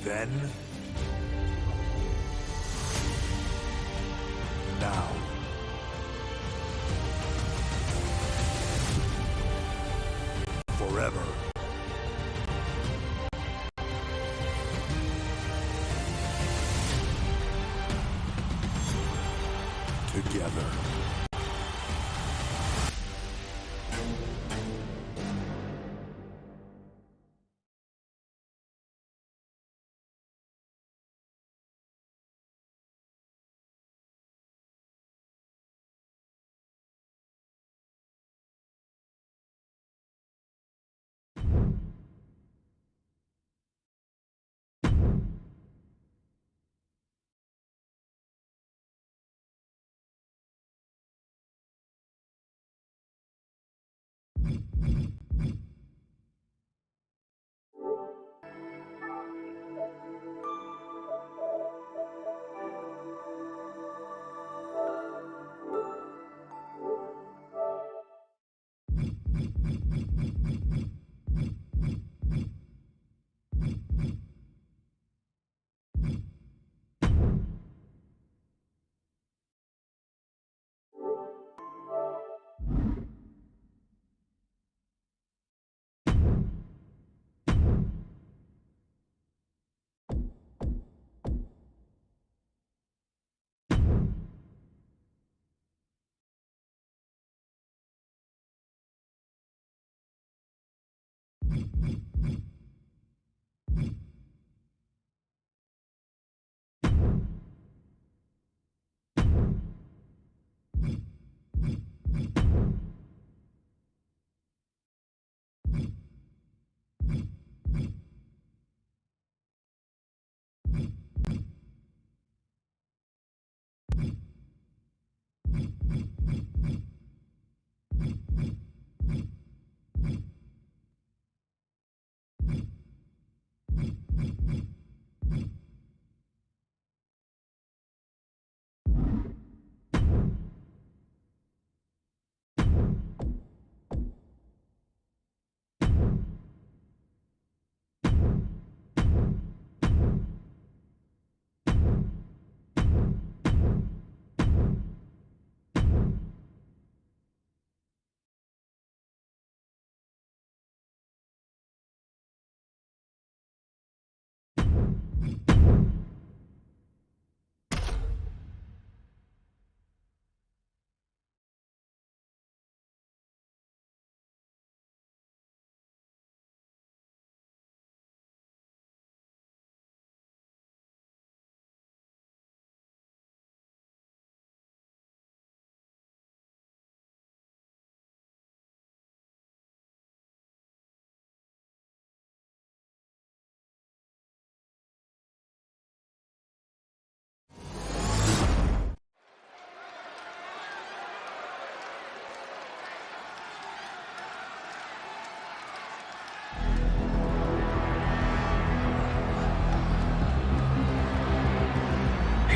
Then, now, forever. Together.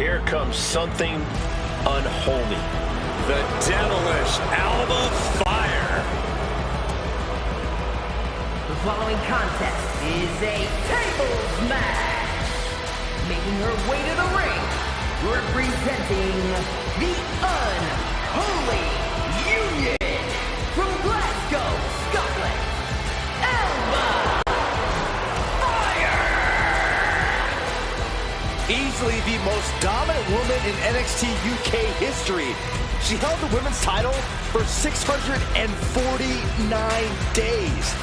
Here comes something unholy. The devilish Alba Fire. The following contest is a tables match. Making her way to the ring, representing the Unholy Union from Glasgow, Scotland, Alba Fire! Easily the most dominant woman in NXT UK history. She held the women's title for 649 days.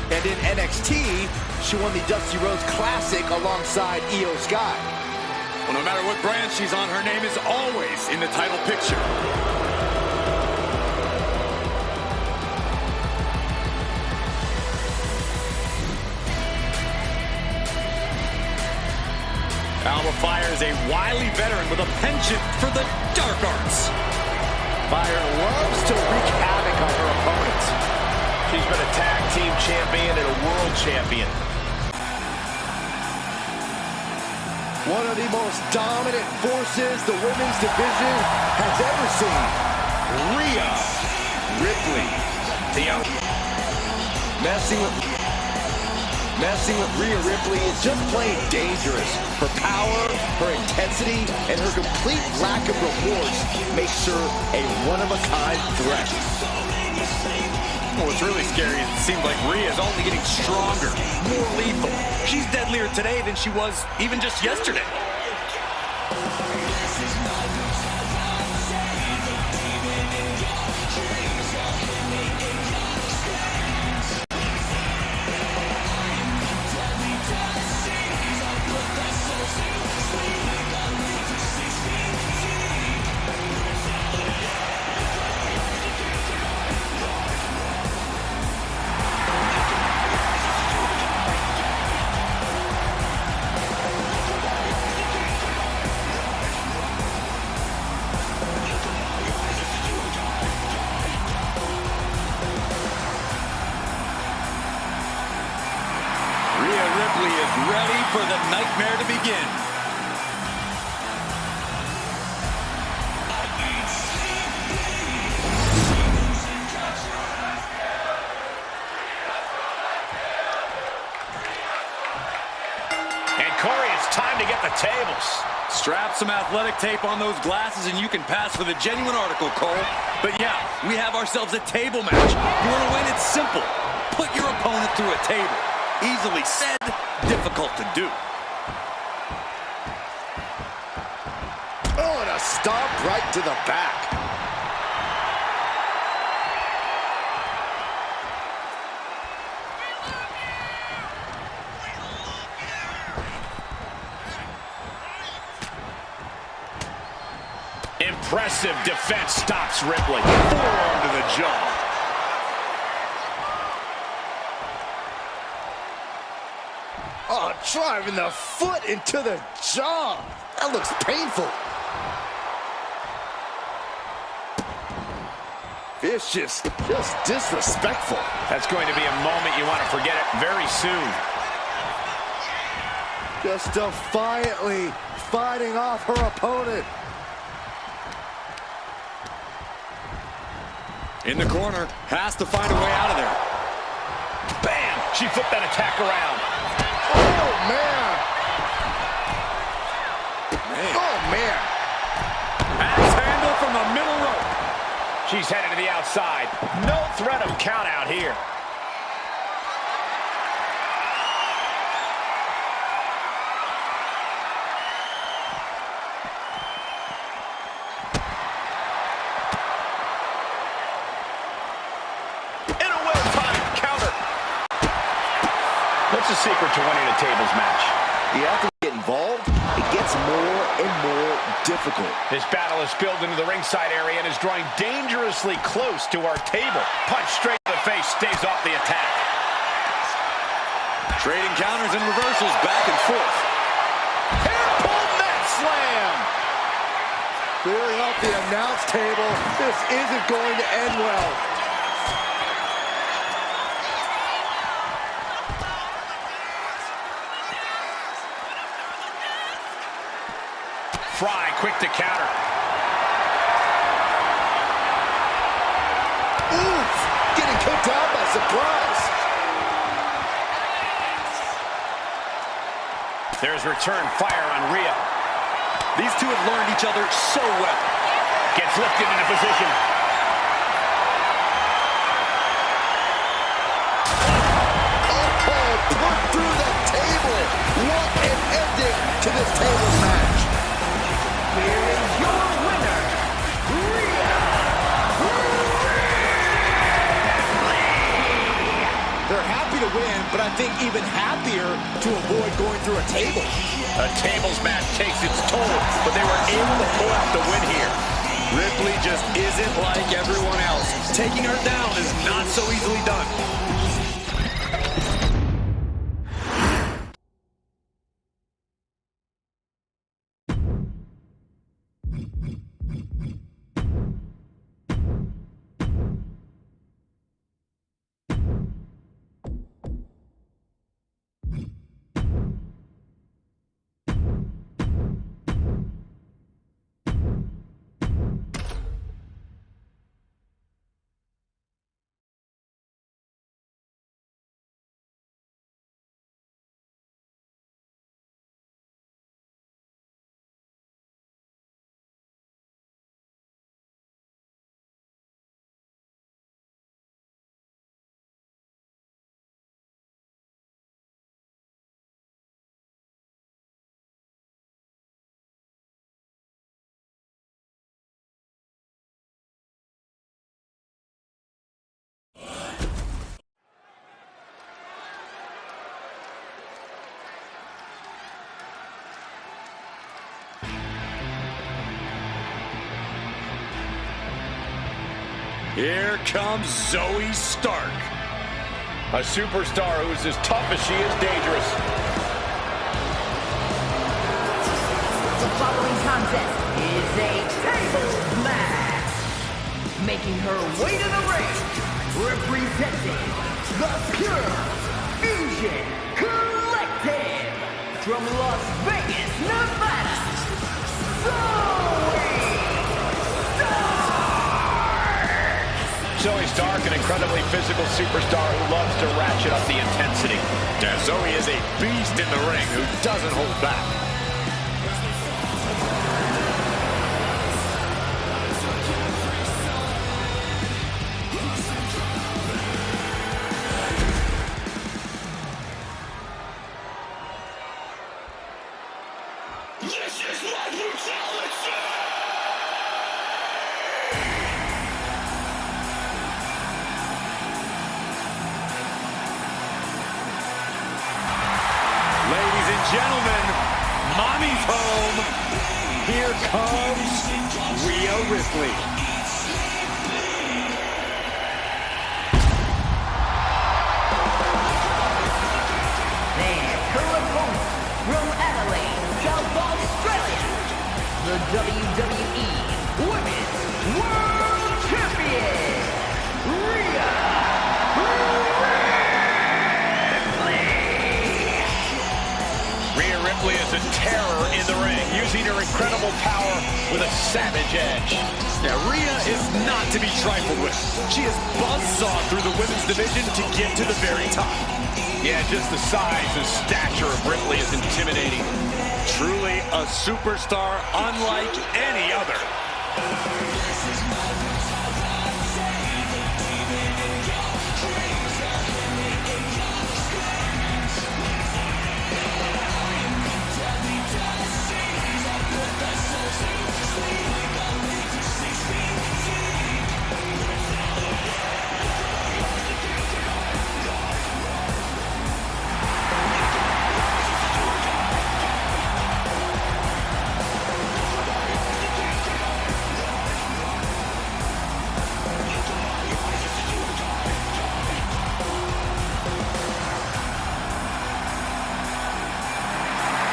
And in NXT, she won the Dusty Rhodes Classic alongside Io Sky. Well, no matter what brand she's on, her name is always in the title picture. Alba Fire is a wily veteran with a penchant for the dark arts. Fire loves to wreak havoc on her opponents. She's been a tag team champion and a world champion. One of the most dominant forces the women's division has ever seen. Rhea Ripley. Theo. Messing with Messing with Rhea Ripley is just plain dangerous. Her power, her intensity, and her complete lack of remorse makes her a one-of-a-kind threat. What's really scary is it seems like Rhea is only getting stronger, more lethal. She's deadlier today than she was even just yesterday. Ripley is ready for the nightmare to begin. And Corey, it's time to get the tables. Strap some athletic tape on those glasses and you can pass for the genuine article, Cole. But yeah, we have ourselves a table match. You want to win? It's simple. Put your opponent through a table. Easily said, difficult to do. Oh, and a stomp right to the back. Impressive defense stops Ripley. Forearm to the jaw. Oh, driving the foot into the jaw. That looks painful. Vicious, just disrespectful. That's going to be a moment you want to forget it very soon. Just defiantly fighting off her opponent. In the corner, has to find a way out of there. Bam! She flipped that attack around. Oh, man. Oh, man. Axe handle from the middle rope. She's headed to the outside. No threat of count out here. In a well-timed counter. What's the secret to winning a tables match? You have to get involved. It gets more and more difficult. This battle is spilled into the ringside area and is drawing dangerously close to our table. Punch straight to the face, stays off the attack. Trading counters and reversals back and forth. Hair-pull mat slam! Clearing up the announce table. This isn't going to end well. Fry, quick to counter. Oof! Getting kicked out by surprise. There's return fire on Rhea. These two have learned each other so well. Gets lifted into position. Oh, put through the table. What an ending to this tables match. Here is your winner, Rhea Ripley. They're happy to win, but I think even happier to avoid going through a table. A tables match takes its toll, but they were able to pull out the win here. Ripley just isn't like everyone else. Taking her down is not so easily done. Here comes Zoe Stark. A superstar who is as tough as she is dangerous. The following contest is a table match. Making her way to the ring, representing the Pure Fusion Collective from Las Vegas, Nevada, Zoe Stark, an incredibly physical superstar who loves to ratchet up the intensity. Yeah, Zoe is a beast in the ring who doesn't hold back. This is my brutality! Ladies and gentlemen, mommy's home. Here comes Rhea Ripley. and her opponent from Adelaide, South Australia, the WWE Women's World Champion, Rhea Rhea Ripley is a terror in the ring, using her incredible power with a savage edge. Now, Rhea is not to be trifled with. She has buzzsawed through the women's division to get to the very top. Yeah, just the size and stature of Ripley is intimidating. Truly a superstar unlike any other.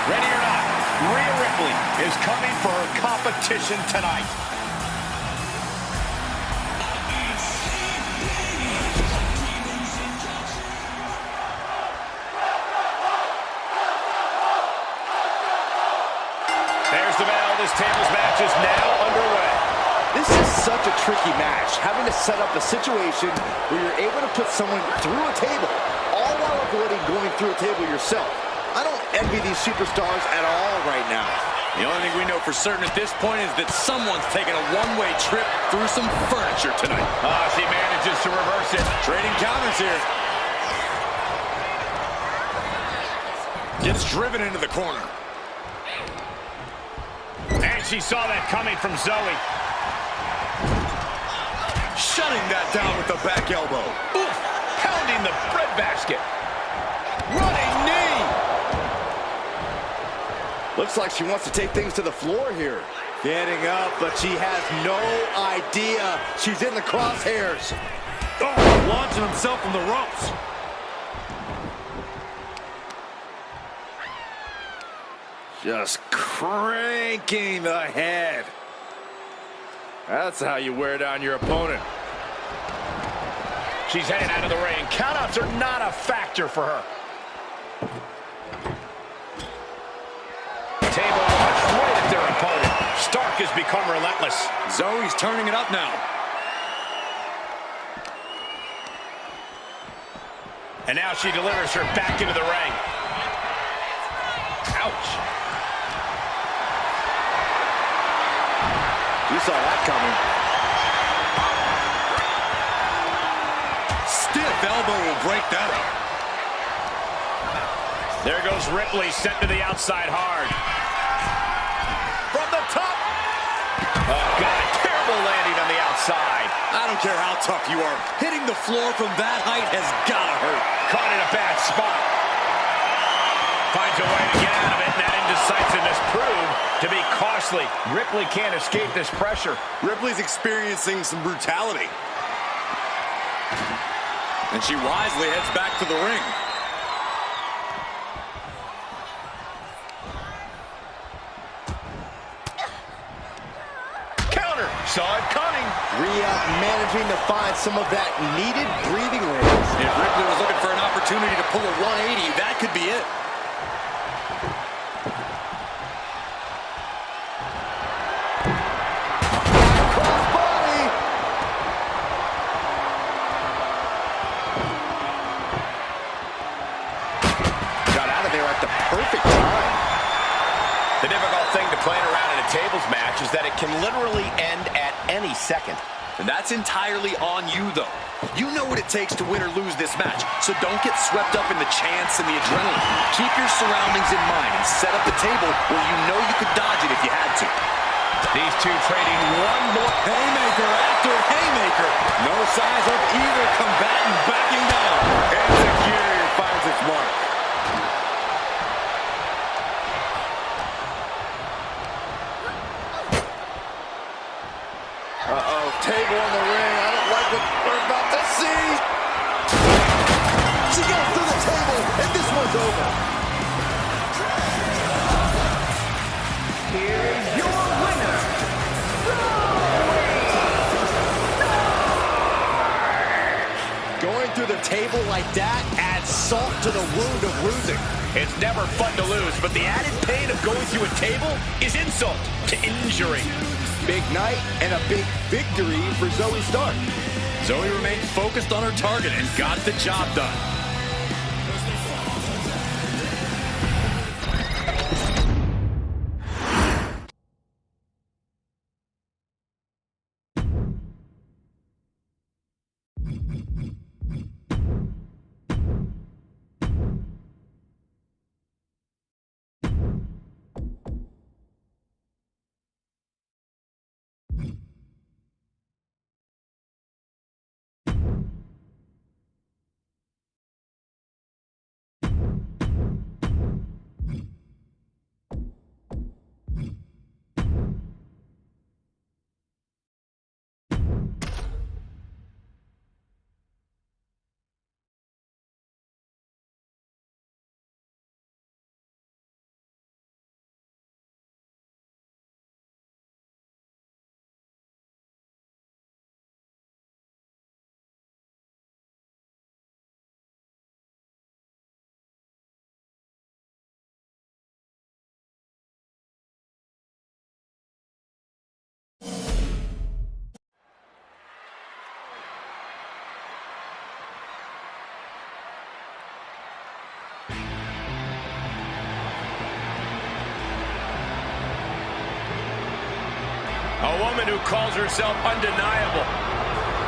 Ready or not, Rhea Ripley is coming for her competition tonight. There's the bell. This tables match is now underway. This is such a tricky match, having to set up a situation where you're able to put someone through a table, all while avoiding going through a table yourself. I don't envy these superstars at all right now. The only thing we know for certain at this point is that someone's taking a one-way trip through some furniture tonight. She manages to reverse it. Trading counters here. Gets driven into the corner. And she saw that coming from Zoe. Shutting that down with the back elbow. Oof, pounding the breadbasket. Running knee. Looks like she wants to take things to the floor here. Getting up, but she has no idea she's in the crosshairs. Oh, launching himself from the ropes. Just cranking the head. That's how you wear down your opponent. She's heading out of the ring. Countouts are not a factor for her. Table launched right at their opponent. Stark has become relentless. Zoe's turning it up now. And now she delivers her back into the ring. Ouch. You saw that coming. Stiff elbow will break that up. There goes Ripley, sent to the outside hard. From the top. Oh, God, terrible landing on the outside. I don't care how tough you are. Hitting the floor from that height has gotta hurt. Caught in a bad spot. Finds a way to get out of it, and that indecisiveness proved to be costly. Ripley can't escape this pressure. Ripley's experiencing some brutality. And she wisely heads back to the ring. Counter. Saw it coming. Rhea managing to find some of that needed breathing room. If Ripley was looking for an opportunity to pull a 180, that could be it. Crossbody. Got out of there at the perfect time. The difficult thing to playing around in a tables match is that it can literally end at any second. And that's entirely on you, though. You know what it takes to win or lose this match, so don't get swept up in the chance and the adrenaline. Keep your surroundings in mind and set up the table where you know you could dodge it if you had to. These two trading one more. Haymaker after haymaker. No signs of either combatant backing down. And security finds its mark. Uh-oh, table on the ring. I don't like what we're about to see. She goes through the table, and this one's over. Here is your winner, Going through the table like that adds salt to the wound of losing. It's never fun to lose, but the added pain of going through a table is insult to injury. Big night and a big victory for Zoe Stark. Zoe remained focused on her target and got the job done. A woman who calls herself undeniable.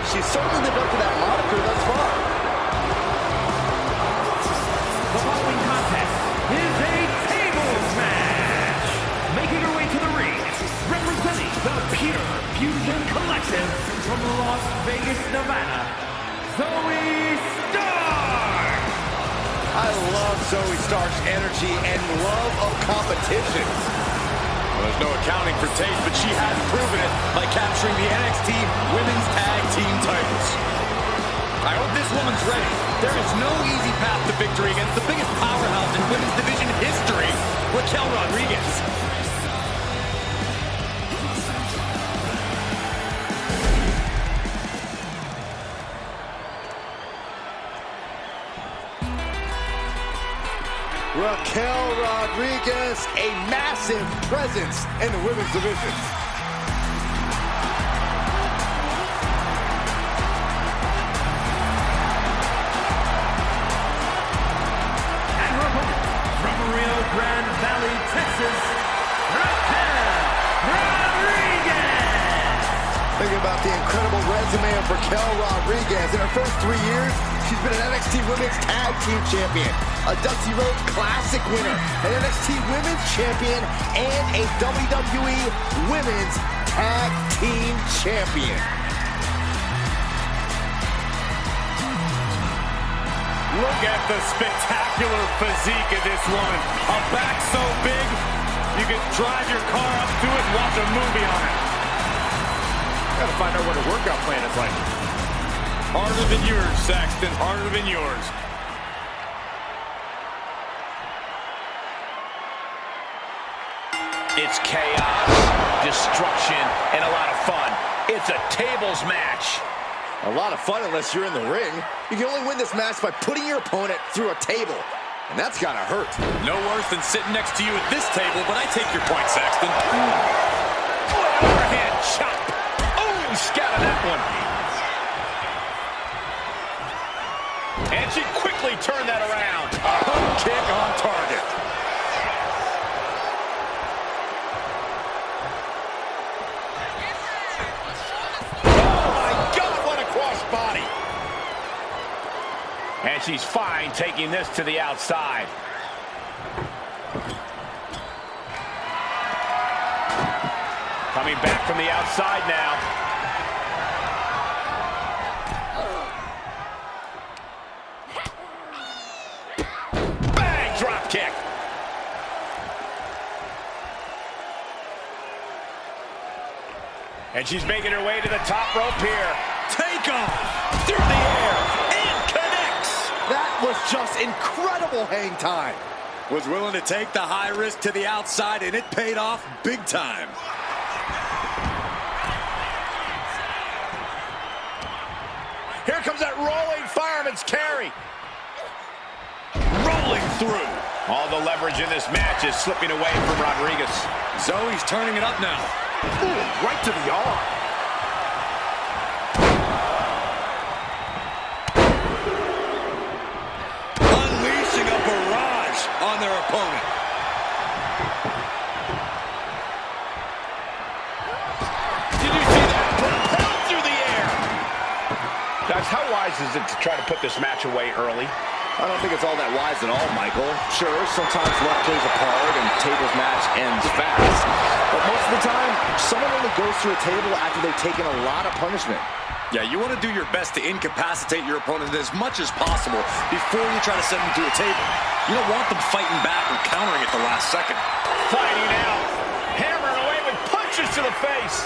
She's certainly lived up to that moniker thus far. The following contest is a tables match. Making her way to the ring, representing the Pure Fusion Collective from Las Vegas, Nevada, Zoe Stark. I love Zoe Stark's energy and love of competition. Well, there's no accounting for taste, but she has proven it by capturing the NXT Women's Tag Team titles. I hope this woman's ready. There is no easy path to victory against the biggest powerhouse in women's division history, Raquel Rodriguez. Raquel Rodriguez, a massive presence in the women's division. And her opponent, from Rio Grande Valley, Texas, Raquel Rodriguez. Think about the incredible resume of Raquel Rodriguez. In her first 3 years, she's been an NXT Women's Tag Team Champion, a Dusty Rhodes Classic winner, an NXT Women's Champion, and a WWE Women's Tag Team Champion. Look at the spectacular physique of this woman. A back so big, you could drive your car up to it and watch a movie on it. Gotta find out what her workout plan is like. Harder than yours, Saxton. Harder than yours. It's chaos, destruction, and a lot of fun. It's a tables match. A lot of fun unless you're in the ring. You can only win this match by putting your opponent through a table. And that's gotta hurt. No worse than sitting next to you at this table, but I take your point, Saxton. Overhand chop. Oh, scattered that one. And she quickly turned that around. A hook kick on target. And she's fine taking this to the outside. Coming back from the outside now. Bang! Drop kick. And she's making her way to the top rope here. Take off through the air and connects. That was just incredible hang time. Was willing to take the high risk to the outside, and it paid off big time. Here comes that rolling fireman's carry. Rolling through. All the leverage in this match is slipping away from Rodriguez. Zoe's turning it up now. Ooh, right to the arm. Unleashing a barrage on their opponent. Did you see that? Propelled through the air. Guys, how wise is it to try to put this match away early? I don't think it's all that wise at all, Michael. Sure, sometimes luck plays a part and tables match ends fast. But most of the time, someone only goes through a table after they've taken a lot of punishment. Yeah, you want to do your best to incapacitate your opponent as much as possible before you try to send them to a table. You don't want them fighting back or countering at the last second. Fighting out. Hammering away with punches to the face.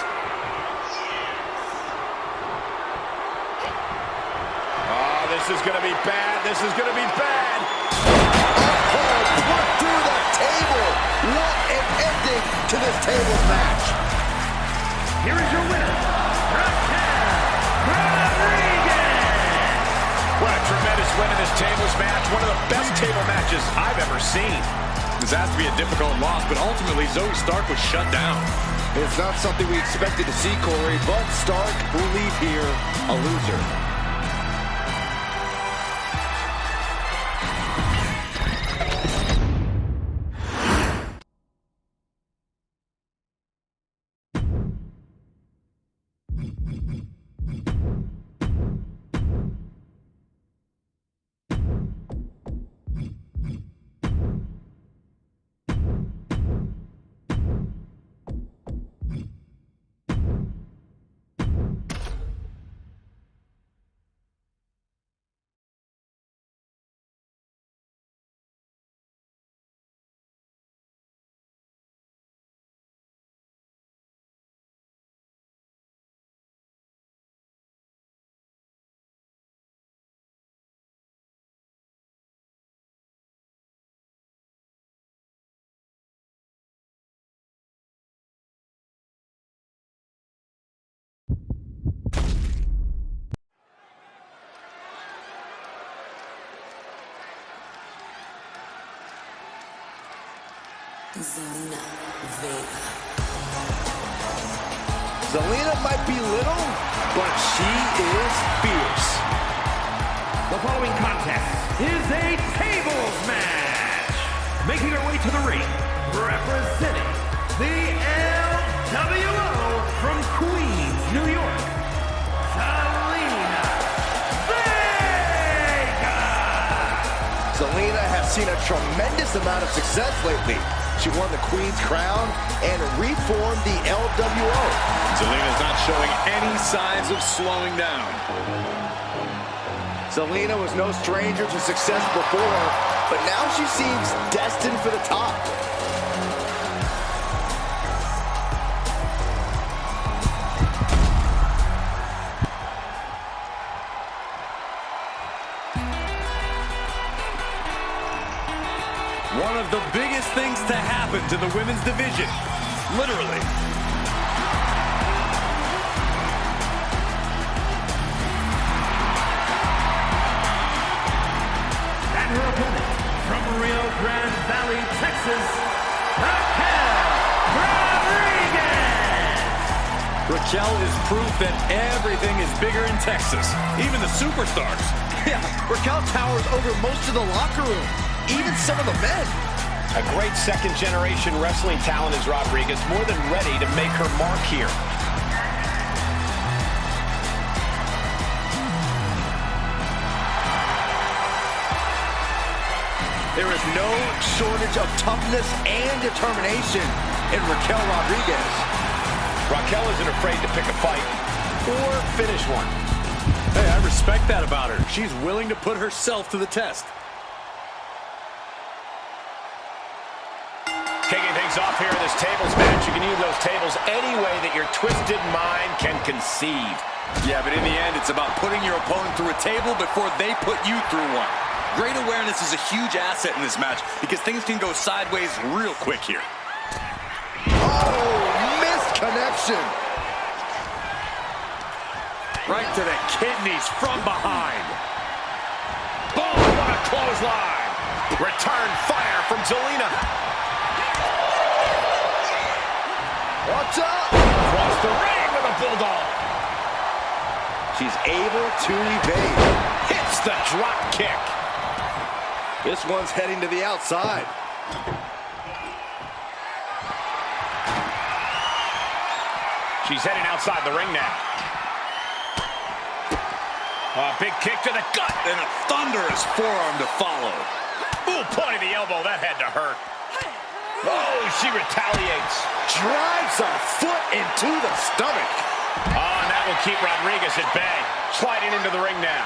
Oh, this is going to be bad. This is going to be bad. Oh, put through the table. What an ending to this tables match. Here is your winner, Rodriguez! What a tremendous win in this tables match. One of the best table matches I've ever seen. This has to be a difficult loss, but ultimately Zoe Stark was shut down. It's not something we expected to see, Corey, but Stark will leave here a loser. Zelina might be little, but she is fierce. The following contest is a tables match. Making her way to the ring, representing the LWO from Queens, New York, Zelina Vega. Zelina has seen a tremendous amount of success lately. She won the Queen's Crown and reformed the LWO. Zelina's not showing any signs of slowing down. Zelina was no stranger to success before, but now she seems destined for the top. One of the biggest things to happen to the women's division. Literally. And her opponent, from Rio Grande Valley, Texas, Raquel Rodriguez. Raquel is proof that everything is bigger in Texas, even the superstars. Yeah, Raquel towers over most of the locker room, even some of the men. A great second-generation wrestling talent is Rodriguez, more than ready to make her mark here. There is no shortage of toughness and determination in Raquel Rodriguez. Raquel isn't afraid to pick a fight or finish one. Hey, I respect that about her. She's willing to put herself to the test. Kicking things off here in this tables match. You can use those tables any way that your twisted mind can conceive. Yeah, but in the end, it's about putting your opponent through a table before they put you through one. Great awareness is a huge asset in this match because things can go sideways real quick here. Oh, missed connection. Right to the kidneys from behind. Boom, what a clothesline. Return fire from Zelina. Watch out! Across the ring with a bulldog. She's able to evade. Hits the drop kick. This one's heading to the outside. She's heading outside the ring now. A big kick to the gut. And a thunderous forearm to follow. Ooh, pointing the elbow. That had to hurt. Oh, she retaliates. Drives a foot into the stomach. Oh, and that will keep Rodriguez at bay. Sliding into the ring now.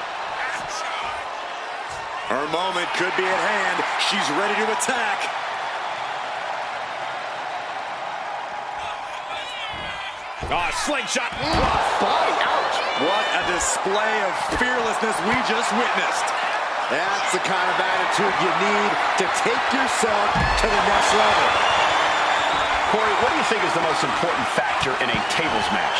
Her moment could be at hand. She's ready to attack. Oh, slingshot. Body, ouch. What a display of fearlessness we just witnessed. That's the kind of attitude you need to take yourself to the next level. Corey, what do you think is the most important factor in a tables match?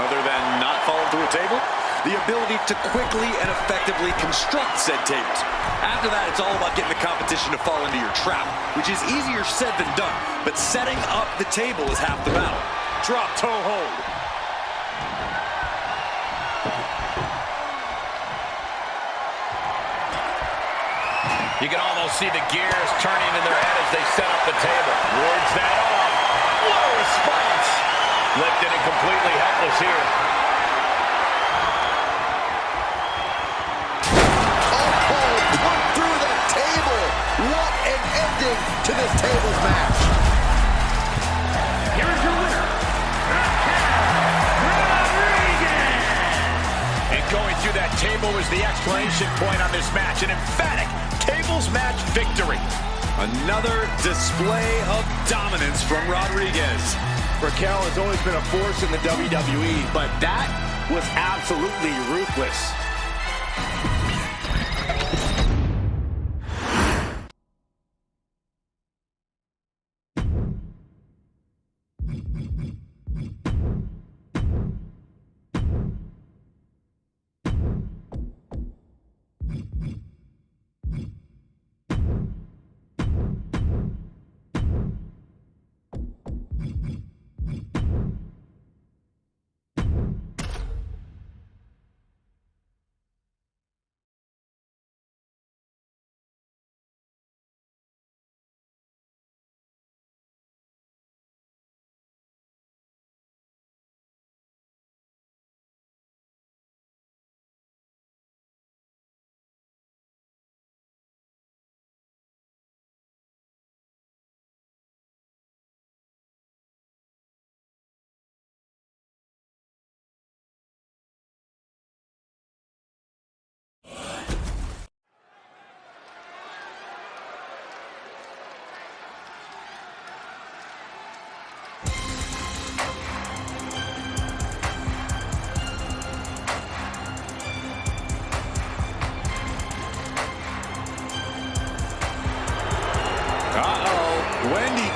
Other than not falling through a table? The ability to quickly and effectively construct said tables. After that, it's all about getting the competition to fall into your trap, which is easier said than done. But setting up the table is half the battle. Drop toe hold. You can almost see the gears turning in their head as they set up the table. Wards that off. What a response. Lifted and completely helpless here. Put through the table. What an ending to this tables match. Here is your winner, Raquel Rodriguez. And going through that table was the exclamation point on this match. An emphatic tables match victory. Another display of dominance from Rodriguez. Raquel has always been a force in the WWE, but that was absolutely ruthless.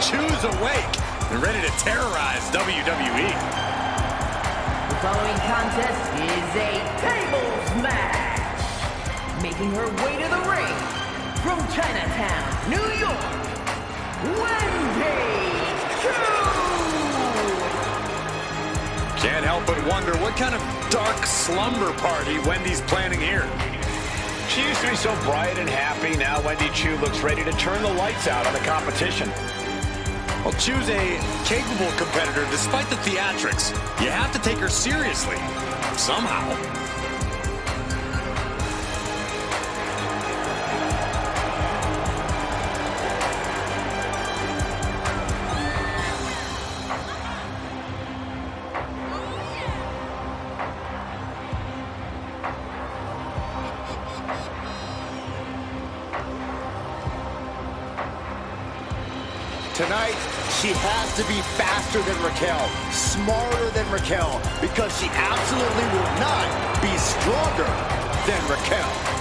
Chu's awake and ready to terrorize WWE. The following contest is a tables match. Making her way to the ring from Chinatown, New York, Wendy Chu! Can't help but wonder what kind of dark slumber party Wendy's planning here. She used to be so bright and happy. Now Wendy Chu looks ready to turn the lights out on the competition. Well, Chu's a capable competitor despite the theatrics. You have to take her seriously, somehow. Tonight, she has to be faster than Raquel, smarter than Raquel, because she absolutely will not be stronger than Raquel.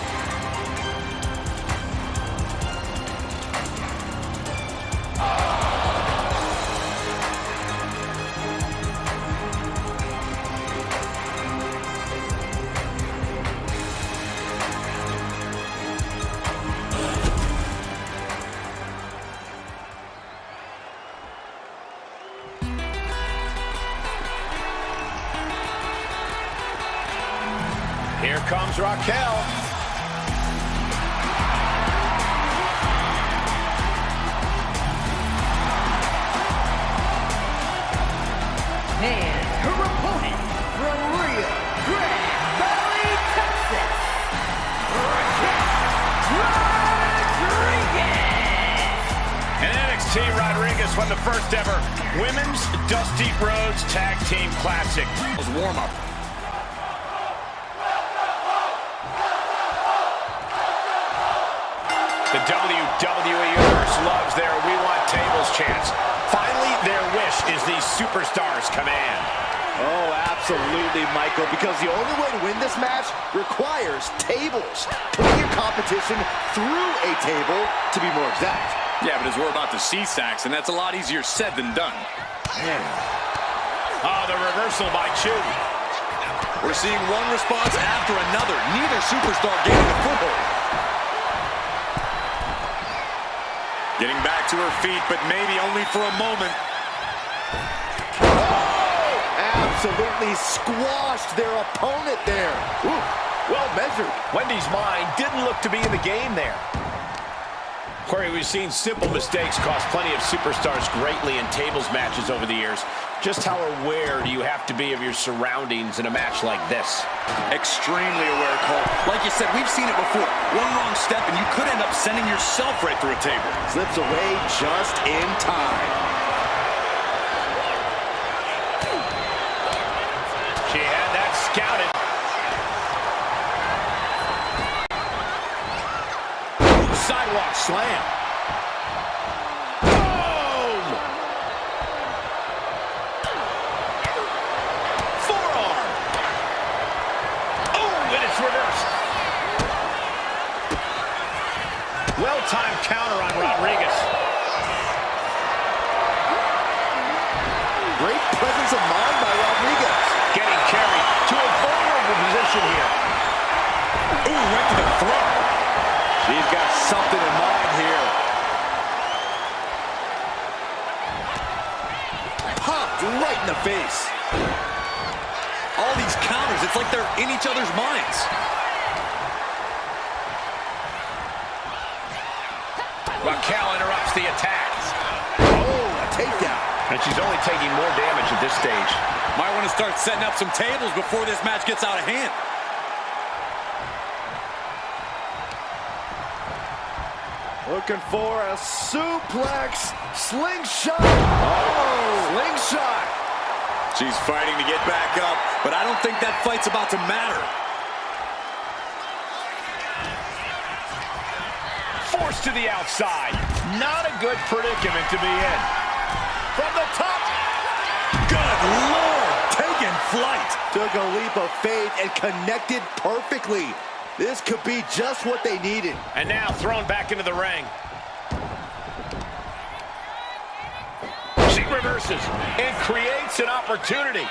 Here comes Raquel. And her opponent from Rio Grande Valley, Texas, Raquel Rodriguez. And NXT Rodriguez won the first ever Women's Dusty Rhodes Tag Team Classic. It was warm-up. The WWE Universe loves their We Want Tables chants. Finally, their wish is the Superstars command. Oh, absolutely, Michael, because the only way to win this match requires tables. Putting your competition through a table, to be more exact. Yeah, but as we're about to see, Saxon, that's a lot easier said than done. Oh, the reversal by Chu. We're seeing one response after another. Neither superstar gaining a foothold. Getting back to her feet, but maybe only for a moment. Oh! Absolutely squashed their opponent there. Ooh, well measured. Wendy's mind didn't look to be in the game there. Corey, we've seen simple mistakes cost plenty of superstars greatly in tables matches over the years. Just how aware do you have to be of your surroundings in a match like this? Extremely aware, Cole. Like you said, we've seen it before. One wrong step and you could end up sending yourself right through a table. Slips away just in time. She had that scouted. Sidewalk slam. Boom! Forearm. Oh, and it's reversed. Well-timed counter on Rodriguez. Great presence of mind by Rodriguez. Getting carried to a vulnerable position here. Ooh, right to the throat. She's got something in mind here. Popped right in the face. All these counters, it's like they're in each other's minds. Raquel interrupts the attack. Oh, a takedown. And she's only taking more damage at this stage. Might want to start setting up some tables before this match gets out of hand. Looking for a suplex. Slingshot. Oh, slingshot. She's fighting to get back up, but I don't think that fight's about to matter. Forced to the outside. Not a good predicament to be in. From the top. Good Lord, taking flight. Took a leap of faith and connected perfectly. This could be just what they needed. And now thrown back into the ring. reverses and creates an opportunity.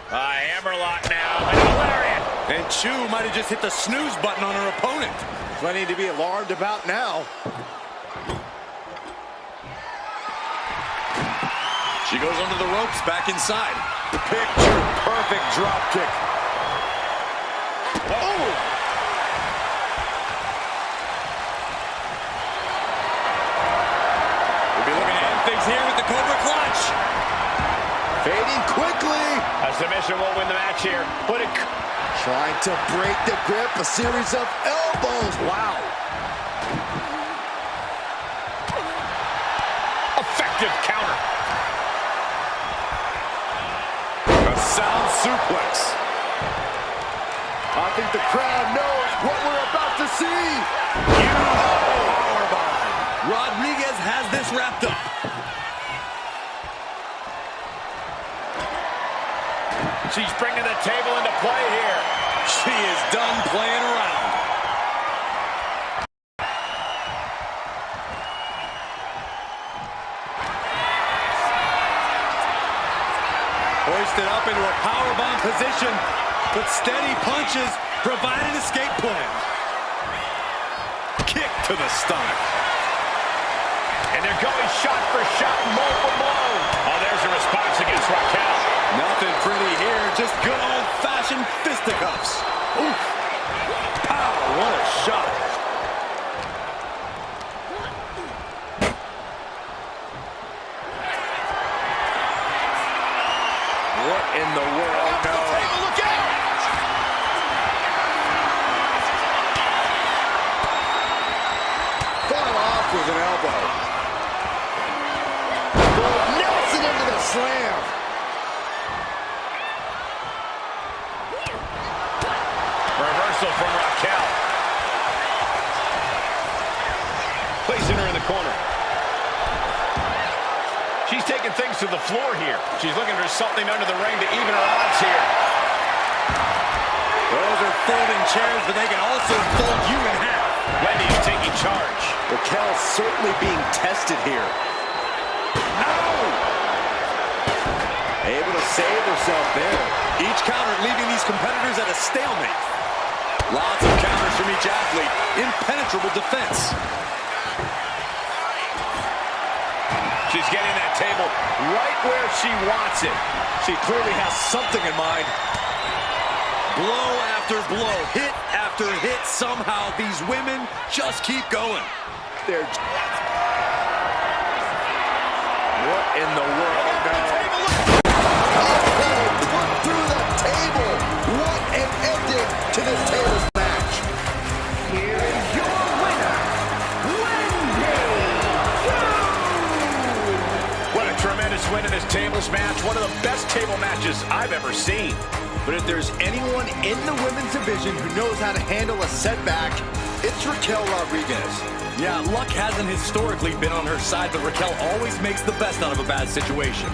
Hammerlock now, and a lariat. And Chu might have just hit the snooze button on her opponent. Plenty to be alarmed about now. She goes under the ropes, back inside. Picture perfect drop kick. Oh! We'll be looking to end things here with the Cobra Clutch. Fading quickly. A submission will win the match here. But it... Trying to break the grip, a series of elbows. Wow. Effective counter. A sound suplex. I think the crowd knows what we're about to see. Powerbomb. Rodriguez has this wrapped up. She's bringing the table into play here. She is done playing around. Hoisted up into a powerbomb position, but steady punches provide an escape plan. Kick to the stomach. And they're going shot for shot, blow for blow. Oh, there's a response against Raquel. Nothing pretty here, just good old-fashioned fisticuffs. Oof. Pow, what a shot. What in the world? No. Look out! Fought off with an elbow. Nelson into the slam. Reversal from Raquel. Placing her in the corner. She's taking things to the floor here. She's looking for something under the ring to even her odds here. Those are folding chairs, but they can also fold you in half. Wendy's taking charge. Raquel certainly being tested here. Able to save herself there. Each counter leaving these competitors at a stalemate. Lots of counters from each athlete. Impenetrable defense. She's getting that table right where she wants it. She clearly has something in mind. Blow after blow, hit after hit. Somehow these women just keep going. They're... What in the world? Put through the table. What an ending to this tables match. Here is your winner, Wendy. What a tremendous win in this tables match. One of the best table matches I've ever seen. But if there's anyone in the women's division who knows how to handle a setback, it's Raquel Rodriguez. Yeah, luck hasn't historically been on her side, but Raquel always makes the best out of a bad situation.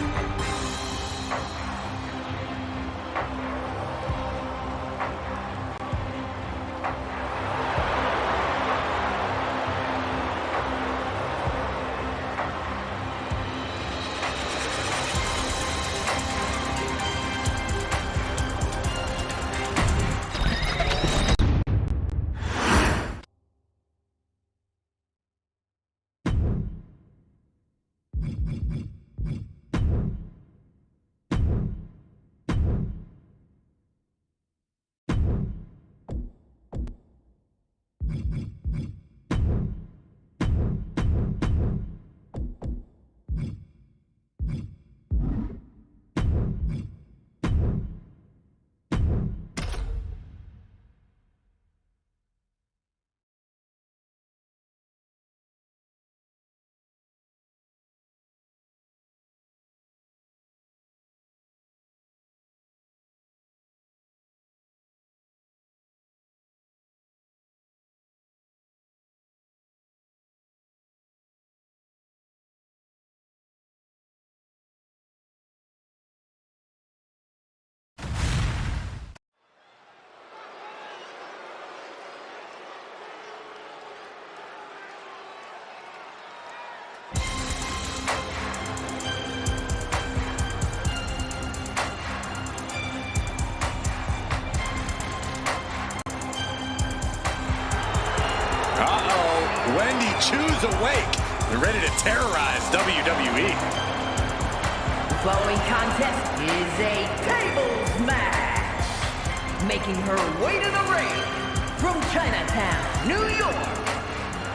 Wendy Chu's awake and ready to terrorize WWE. The following contest is a tables match. Making her way to the ring from Chinatown, New York,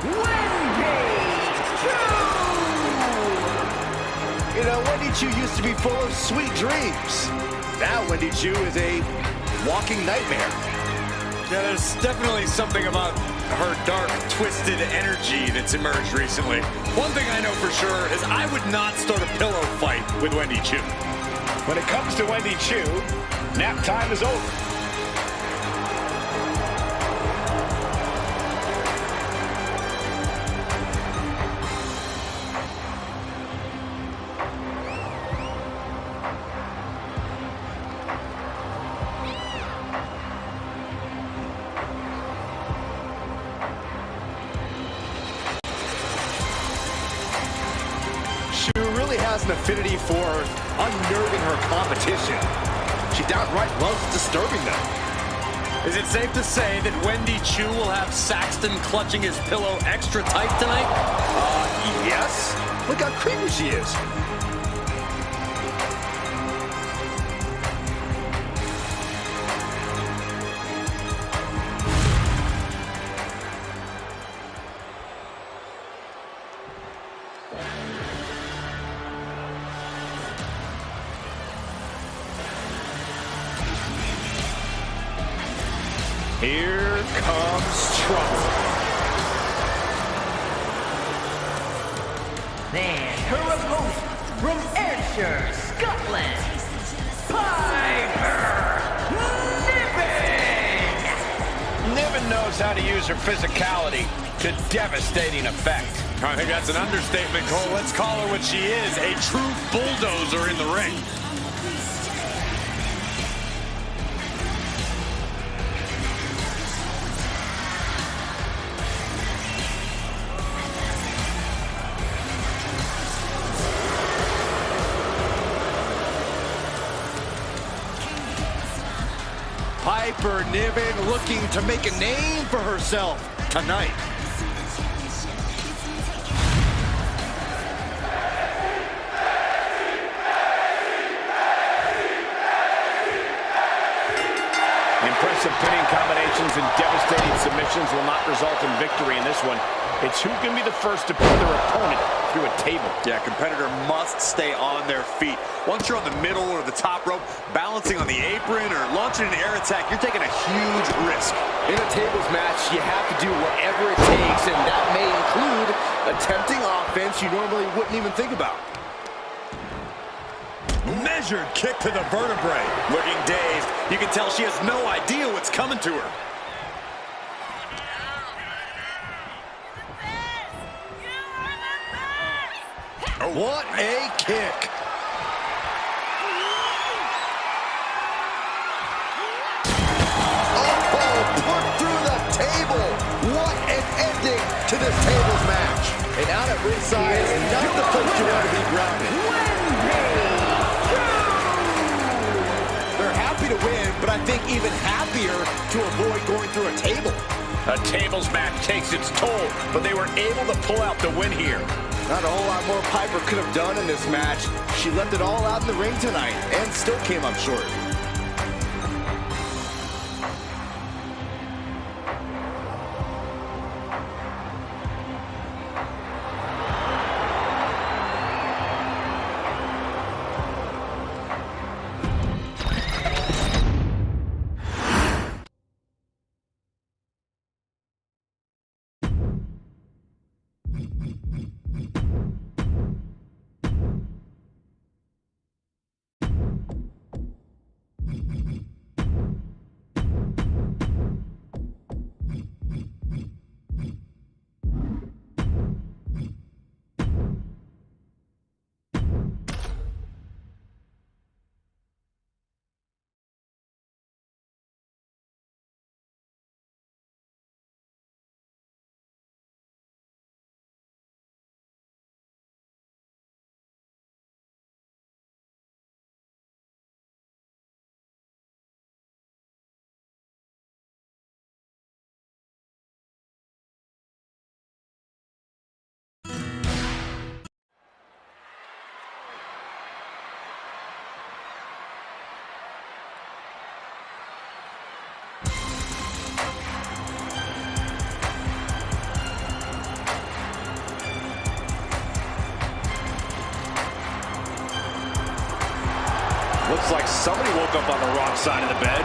Wendy Chu! You know, Wendy Chu used to be full of sweet dreams. Now Wendy Chu is a walking nightmare. Yeah, there's definitely something about her dark, twisted energy that's emerged recently. One thing I know for sure is I would not start a pillow fight with Wendy Chu. When it comes to Wendy Chu, nap time is over. Chu really has an affinity for unnerving her competition. She downright loves disturbing them. Is it safe to say that Wendy Chu will have Saxton clutching his pillow extra tight tonight? Yes. Look how creepy she is. Here comes trouble. And her opponent from Ayrshire, Scotland, Piper Niven! Niven knows how to use her physicality to devastating effect. I think that's an understatement, Cole. Let's call her what she is, a true bulldozer in the ring. Piper Niven looking to make a name for herself tonight. Impressive pinning combinations and devastating submissions will not result in victory in this one. It's who can be the first to put their opponent through a table. Yeah, competitor must stay on their feet. Once you're on the middle or the top rope, balancing on the apron or launching an air attack, you're taking a huge risk. In a tables match, you have to do whatever it takes, and that may include attempting offense you normally wouldn't even think about. Measured kick to the vertebrae. Looking dazed, you can tell she has no idea what's coming to her. What a kick. Oh, put through the table. What an ending to this tables match. And out at ringside, not the place you want to be grounded. They're happy to win, but I think even happier to avoid going through a table. A tables match takes its toll, but they were able to pull out the win here. Not a whole lot more Piper could have done in this match. She left it all out in the ring tonight and still came up short. like somebody woke up on the wrong side of the bed.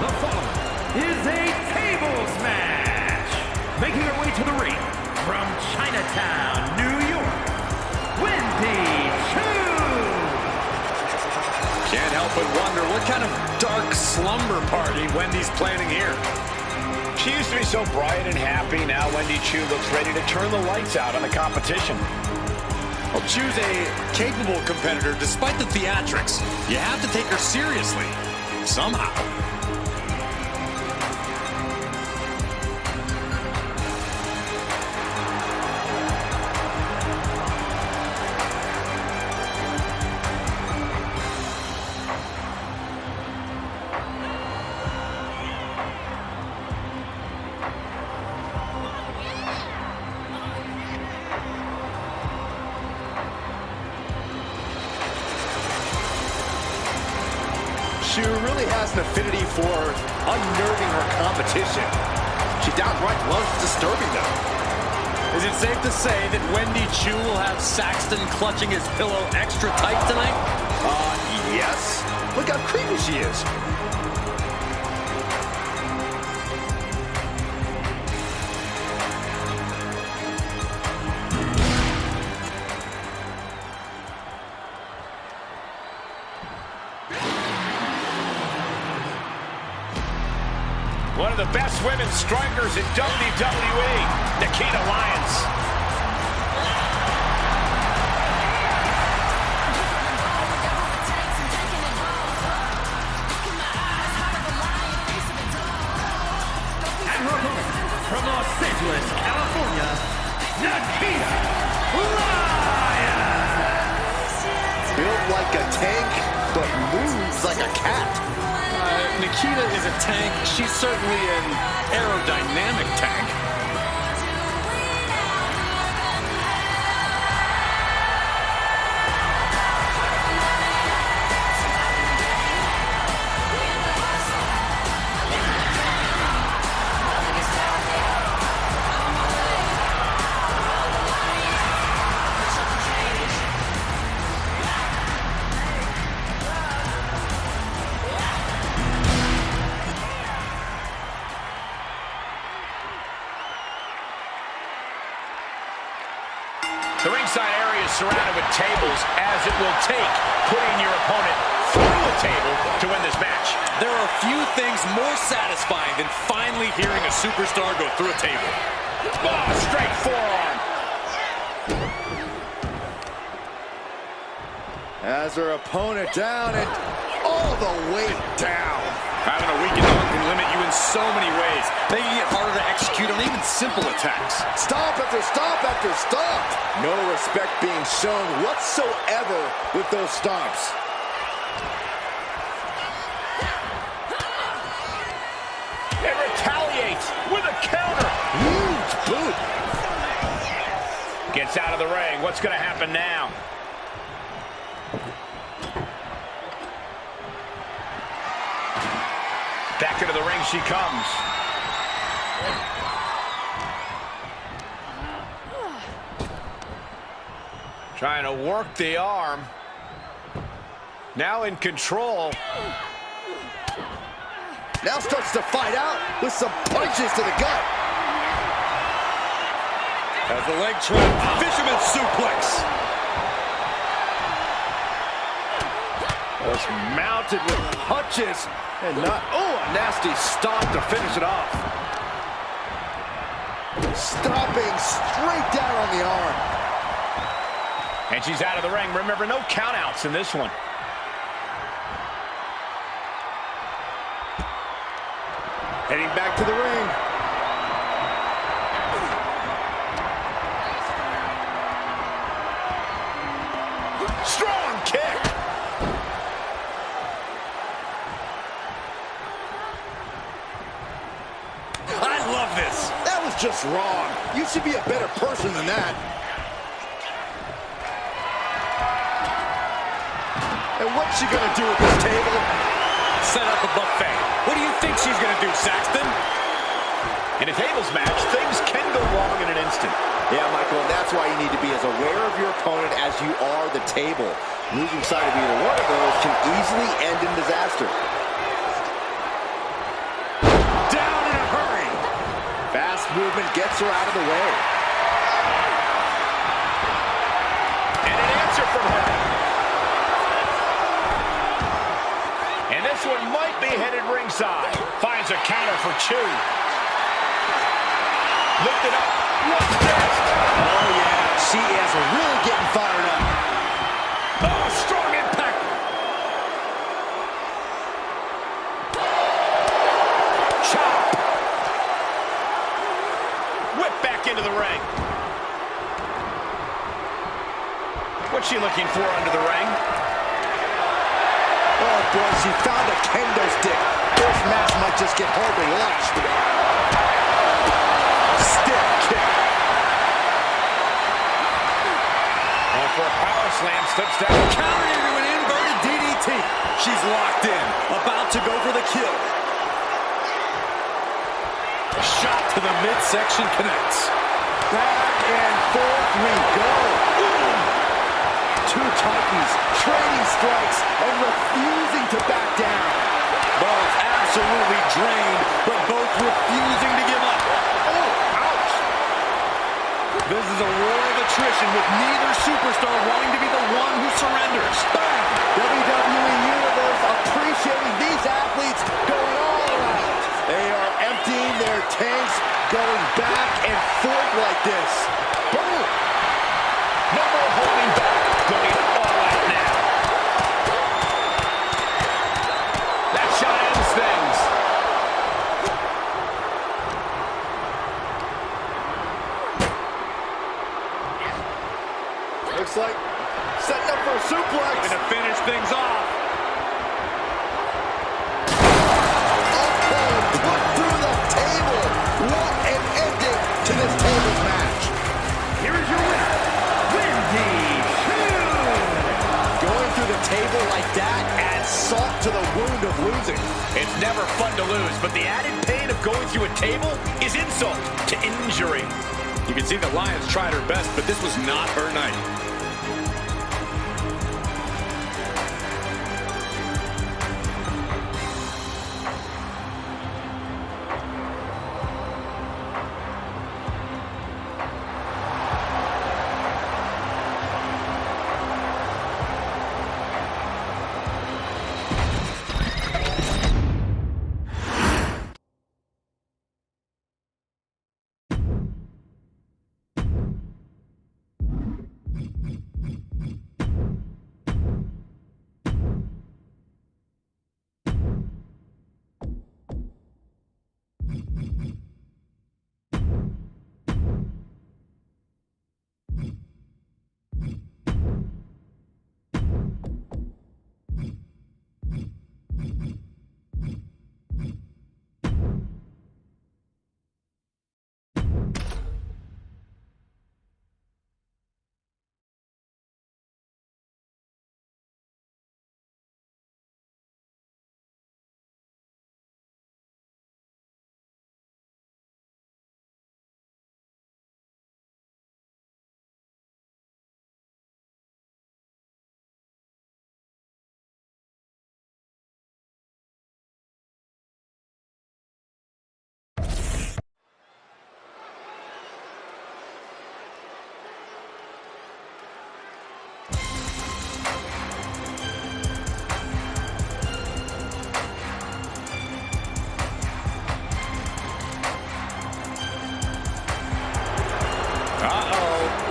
The following is a tables match. Making her way to the ring from Chinatown, New York, Wendy Choo. Can't help but wonder what kind of dark slumber party Wendy's planning here. She used to be so bright and happy. Now Wendy Choo looks ready to turn the lights out on the competition. Well, Choo's a capable competitor despite the theatrics. You have to take her seriously, somehow. She really has an affinity for unnerving her competition. She downright loves disturbing them. Is it safe to say that Wendy Choo will have Saxton clutching his pillow extra tight tonight? Yes. Look how creepy she is. One of the best women strikers in WWE, Nikita Lyons. And her opponent from Los Angeles, California, Nikita Lyons. Built like a tank, but moves like a cat. Nikita is a tank. She's certainly an aerodynamic tank. The ringside area is surrounded with tables, as it will take putting your opponent through a table to win this match. There are few things more satisfying than finally hearing a superstar go through a table. Oh, straight forearm. Has her opponent down and all the way down. Having a weakened arm can limit you in so many ways, making it harder to execute on even simple attacks. Stop after stop after stop. No respect being shown whatsoever with those stomps. It retaliates with a counter. Huge boot. Gets out of the ring. What's going to happen now? Back into the ring she comes. Trying to work the arm. Now in control. Now starts to fight out with some punches to the gut. As the leg trap, fisherman suplex. Just mounted with punches and not, oh, a nasty stomp to finish it off. Stomping straight down on the arm. And she's out of the ring. Remember, no countouts in this one. Heading back to the ring. Strong kick. I love this. That was just wrong. You should be a better person than that. And what's she gonna do with this table? Set up a buffet. What do you think she's gonna do, Saxton? In a tables match, things can go wrong in an instant. Yeah, Michael, and that's why you need to be as aware of your opponent as you are the table. Losing sight of either one of those can easily end in disaster. Down in a hurry. Fast movement gets her out of the way. And an answer from her. And this one might be headed ringside. Finds a counter for Chu. Lift it up. What's next? Oh, yeah. She is really getting fired up. Oh, strong impact. Chop. Whip back into the ring. What's she looking for under the ring? Oh, boy, she found a kendo stick. This match might just get horribly lost. Stiff kick. And for a power slam, slips down. Counter into an inverted DDT. She's locked in, about to go for the kill. Shot to the midsection connects. Back and forth we go. Two Titans trading strikes and refusing to back down. Both absolutely drained, but both refusing to give up. Oh, ouch. This is a war of attrition with neither superstar wanting to be the one who surrenders. Bang! WWE Universe appreciating these athletes going all around. They are emptying their tanks, going back and forth like this. Boom! No more holding back. Going all out now. That shot ends things. Looks like setting up for a suplex. Going to finish things off. Oh, put through the table. What an ending to this tables match. Here is your winner, Wendy Chu. Going through the table like that adds salt to the wound of losing. It's never fun to lose, but the added pain of going through a table is insult to injury. You can see the Lions tried her best, but this was not her night.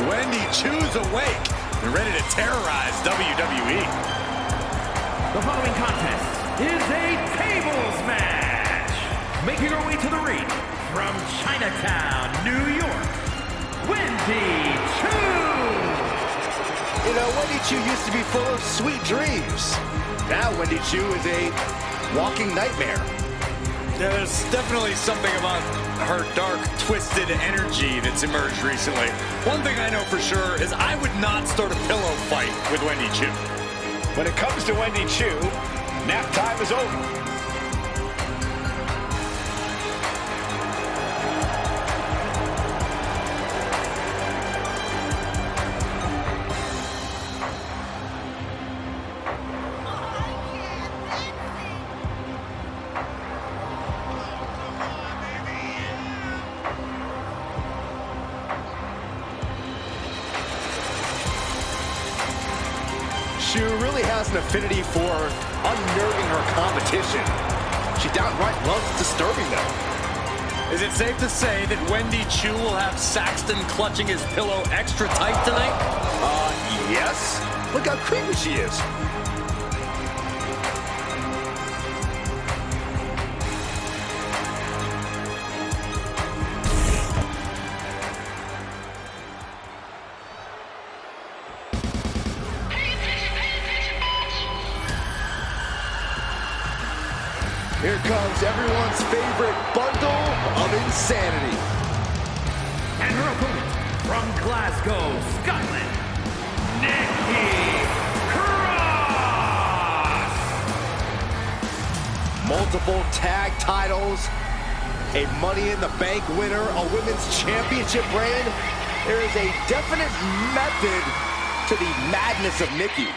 Wendy Chu's awake and ready to terrorize WWE. The following contest is a tables match. Making her way to the ring from Chinatown, New York, Wendy Chu. You know, Wendy Chu used to be full of sweet dreams. Now Wendy Chu is a walking nightmare. There's definitely something about her dark, twisted energy that's emerged recently. One thing I know for sure is I would not start a pillow fight with Wendy Chu. When it comes to Wendy Chu, nap time is over. Shu really has an affinity for unnerving her competition. She downright loves disturbing them. Is it safe to say that Wendy Chu will have Saxton clutching his pillow extra tight tonight? Yes. Look how creepy she is. Here comes everyone's favorite bundle of insanity. And her opponent from Glasgow, Scotland, Nikki Cross. Multiple tag titles, a Money in the Bank winner, a women's championship reign. There is a definite method to the madness of Nikki.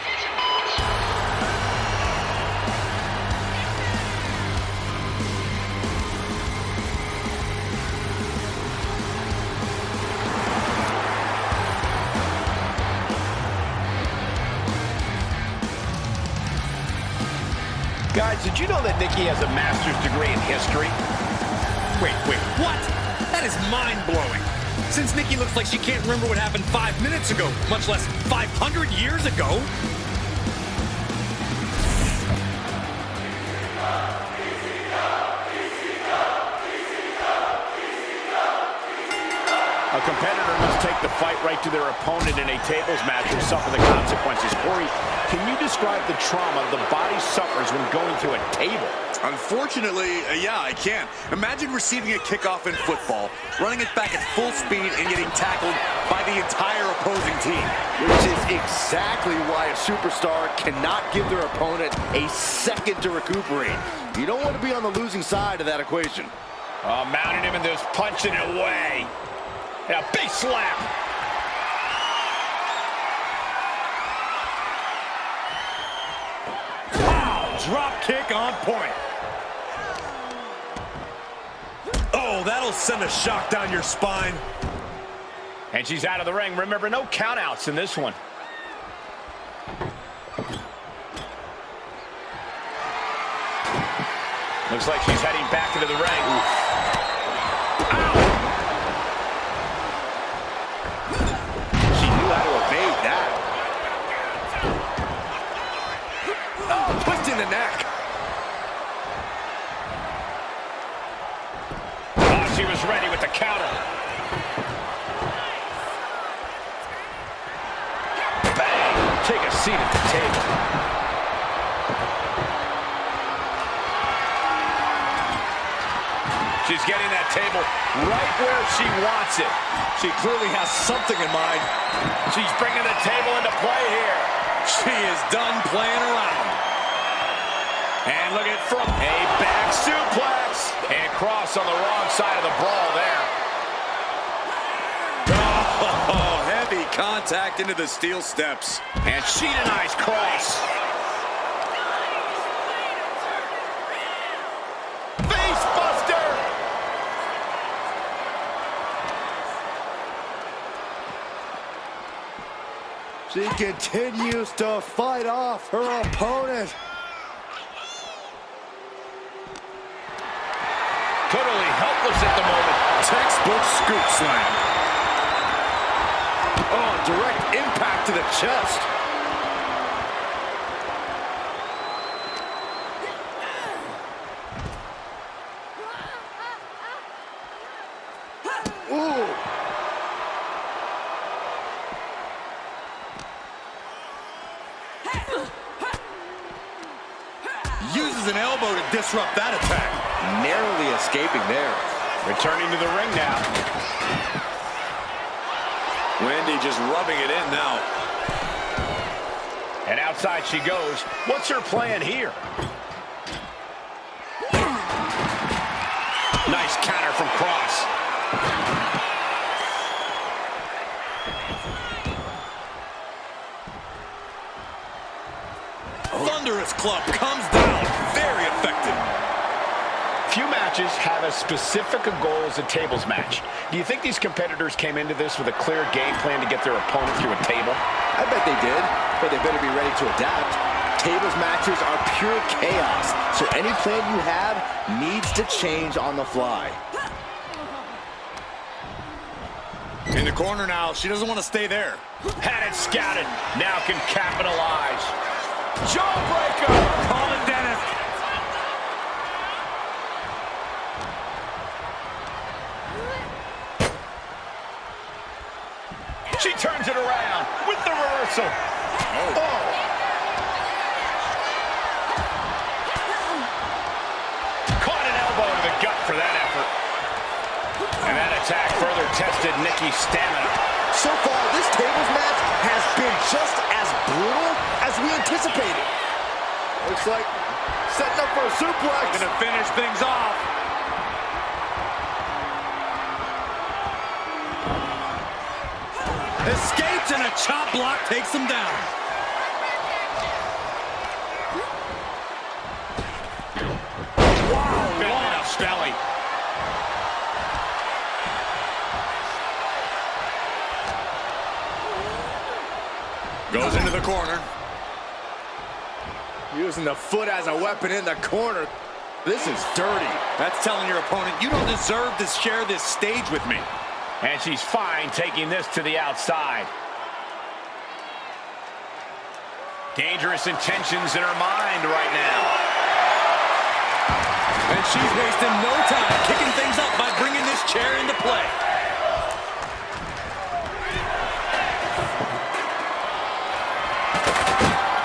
Guys, did you know that Nikki has a master's degree in history? Wait, what? That is mind-blowing. Since Nikki looks like she can't remember what happened 5 minutes ago, much less 500 years ago. A competitor must take the fight right to their opponent in a tables match or suffer the consequences. Corey, can you describe the trauma the body suffers when going through a table? Unfortunately, yeah, I can. Imagine receiving a kickoff in football, running it back at full speed, and getting tackled by the entire opposing team. Which is exactly why a superstar cannot give their opponent a second to recuperate. You don't want to be on the losing side of that equation. Mounting him and just punching it away. And a big slap. Wow, drop kick on point. Oh, that'll send a shock down your spine. And she's out of the ring. Remember, no countouts in this one. Looks like she's heading back into the ring. Ow! She knew how to evade that. Oh, twisting the neck. Oh, she was ready with the counter. Bang! Take a seat at the table. She's getting that table right where she wants it. She clearly has something in mind. She's bringing the table into play here. She is done playing around. And look at from a back suplex. And Cross on the wrong side of the brawl there. Oh, heavy contact into the steel steps. And she denies Cross. She continues to fight off her opponent. Totally helpless at the moment. Textbook scoop slam. Oh, direct impact to the chest. Ooh. Uses an elbow to disrupt that attack. Narrowly escaping there. Returning to the ring now. Wendy just rubbing it in now. And outside she goes. What's her plan here? Nice counter from Cross. Thunderous club comes down. Very effective. Few matches matches have as specific a goal as a tables match. Do you think these competitors came into this with a clear game plan to get their opponent through a table? I bet they did, but they better be ready to adapt. Tables matches are pure chaos, so any plan you have needs to change on the fly. In the corner now, she doesn't want to stay there. Had it scouted, now can capitalize. Jawbreaker! Call it, Dennis. She turns it around with the reversal. Oh. Caught an elbow to the gut for that effort. And that attack further tested Nikki's stamina. So far, this tables match has been just as brutal as we anticipated. Looks like setting up for a suplex. Gonna finish things off. Escapes and a chop block takes him down. Wow, belly. Goes into the corner. Using the foot as a weapon in the corner. This is dirty. That's telling your opponent, you don't deserve to share this stage with me. And she's fine taking this to the outside. Dangerous intentions in her mind right now. And she's wasting no time kicking things up by bringing this chair into play.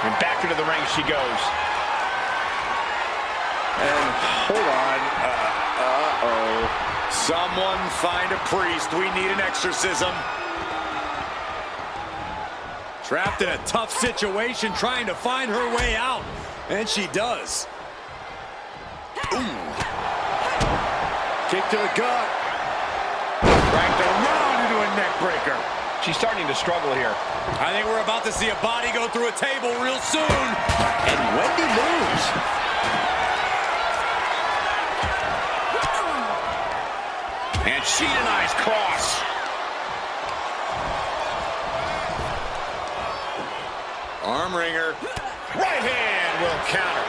And back into the ring she goes. And hold on. Uh-oh. Someone find a priest. We need an exorcism. Trapped in a tough situation, trying to find her way out. And she does. Ooh. Kick to the gut. Cracked around into a neck breaker. She's starting to struggle here. I think we're about to see a body go through a table real soon. And Wendy moves. And she denies cross. Arm wringer. Right hand will counter.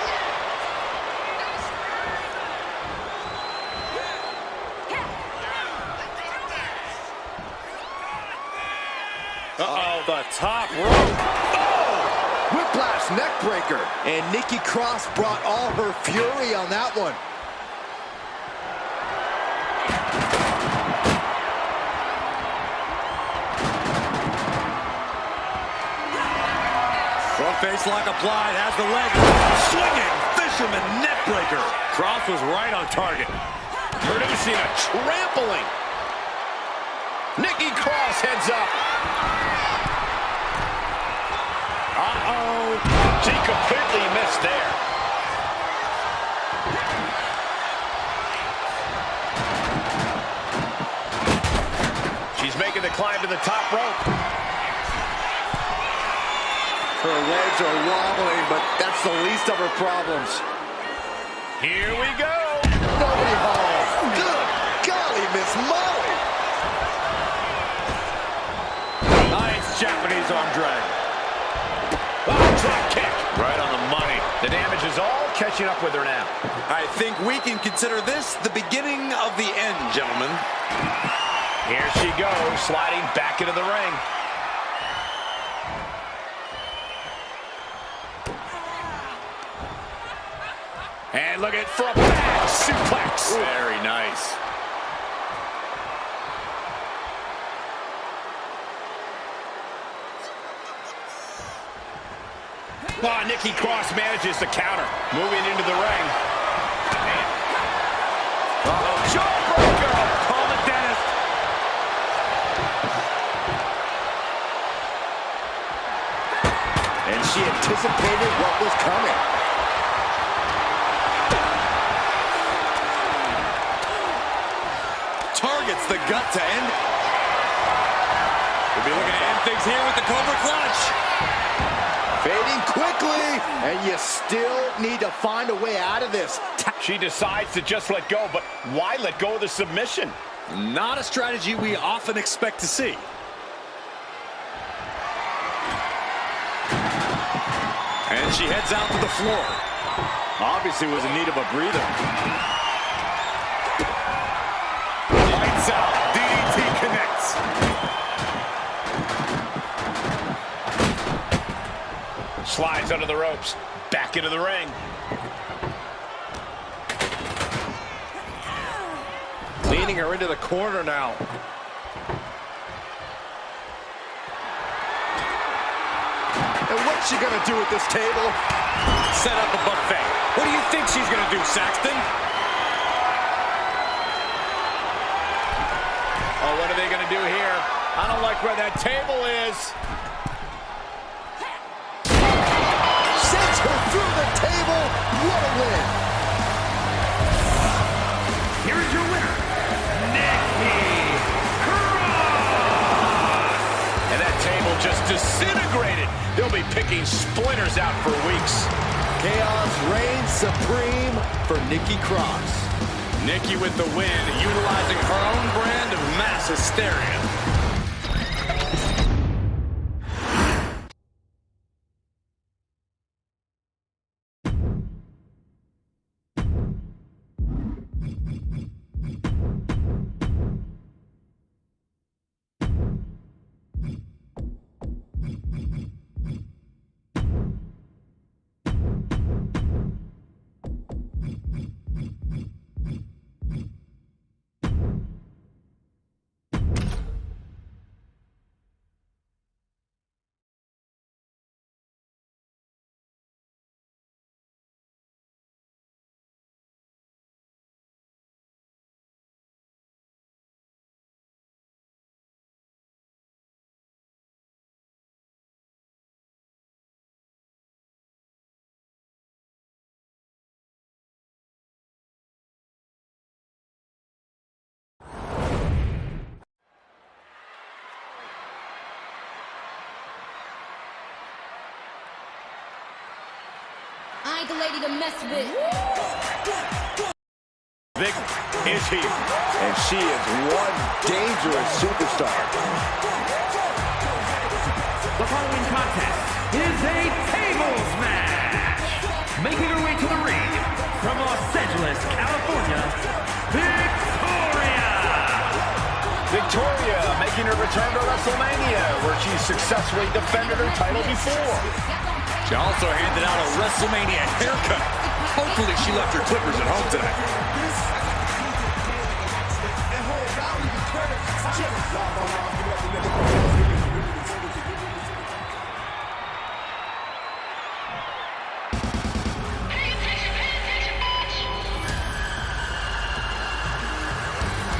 Uh-oh, the top rope. Oh! Whiplash neck breaker. And Nikki Cross brought all her fury on that one. Front face lock applied, has the leg. Swinging, fisherman neck breaker. Cross was right on target. Producing a trampling. Nikki Cross heads up. Uh-oh. She completely missed there. She's making the climb to the top rope. Her legs are wobbling, but that's the least of her problems. Here we go. Nobody home. Good golly, Miss Molly. Nice Japanese arm drag. Oh, drop kick. Right on the money. The damage is all catching up with her now. I think we can consider this the beginning of the end, gentlemen. Here she goes, sliding back into the ring. And look at for a back suplex. Very nice. Oh, Nikki Cross manages to counter. Moving into the ring. Uh-oh, jawbreaker! Call the dentist. And she anticipated what was coming. Targets the gut to end. We'll be looking to end things here with the Cobra Clutch. Fading quickly, and you still need to find a way out of this. She decides to just let go, but why let go of the submission? Not a strategy we often expect to see. And she heads out to the floor. Obviously was in need of a breather. Lights out. DDT connects. Slides under the ropes. Back into the ring. Leaning her into the corner now. And what's she gonna do at this table? Set up a buffet. What do you think she's gonna do, Saxton? Oh, what are they gonna do here? I don't like where that table is. Sends her through the table. What a win. Here is your winner, Nikki Cross! And that table just disintegrated. They'll be picking splinters out for weeks. Chaos reigns supreme for Nikki Cross. Nikki with the win, utilizing her own brand of mass hysteria. I ain't the lady to mess with. Vic is here. And she is one dangerous superstar. The following contest is a tables match. Making her way to the ring from Los Angeles, California, Victoria making her return to WrestleMania, where she successfully defended her title before. She also handed out a WrestleMania haircut. Hopefully she left her clippers at home tonight.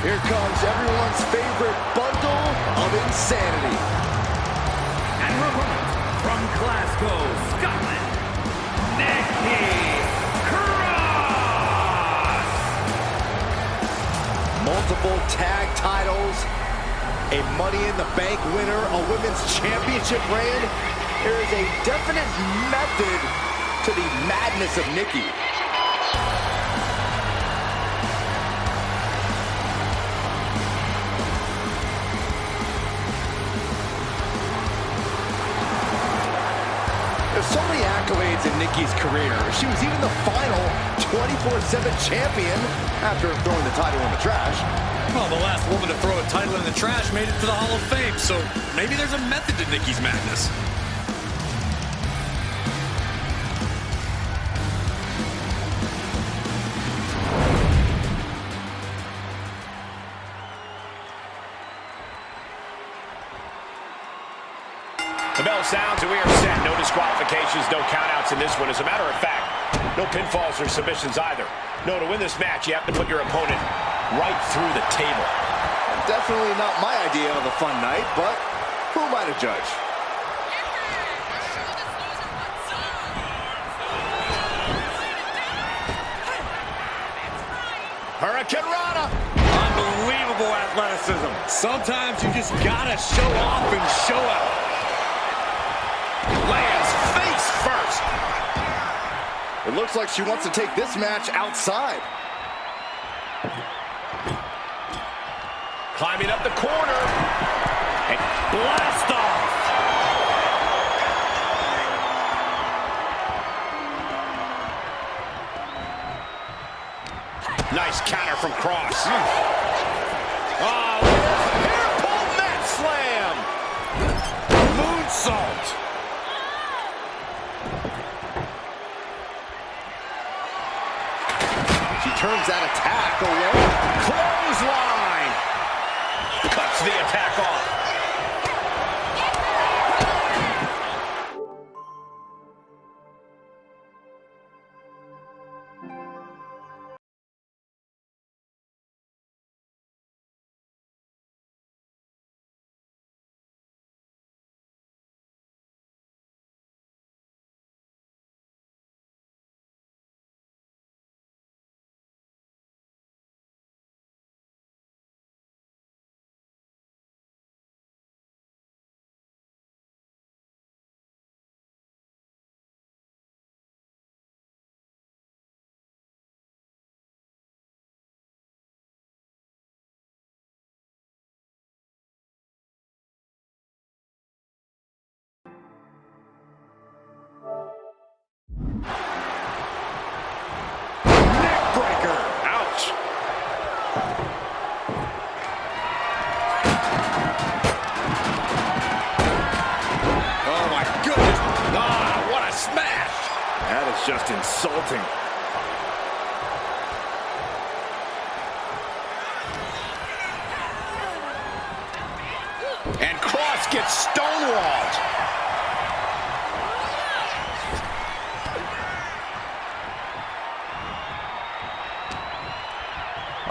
Here comes everyone's favorite bundle of insanity. And her opponent from Glasgow, Scotland, Nikki Cross! Multiple tag titles, a Money in the Bank winner, a women's championship reign. There is a definite method to the madness of Nikki. There's so many accolades in Nikki's career. She was even the final 24/7 champion after throwing the title in the trash. Well, the last woman to throw a title in the trash made it to the Hall of Fame, so maybe there's a method to Nikki's madness. The bell sounds and we are set. No disqualifications, no countouts in this one. As a matter of fact, no pinfalls or submissions either. No, to win this match, you have to put your opponent right through the table. Definitely not my idea of a fun night, but who am I to judge? Hurricane Rana. Unbelievable athleticism. Sometimes you just gotta show off and show out. Lands face It looks like she wants to take this match outside. Climbing up the corner. And blast off. Nice counter from Cross. Oh, hair pull mat slam. Moonsault. She turns that attack away. Clothesline. Cuts the attack off. Neckbreaker. Ouch. Oh my goodness. Ah, what a smash. That is just insulting. And Cross gets stonewalled.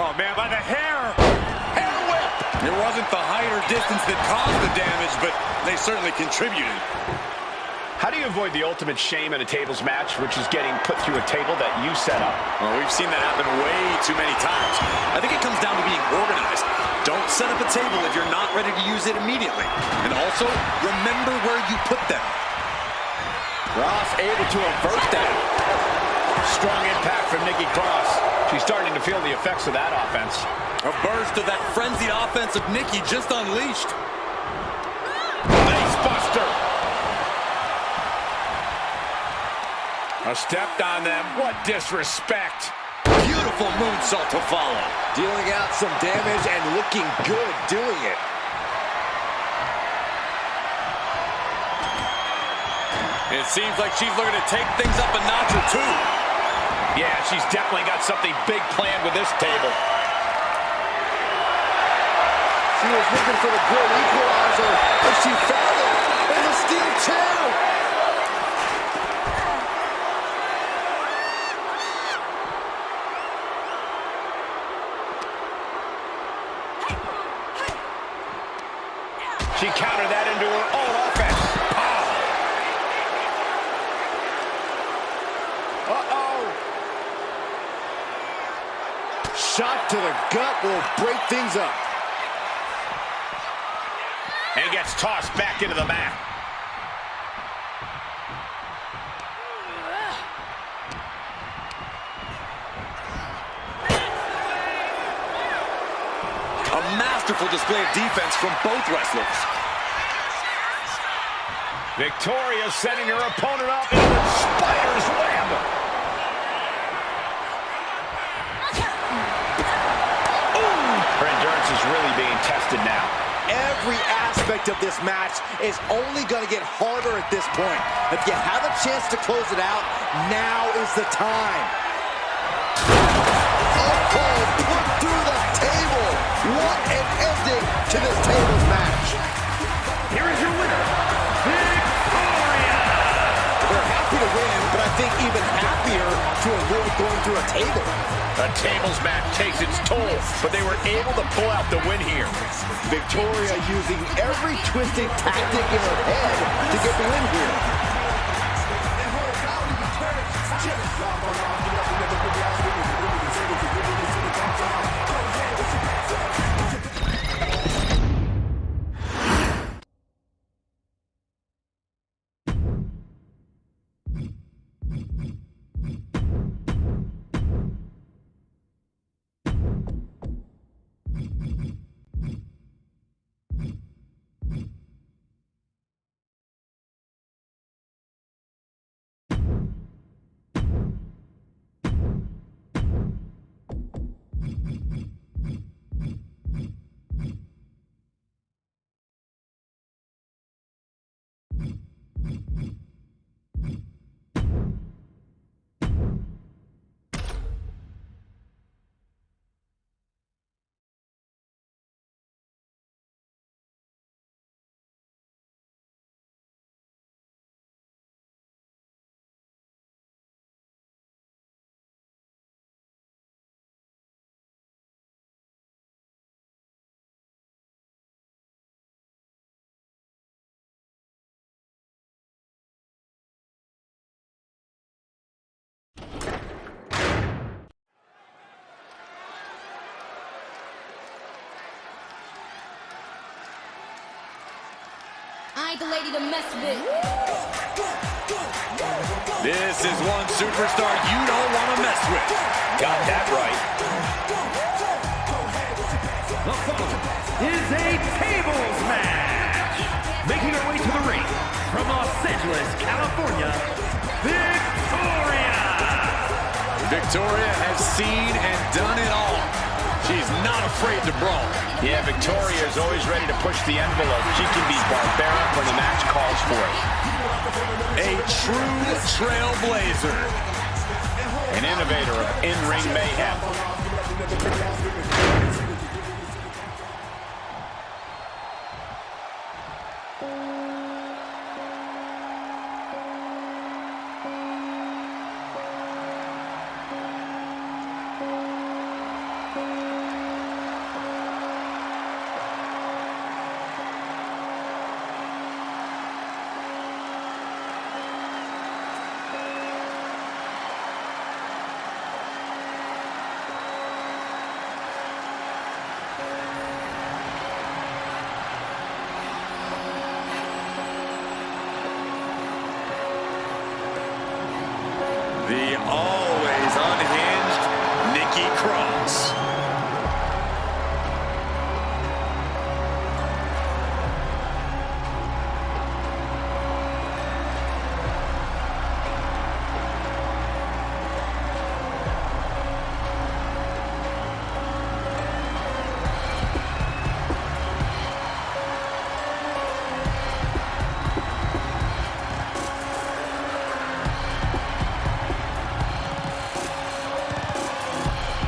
Oh man, by the hair. Hair whip. It wasn't the height or distance that caused the damage, but they certainly contributed. How do you avoid the ultimate shame in a tables match, which is getting put through a table that you set up? Well, we've seen that happen way too many times. I think it comes down to being organized. Don't set up a table if you're not ready to use it immediately. And also, remember where you put them. Ross able to avert that. Strong impact from Nikki Cross. She's starting to feel the effects of that offense. A burst of that frenzied offense of Nikki just unleashed. Face buster. Stepped on them. What disrespect. Beautiful moonsault to follow. Dealing out some damage and looking good doing it. It seems like she's looking to take things up a notch or two. Yeah, she's definitely got something big planned with this table. She was looking for the good equalizer, and she found it in the steel chair. She countered that into her own offense. Uh-oh. Shot to the gut will break things up. And gets tossed back into the mat. A masterful display of defense from both wrestlers. Victoria setting her opponent up into the spider's web. Ooh. Her endurance is really being tested now. Every aspect of this match is only going to get harder at this point. If you have a chance to close it out, now is the time. Oh, put through the table. What an ending to this tables match. Here is your winner, Victoria! They're happy to win, but I think even happier to avoid going through a table. A tables match takes its toll, but they were able to pull out the win here. Victoria using every twisted tactic in her head to get the win here. the lady to mess with. This is one superstar you don't want to mess with. Got that right. The following is a tables match. Making her way to the ring from Los Angeles, California, Victoria. Victoria has seen and done it all. She's not afraid to brawl. Yeah, Victoria is always ready to push the envelope. She can be barbaric when the match calls for it. A true trailblazer. An innovator of in-ring mayhem. The always unhinged Nikki Cross.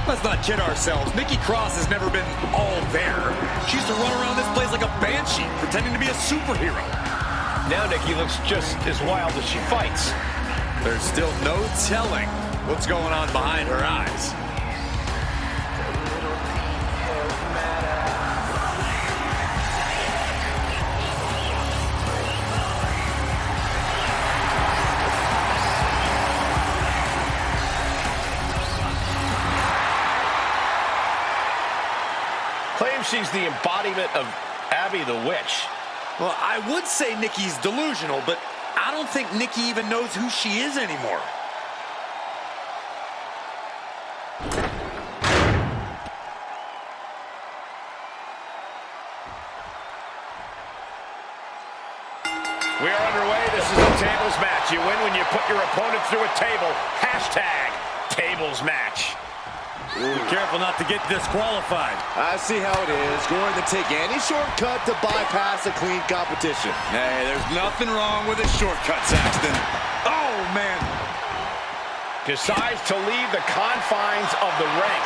Let's not kid ourselves. Nikki Cross has never been all there. She used to run around this place like a banshee, pretending to be a superhero. Now Nikki looks just as wild as she fights. There's still no telling what's going on behind her eyes. Claims she's the embodiment of Abby the Witch. Well, I would say Nikki's delusional, but I don't think Nikki even knows who she is anymore. We are underway. This is a tables match. You win when you put your opponent through a table. Hashtag tables match. Be careful not to get disqualified. I see how it is. Going to take any shortcut to bypass a clean competition. Hey, there's nothing wrong with a shortcut, Saxton. Oh, man. Decides to leave the confines of the ring.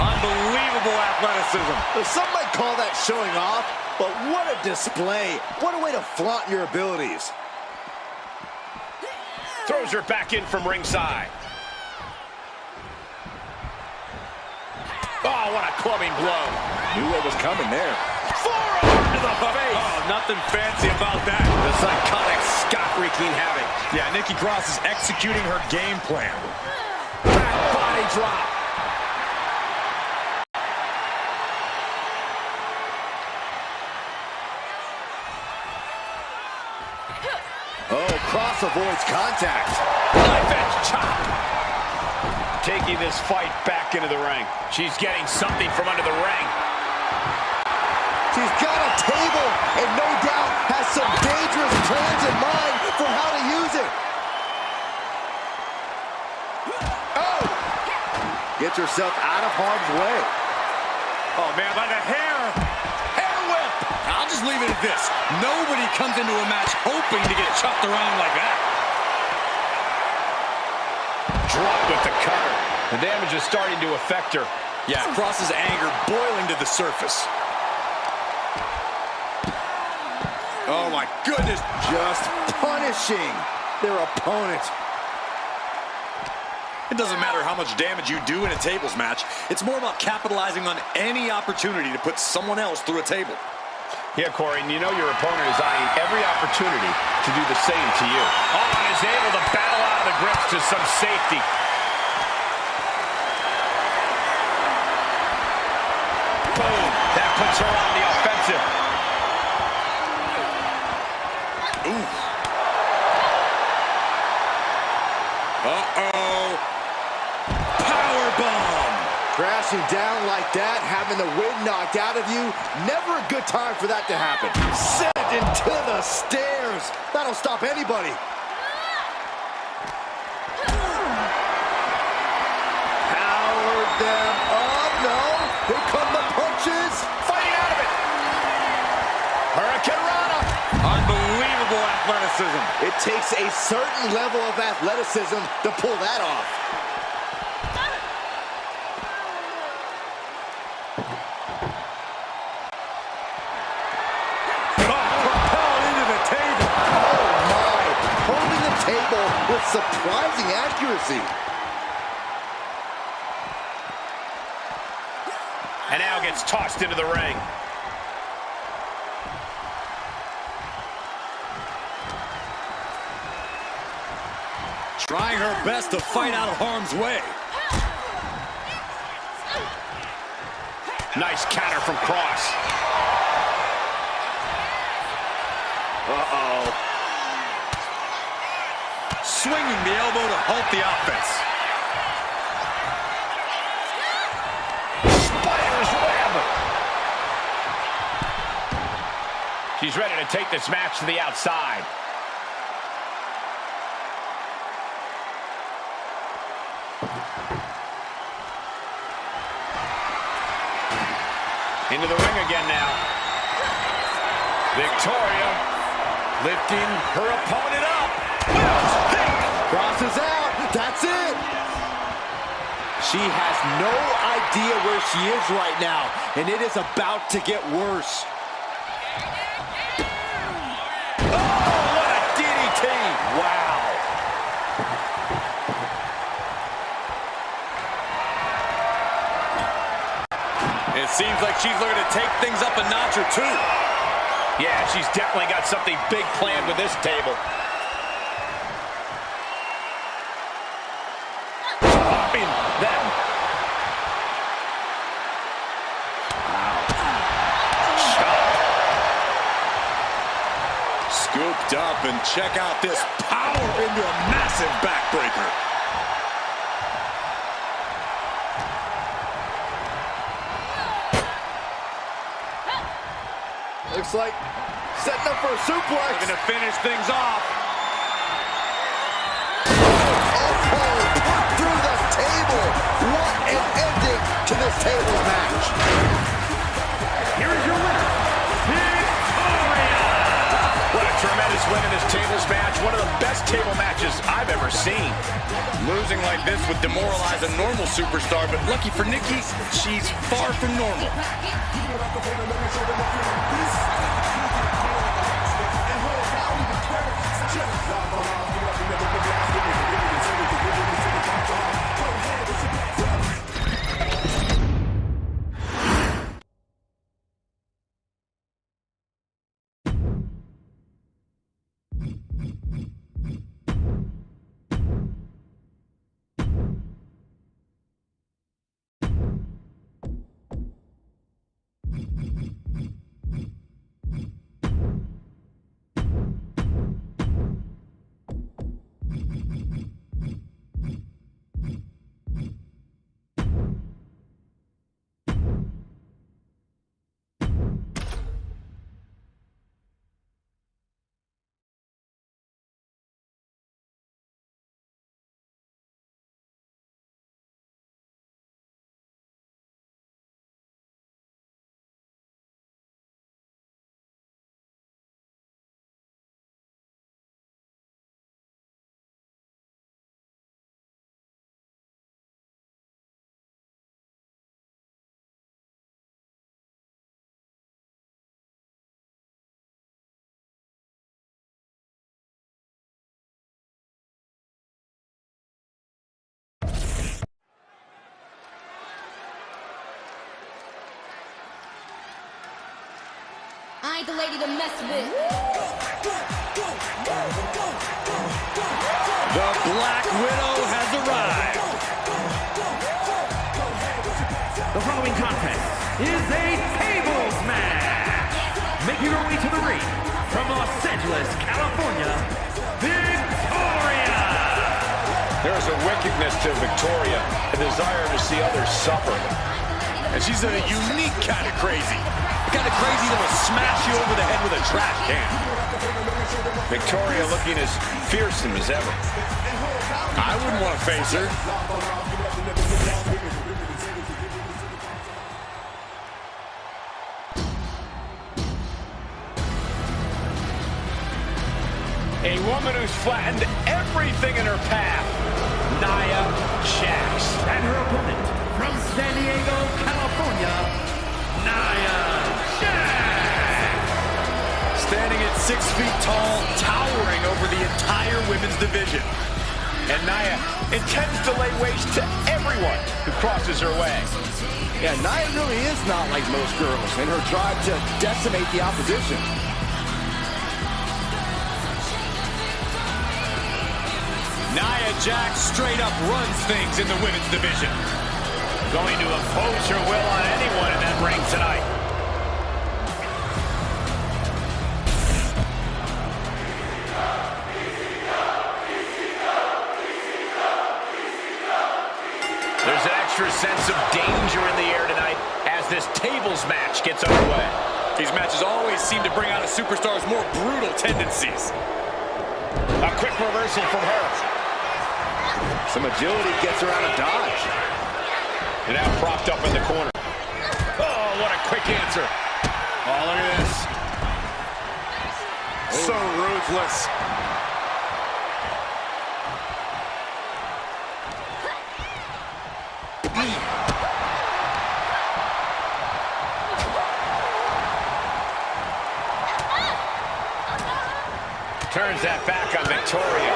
Unbelievable athleticism. Some might call that showing off, but what a display. What a way to flaunt your abilities. Throws her back in from ringside. Oh, what a clubbing blow. Knew what was coming there. Forearm to the face. Oh, nothing fancy about that. The psychotic Scott wreaking havoc. Yeah, Nikki Cross is executing her game plan. Back body drop. Oh, Cross avoids contact. Knife edge chop. Taking this fight back into the ring. She's getting something from under the ring. She's got a table and no doubt has some dangerous plans in mind for how to use it. Oh! Gets herself out of harm's way. Oh, man, by the hair. Hair whip. I'll just leave it at this. Nobody comes into a match hoping to get chopped around like that. Drop with the cutter. The damage is starting to affect her. Yeah, Cross's anger boiling to the surface. Oh, my goodness. Just punishing their opponent. It doesn't matter how much damage you do in a tables match. It's more about capitalizing on any opportunity to put someone else through a table. Yeah, Corey, and you know your opponent is eyeing every opportunity to do the same to you. Oh, and is able to battle out of the grips to some safety. Boom. That puts her on the offensive. Uh-oh. Powerbomb. Crashing down like that, having the wind knocked out of you, never a good time for that to happen. Sent into the stairs. That'll stop anybody. Powered them up. No, here come the punches. Fighting out of it. Hurricane Rana. Unbelievable athleticism. It takes a certain level of athleticism to pull that off. With surprising accuracy. And now gets tossed into the ring. Trying her best to fight out of harm's way. Nice counter from Cross. Uh-oh. Swinging the elbow to halt the offense. Spider's web. She's ready to take this match to the outside. Into the ring again now. Victoria lifting her opponent up. Crosses out. That's it. She has no idea where she is right now, and it is about to get worse. Oh, what a DDT. Wow. It seems like she's looking to take things up a notch or two. Yeah, she's definitely got something big planned with this table. Stopping them. Scooped up, and check out this power into a massive backbreaker. Looks like setting up for a suplex. Going to finish things off. Oh, through the table. What an ending to this table match. Here is your winner, Victoria! What a tremendous win in this tables match. One of the best table matches I've ever seen. Losing like this would demoralize a normal superstar, but lucky for Nikki, she's far from normal. I ain't the lady to mess with. The Black Widow has arrived. The following contest is a tables match. Making her way to the ring from Los Angeles, California, Victoria! There's a wickedness to Victoria, a desire to see others suffer. And she's a unique kind of crazy. The kind of crazy that will smash you over the head with a trash can. Victoria looking as fearsome as ever. I wouldn't want to face her. A woman who's flattened everything in her path, Nia Jax. And her opponent, from San Diego, California, Nia Jax. Standing at 6 feet tall, towering over the entire women's division. And Nia intends to lay waste to everyone who crosses her way. Yeah, Nia really is not like most girls in her drive to decimate the opposition. Nia Jax straight up runs things in the women's division. Going to impose her will on anyone in that ring tonight. There's an extra sense of danger in the air tonight as this tables match gets underway. These matches always seem to bring out a superstar's more brutal tendencies. A quick reversal from her. Some agility gets her out of dodge. And now propped up in the corner. Oh, what a quick answer. Oh, look at this. So ruthless. Turns that back on Victoria.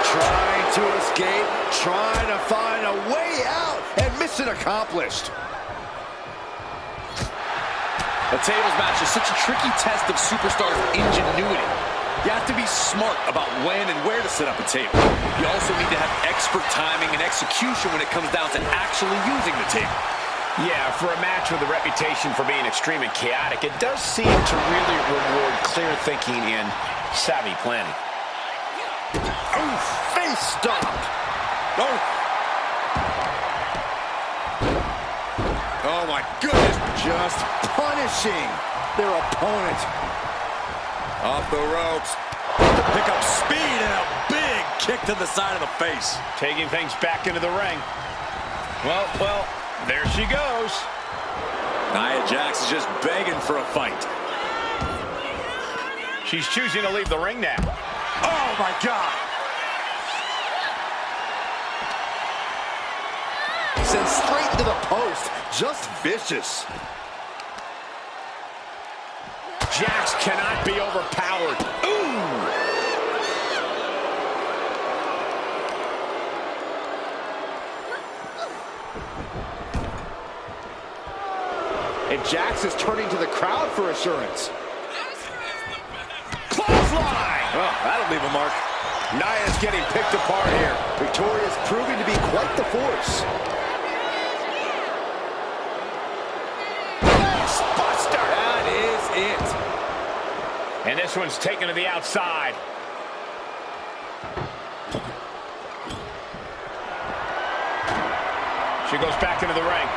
Trying to escape, trying to find a way out, and mission accomplished. A tables match is such a tricky test of superstars' ingenuity. You have to be smart about when and where to set up a table. You also need to have expert timing and execution when it comes down to actually using the table. Yeah, for a match with a reputation for being extreme and chaotic, it does seem to really reward clear thinking and savvy planning. Ooh, face stop. Oh my goodness. Just punishing their opponent. Off the ropes. To pick up speed and a big kick to the side of the face. Taking things back into the ring. Well, there she goes. Nia Jax is just begging for a fight. She's choosing to leave the ring now. Oh my God. Sent straight into the post. Just vicious. Jax cannot be overpowered. Ooh! And Jax is turning to the crowd for assurance. Clothesline! Oh, that'll leave a mark. Nia's getting picked apart here. Victoria's proving to be quite the force. Buster! That is it. And this one's taken to the outside. She goes back into the ring.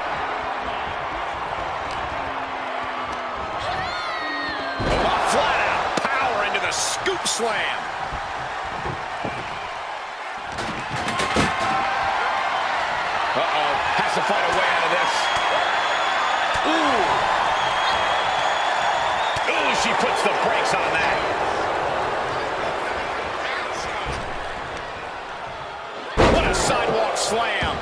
Flat out power into the scoop slam. Uh-oh, has to find a way out of this. Ooh. Ooh, she puts the brakes on that. What a sidewalk slam.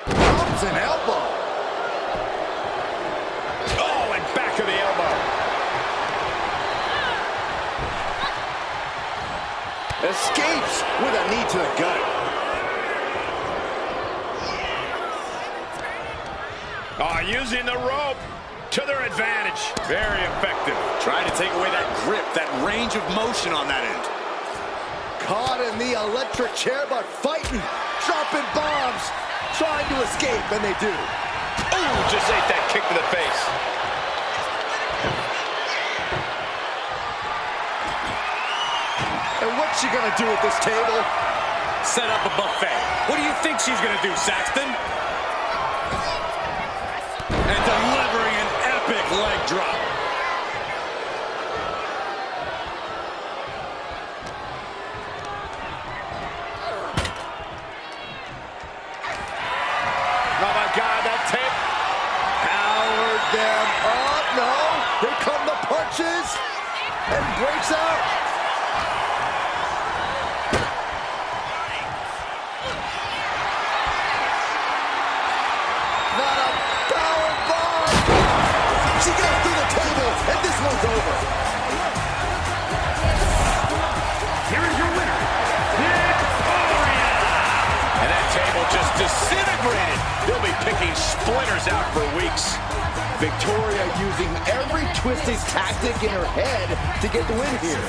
Comes an elbow. Oh, and back to the elbow. Escapes with a knee to the gut. Oh, using the rope to their advantage. Very effective. Trying to take away that grip, that range of motion on that end. Caught in the electric chair, but fighting, dropping bombs, trying to escape, and they do. Ooh, just ate that kick to the face. And what's she gonna do at this table? Set up a buffet. What do you think she's gonna do, Saxton? And delivering an epic leg drop. Oh my God, that tape. Powered them up. No, here come the punches. And breaks out. Not a power bomb. She goes through the table, and this one's over. Here is your winner, Victoria! And that table just disintegrated. They'll be picking splinters out for weeks. Victoria using every twisted tactic in her head to get the win here.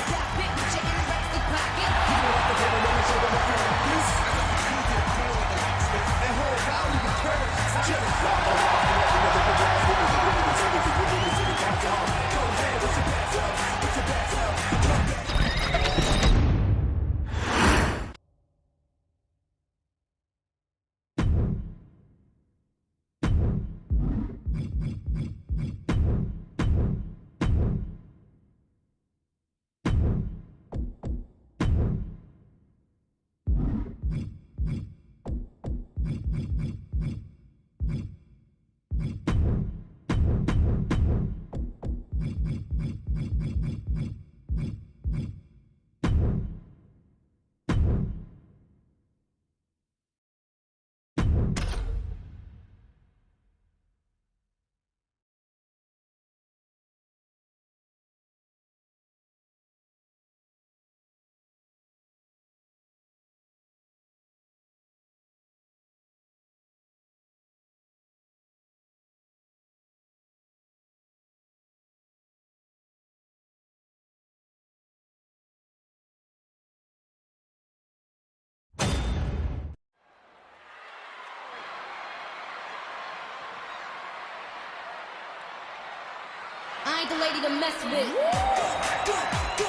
I ain't the lady to mess with.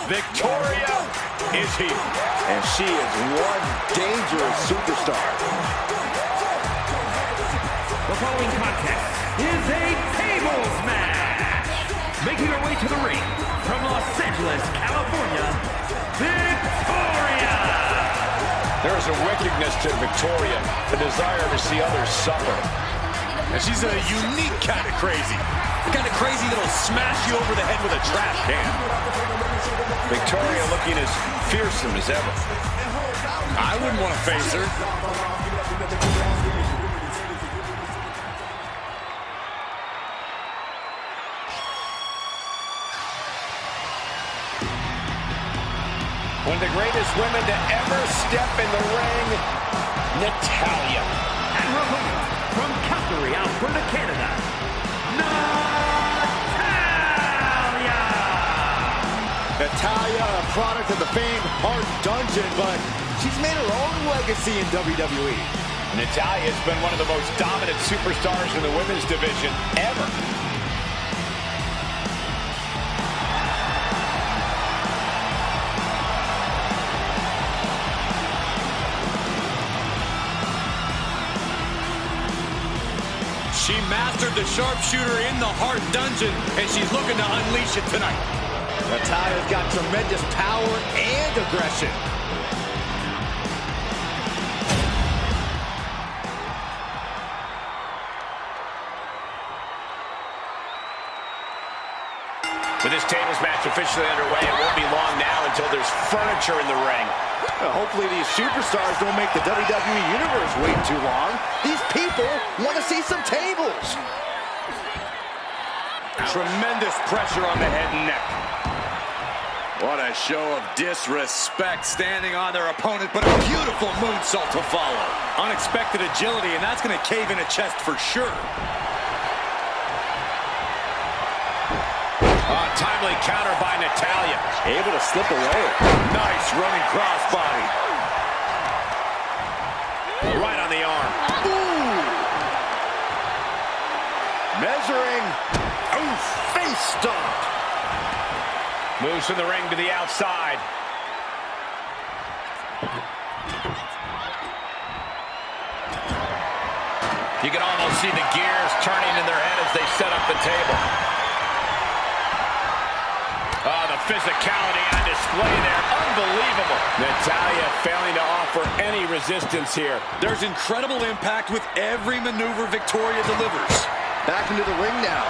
Victoria is here. And she is one dangerous superstar. The following contest is a tables match. Making her way to the ring from Los Angeles, California, Victoria! There is a wickedness to Victoria, a desire to see others suffer. And she's a unique kind of crazy. The kind of crazy that'll smash you over the head with a trash can. Victoria looking as fearsome as ever. I wouldn't want to face her. One of the greatest women to ever step in the ring, Natalya. And her opponent from Calgary, Alberta, Canada, Natalya, a product of the famed Hart Dungeon, but she's made her own legacy in WWE. Natalya has been one of the most dominant superstars in the women's division ever. She mastered the sharpshooter in the Hart Dungeon, and she's looking to unleash it tonight. Natalya's got tremendous power and aggression. With this tables match officially underway, it won't be long now until there's furniture in the ring. Well, hopefully these superstars don't make the WWE Universe wait too long. These people want to see some tables. Tremendous pressure on the head and neck. What a show of disrespect standing on their opponent, but a beautiful moonsault to follow. Unexpected agility, and that's going to cave in a chest for sure. Timely counter by Natalya. Able to slip away. Nice running crossbody. Right on the arm. Ooh. Measuring. Oof, face stomped. Moves from the ring to the outside. You can almost see the gears turning in their head as they set up the table. Oh, the physicality on display there. Unbelievable. Natalya failing to offer any resistance here. There's incredible impact with every maneuver Victoria delivers. Back into the ring now.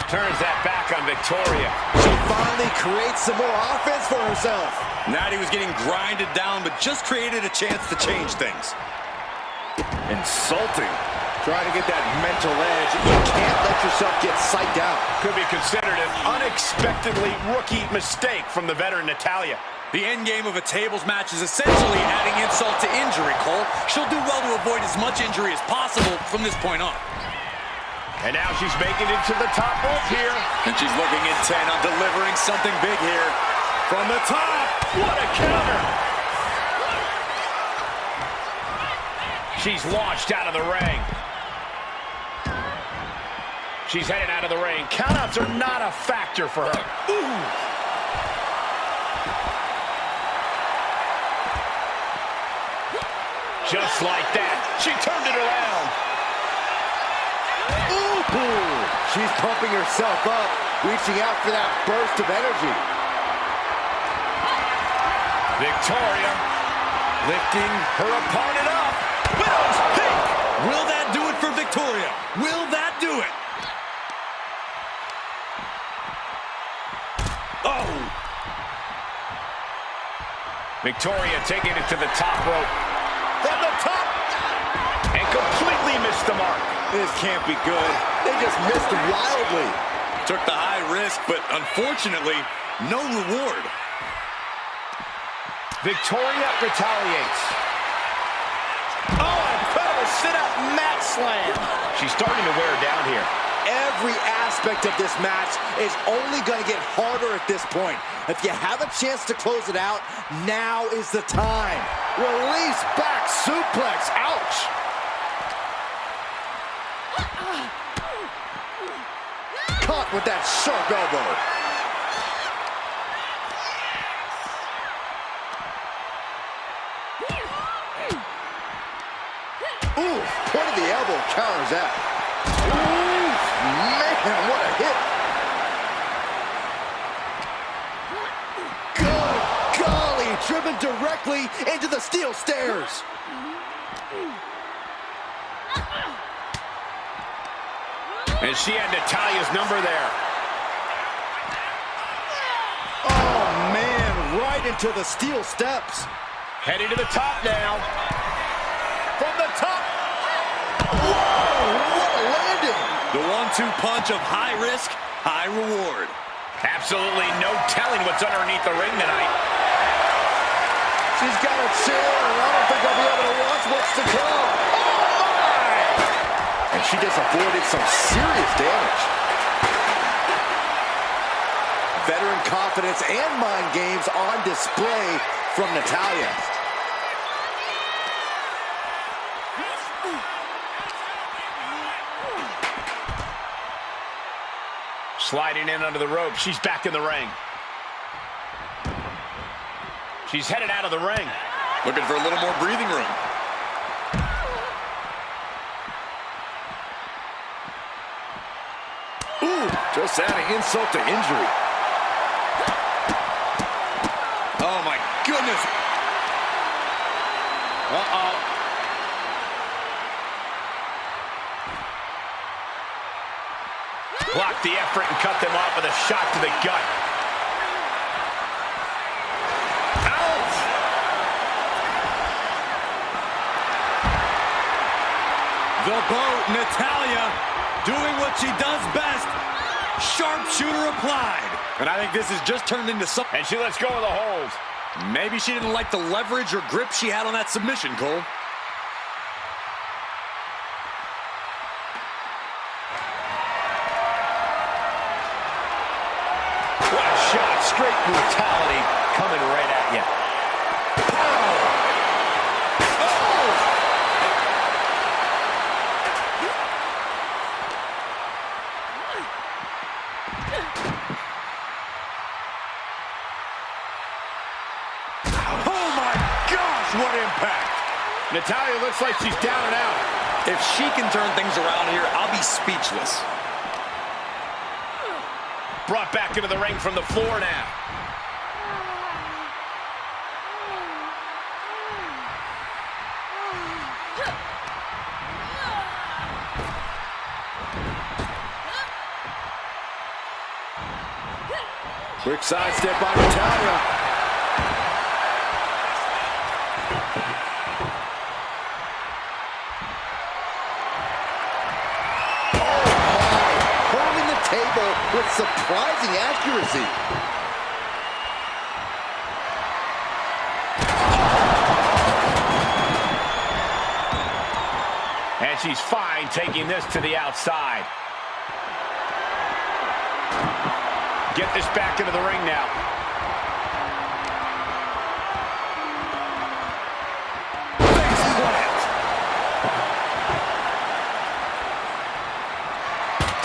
Turns that back on Victoria. She finally creates some more offense for herself. Natty was getting grinded down, but just created a chance to change things. Insulting. Trying to get that mental edge. You can't let yourself get psyched out. Could be considered an unexpectedly rookie mistake from the veteran Natalya. The end game of a tables match is essentially adding insult to injury, Cole. She'll do well to avoid as much injury as possible from this point on. And now she's making it to the top rope here. And she's looking intent on delivering something big here. From the top, what a counter. She's launched out of the ring. She's headed out of the ring. Countouts are not a factor for her. Ooh. Just like that, she turned it around. Ooh. She's pumping herself up, reaching out for that burst of energy. Victoria lifting her opponent up. Widow's Peak. Will that do it for Victoria? Will that do it? Oh! Victoria taking it to the top rope. From the top. And completely missed the mark. This can't be good. They just missed wildly. Took the high risk, but unfortunately, no reward. Victoria retaliates. Oh, incredible sit-up mat slam. She's starting to wear down here. Every aspect of this match is only going to get harder at this point. If you have a chance to close it out, now is the time. Release back suplex. Ouch. Caught with that sharp elbow. Ooh, point of the elbow counters that. Ooh, man, what a hit. Good golly, driven directly into the steel stairs. And she had Natalya's number there. Oh, man, right into the steel steps. Heading to the top now. From the top. Whoa, what a landing. The 1-2 punch of high risk, high reward. Absolutely no telling what's underneath the ring tonight. She's got a chair, and I don't think I'll be able to watch what's to come. Oh, my! And she just avoided some serious damage. Veteran confidence and mind games on display from Natalya. Sliding in under the rope. She's back in the ring. She's headed out of the ring. Looking for a little more breathing room. Ooh, just adding insult to injury. Oh, my goodness. Uh-oh. Blocked the effort and cut them off with a shot to the gut. Out! The boat, Natalya, doing what she does best. Sharpshooter applied. And I think this has just turned into something. And she lets go of the hold. Maybe she didn't like the leverage or grip she had on that submission, Cole. What a shot. Straight brutality coming right at you. Watch what impact. Natalya looks like she's down and out. If she can turn things around here, I'll be speechless. Brought back into the ring from the floor now. Quick sidestep by Natalya. Holding the table with surprising accuracy. And she's fine taking this to the outside. Get this back into the ring now. Face plant.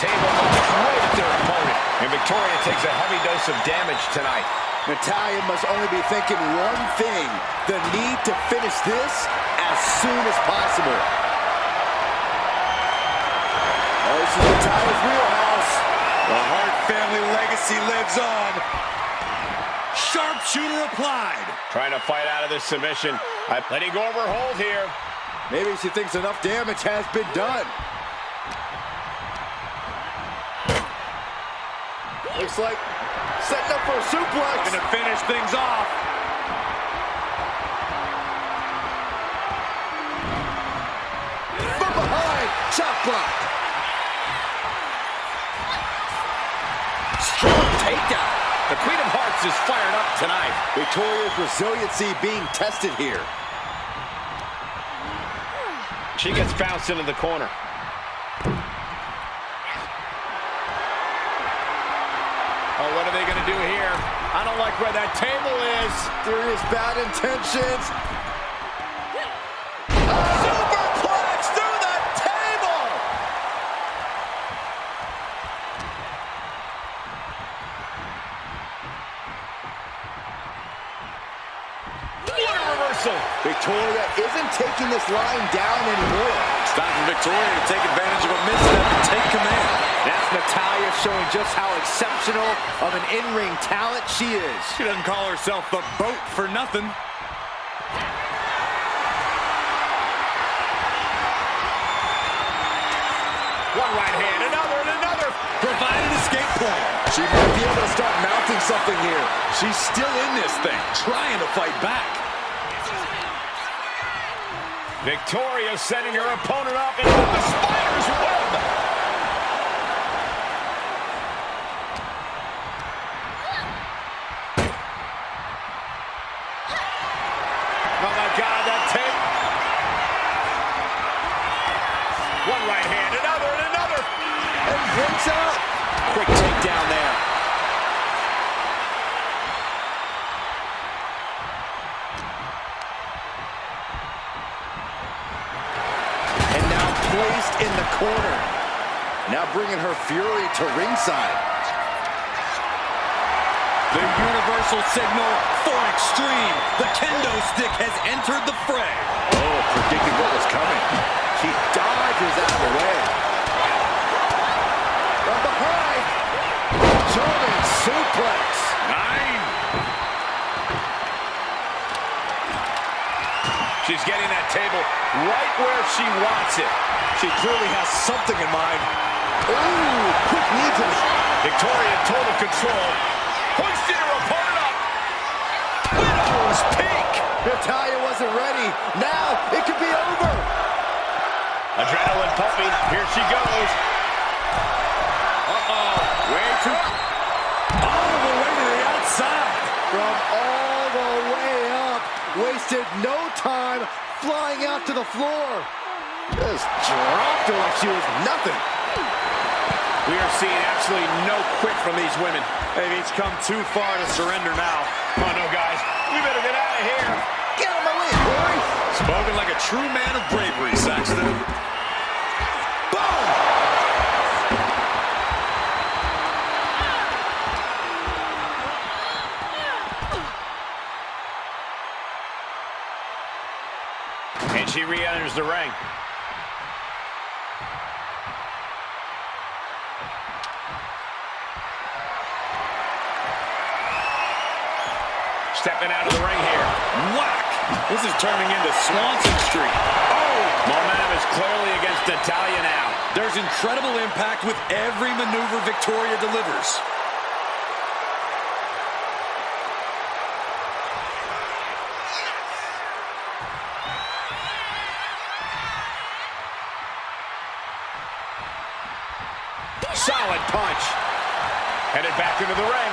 Table launch right at their opponent. And Victoria takes a heavy dose of damage tonight. Natalya must only be thinking one thing: the need to finish this as soon as possible. Oh, this is Natalya's wheelhouse. The Hart family legacy lives on. Sharpshooter applied. Trying to fight out of this submission. Letting go of her hold here. Maybe she thinks enough damage has been done. Looks like setting up for a suplex. Gonna finish things off. From behind, chop block. Strong takedown. The Queen of Hearts is fired up tonight. Victoria's resiliency being tested here. She gets bounced into the corner. Oh, what are they going to do here? I don't like where that table is. Serious bad intentions. Superplex through the table. What a reversal. Victoria isn't taking this line down anymore. It's time for Victoria to take advantage of a misstep and take command. That's Natalya showing just how exceptional of an in-ring talent she is. She doesn't call herself the boat for nothing. One right hand, another, and another. Provide an escape plan. She might be able to start mounting something here. She's still in this thing, trying to fight back. Victoria setting her opponent up into the spider's web. Oh my God, that tape. One right hand, another, and another. And breaks out. Quick takedown there. And now placed in the corner. Now bringing her fury to ringside. The universal signal for extreme. The kendo stick has entered the fray. Oh, predicting what was coming. She dodges out of the way. From behind. German suplex. 9. She's getting that table right where she wants it. She clearly has something in mind. Ooh, quick knee to the... Victoria in total control. Hoisting her opponent up. Widow's peak. Natalya wasn't ready. Now it could be over. Adrenaline pumping. Here she goes. Uh-oh. Way too... All the way to the outside. From all the way up. Wasted no time flying out to the floor. Just dropped her like she was nothing. We are seeing absolutely no quit from these women. They've each come too far to surrender now. Come on, no, guys. We better get out of here. Get out of my way, boy. Spoken like a true man of bravery, Saxton. Boom! And she re-enters the ring. Stepping out of the ring here. Whack! This is turning into Swanson Street. Oh! Momentum is clearly against Natalya now. There's incredible impact with every maneuver Victoria delivers. Solid punch. Headed back into the ring.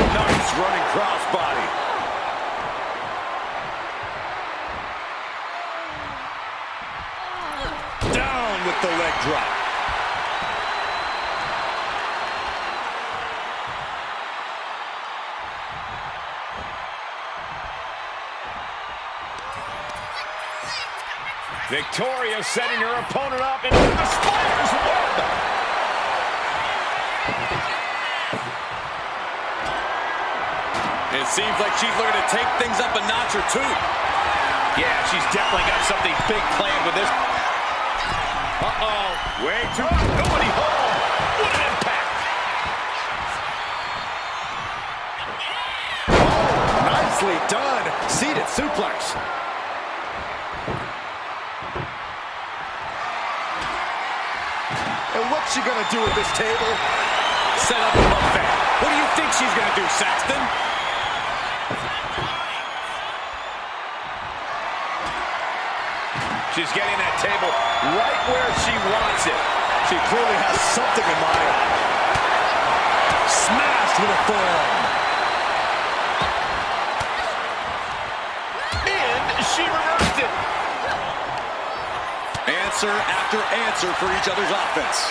Nice running crossbody. Down with the leg drop. Victoria setting her opponent up into the spider's web. It seems like she's looking to take things up a notch or two. Yeah, she's definitely got something big planned with this. Uh-oh. Way too nobody home. What an impact. Oh, nicely done. Seated suplex. And what's she gonna do with this table? Set up a buffet. What do you think she's gonna do, Saxton? She's getting that table right where she wants it. She clearly has something in mind. Smashed with a forearm. And she reversed it. Answer after answer for each other's offense.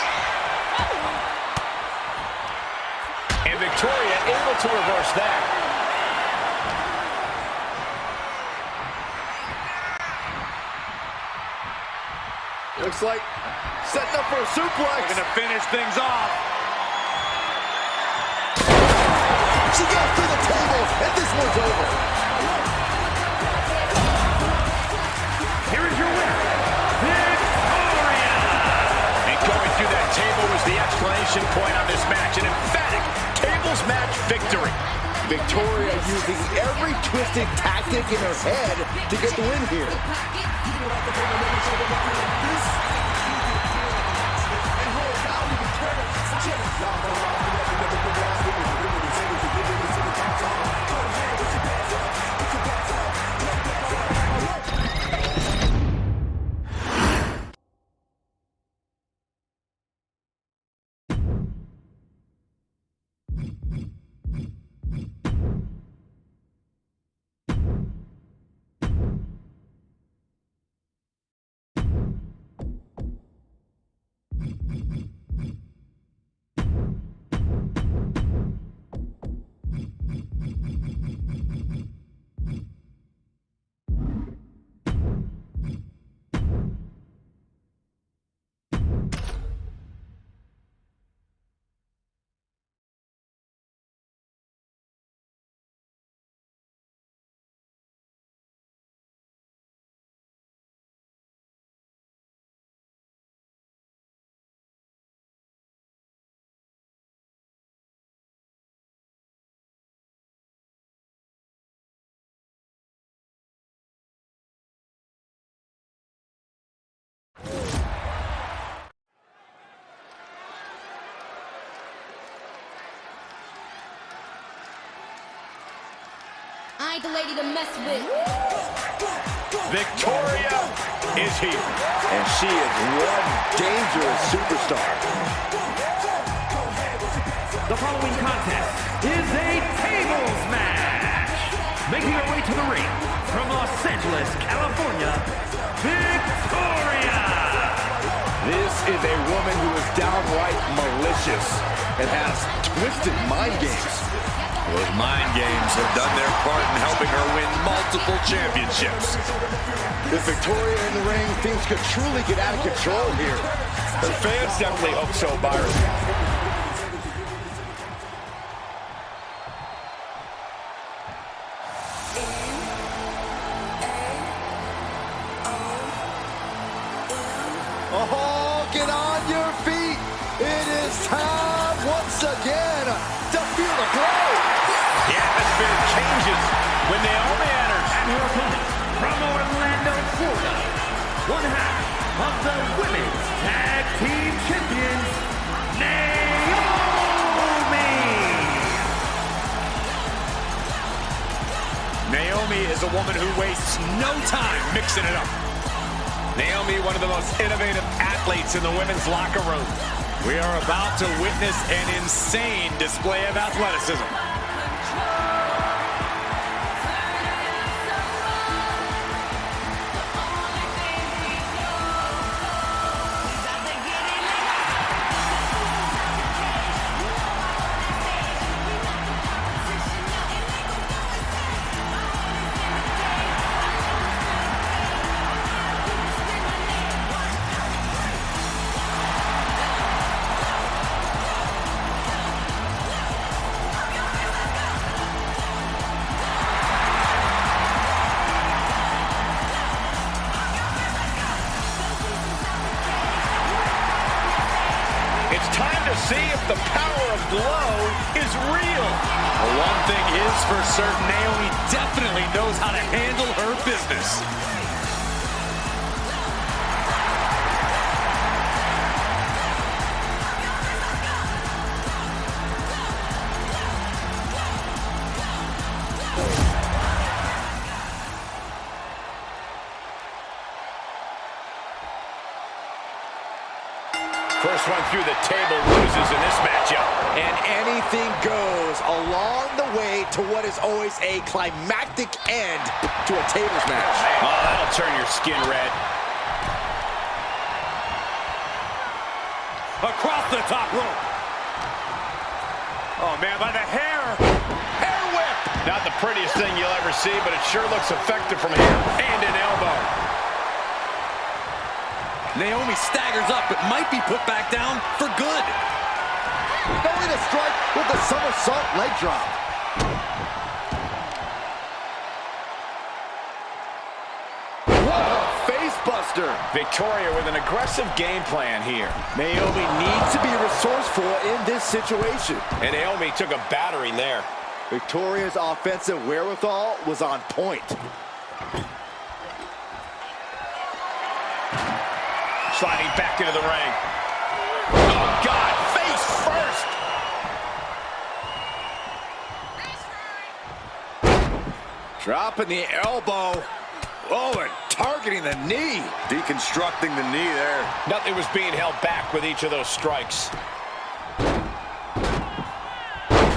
And Victoria able to reverse that. Looks like setting up for a suplex. Gonna finish things off. She goes through the table, and this one's over. Here is your winner, Victoria! And going through that table was the exclamation point on this match. An emphatic tables match victory. Victoria using every twisted tactic in her head to get the win here. I ain't the lady to mess with. Victoria is here. And she is one dangerous superstar. The following contest is a tables match. Making her way to the ring from Los Angeles, California, Victoria! This is a woman who is downright malicious and has twisted mind games. Those mind games have done their part in helping her win multiple championships. With Victoria in the ring, things could truly get out of control here. Her fans definitely hope so, Byron. get on your feet. It is time once again to feel the glow. The atmosphere changes when Naomi enters. And her opponent from Orlando, Florida, one half of the Women's Tag Team Champions, Naomi is a woman who wastes no time mixing it up. Naomi, one of the most innovative athletes in the women's locker room. We are about to witness an insane display of athleticism. See if the power of glow is real. Well, one thing is for certain, Naomi definitely knows how to handle her business. First one through the table loses in this matchup. And anything goes along the way to what is always a climactic end to a tables match. Oh, that'll turn your skin red. Across the top rope. Oh, man, by the hair. Hair whip. Not the prettiest thing you'll ever see, but it sure looks effective from here. And an elbow. Naomi staggers up, but might be put back down for good. Only to strike with the somersault leg drop. What a face buster. Victoria with an aggressive game plan here. Naomi needs to be resourceful in this situation. And Naomi took a battering there. Victoria's offensive wherewithal was on point. Sliding back into the ring. Oh, God, face first. Dropping the elbow. Oh, and targeting the knee. Deconstructing the knee there. Nothing was being held back with each of those strikes.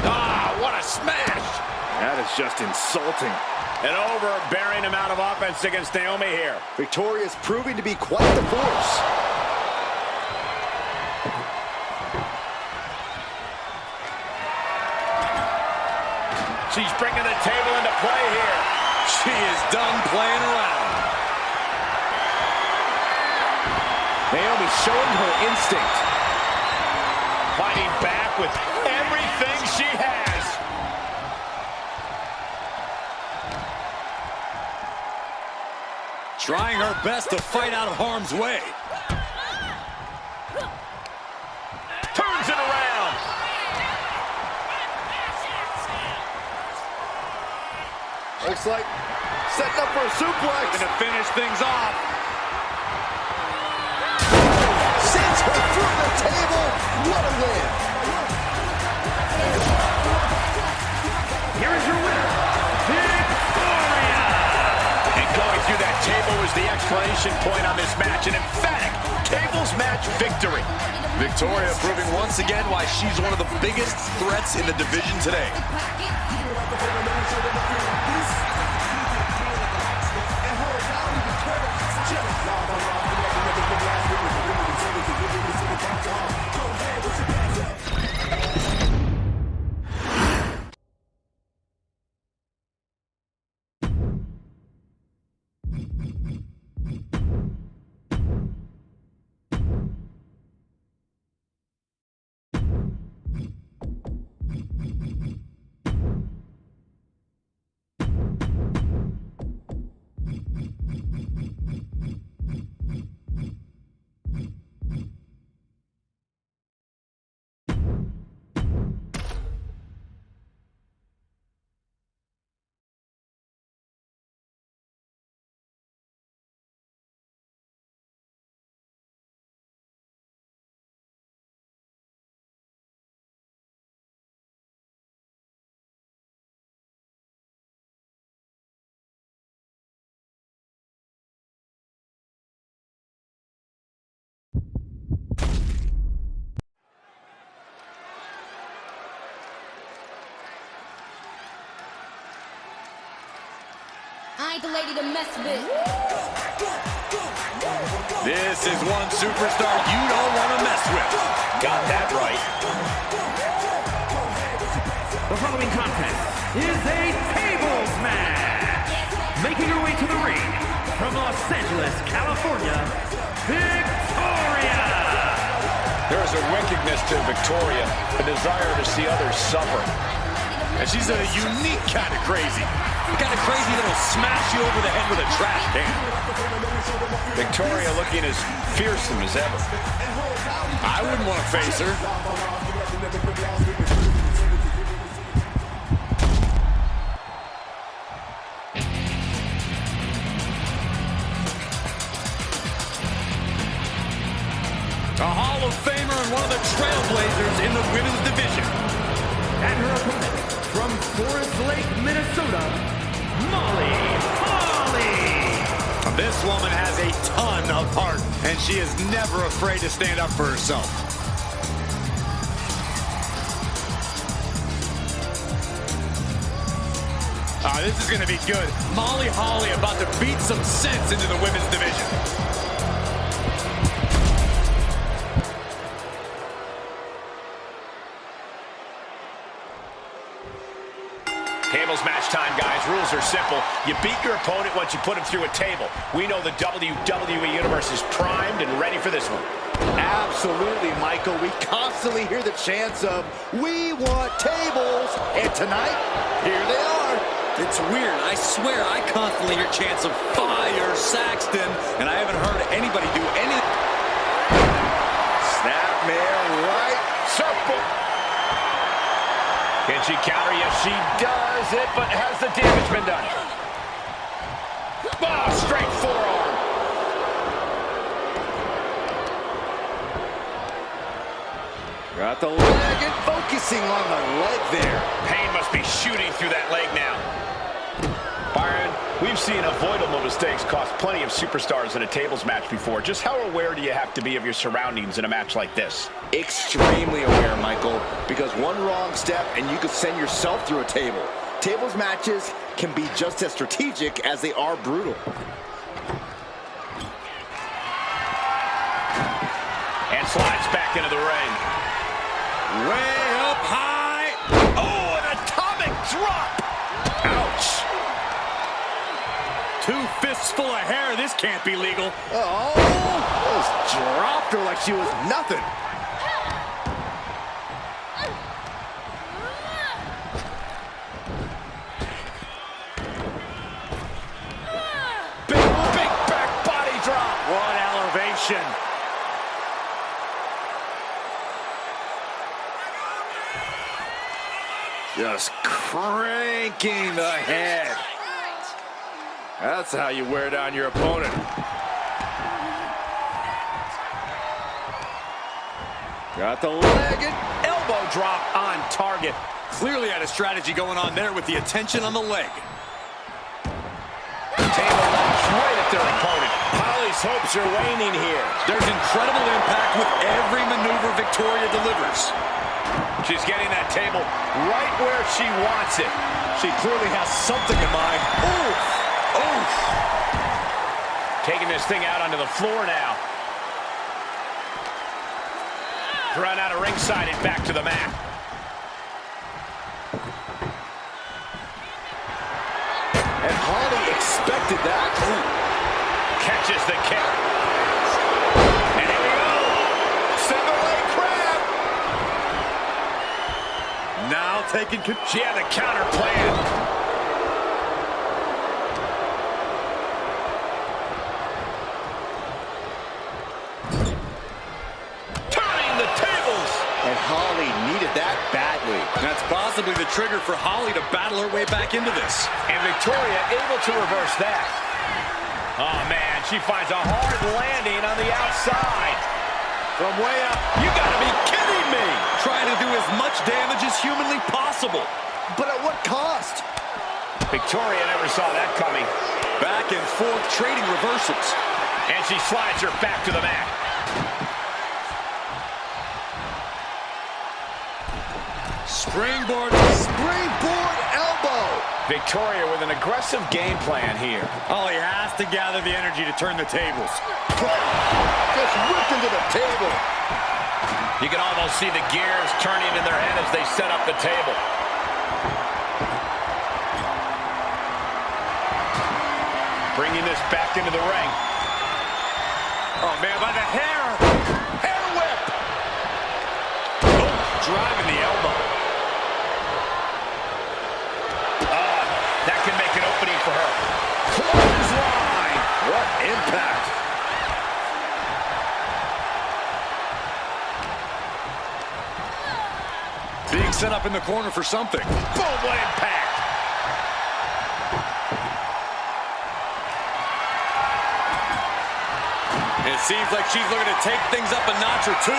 Ah, what a smash. That is just insulting. An overbearing amount of offense against Naomi here. Victoria is proving to be quite the force. She's bringing the table into play here. She is done playing around. Naomi showing her instinct. Fighting back with everything she has. Trying her best to fight out of harm's way. Turns it around. Looks like setting up for a suplex. Going to finish things off. Sends her through the table. What a win. Here is your winner, Victoria! And going through that table was the exclamation point on this match. An emphatic tables match victory. Victoria proving once again why she's one of the biggest threats in the division today. I ain't the lady to mess with. This is one superstar you don't want to mess with. Got that right. The following contest is a tables match. Making her way to the ring from Los Angeles, California, Victoria. There is a wickedness to Victoria, a desire to see others suffer. And she's a unique kind of crazy. The kind of crazy that'll smash you over the head with a trash can. Victoria looking as fearsome as ever. I wouldn't want to face her. A Hall of Famer and one of the trailblazers in the women's division. And her opponent from Forest Lake, Minnesota, Molly Holly. This woman has a ton of heart, and she is never afraid to stand up for herself. This is going to be good. Molly Holly about to beat some sense into the women's division. Tables match time, guys. Rules are simple. You beat your opponent once you put him through a table. We know the WWE Universe is primed and ready for this one. Absolutely, Michael. We constantly hear the chants of, "We want tables." And tonight, here they are. It's weird. I swear I constantly hear chants of fire Saxton, and I haven't heard anybody do any. Snapmare right. Circle. Can she counter? Yes, she does it, but has the damage been done? Oh, straight forearm. Got the leg and focusing on the leg there. Pain must be shooting through that leg now. Byron, we've seen avoidable mistakes cost plenty of superstars in a tables match before. Just how aware do you have to be of your surroundings in a match like this? Extremely aware, Michael, because one wrong step and you could send yourself through a table. Tables matches can be just as strategic as they are brutal. And slides back into the ring. Way up high. Oh, an atomic drop. Ouch. 2 fists full of hair. This can't be legal. Oh, just dropped her like she was nothing. Big back body drop. What elevation. Just cranking the head. That's how you wear down your opponent. Got the leg and Elbow drop on target. Clearly had a strategy going on there with the attention on the leg. Table launch right at their opponent. Holly's hopes are waning here. There's incredible impact with every maneuver Victoria delivers. She's getting that table right where she wants it. She clearly has something in mind. Oof! Oof! Taking this thing out onto the floor now. Run out of ringside and back to the mat. And Holly expected that. Ooh. Catches the kick. And here we go. Single leg crab. Now taking control. She had the counter plan. Holly needed that badly. That's possibly the trigger for Holly to battle her way back into this. And Victoria able to reverse that. Oh, man, she finds a hard landing on the outside. From way up, you gotta be kidding me! Trying to do as much damage as humanly possible. But at what cost? Victoria never saw that coming. Back and forth trading reversals. And she slides her back to the mat. Springboard. Springboard elbow. Victoria with an aggressive game plan here. Oh, he has to gather the energy to turn the tables. Just whipped into the table. You can almost see the gears turning in their head as they set up the table. Bringing this back into the ring. Oh, man, by the hair. Hair whip. Oh, driving the elbow. That can make an opening for her. Clothesline. What impact. Being set up in the corner for something. Boom, what impact. It seems like she's looking to take things up a notch or two.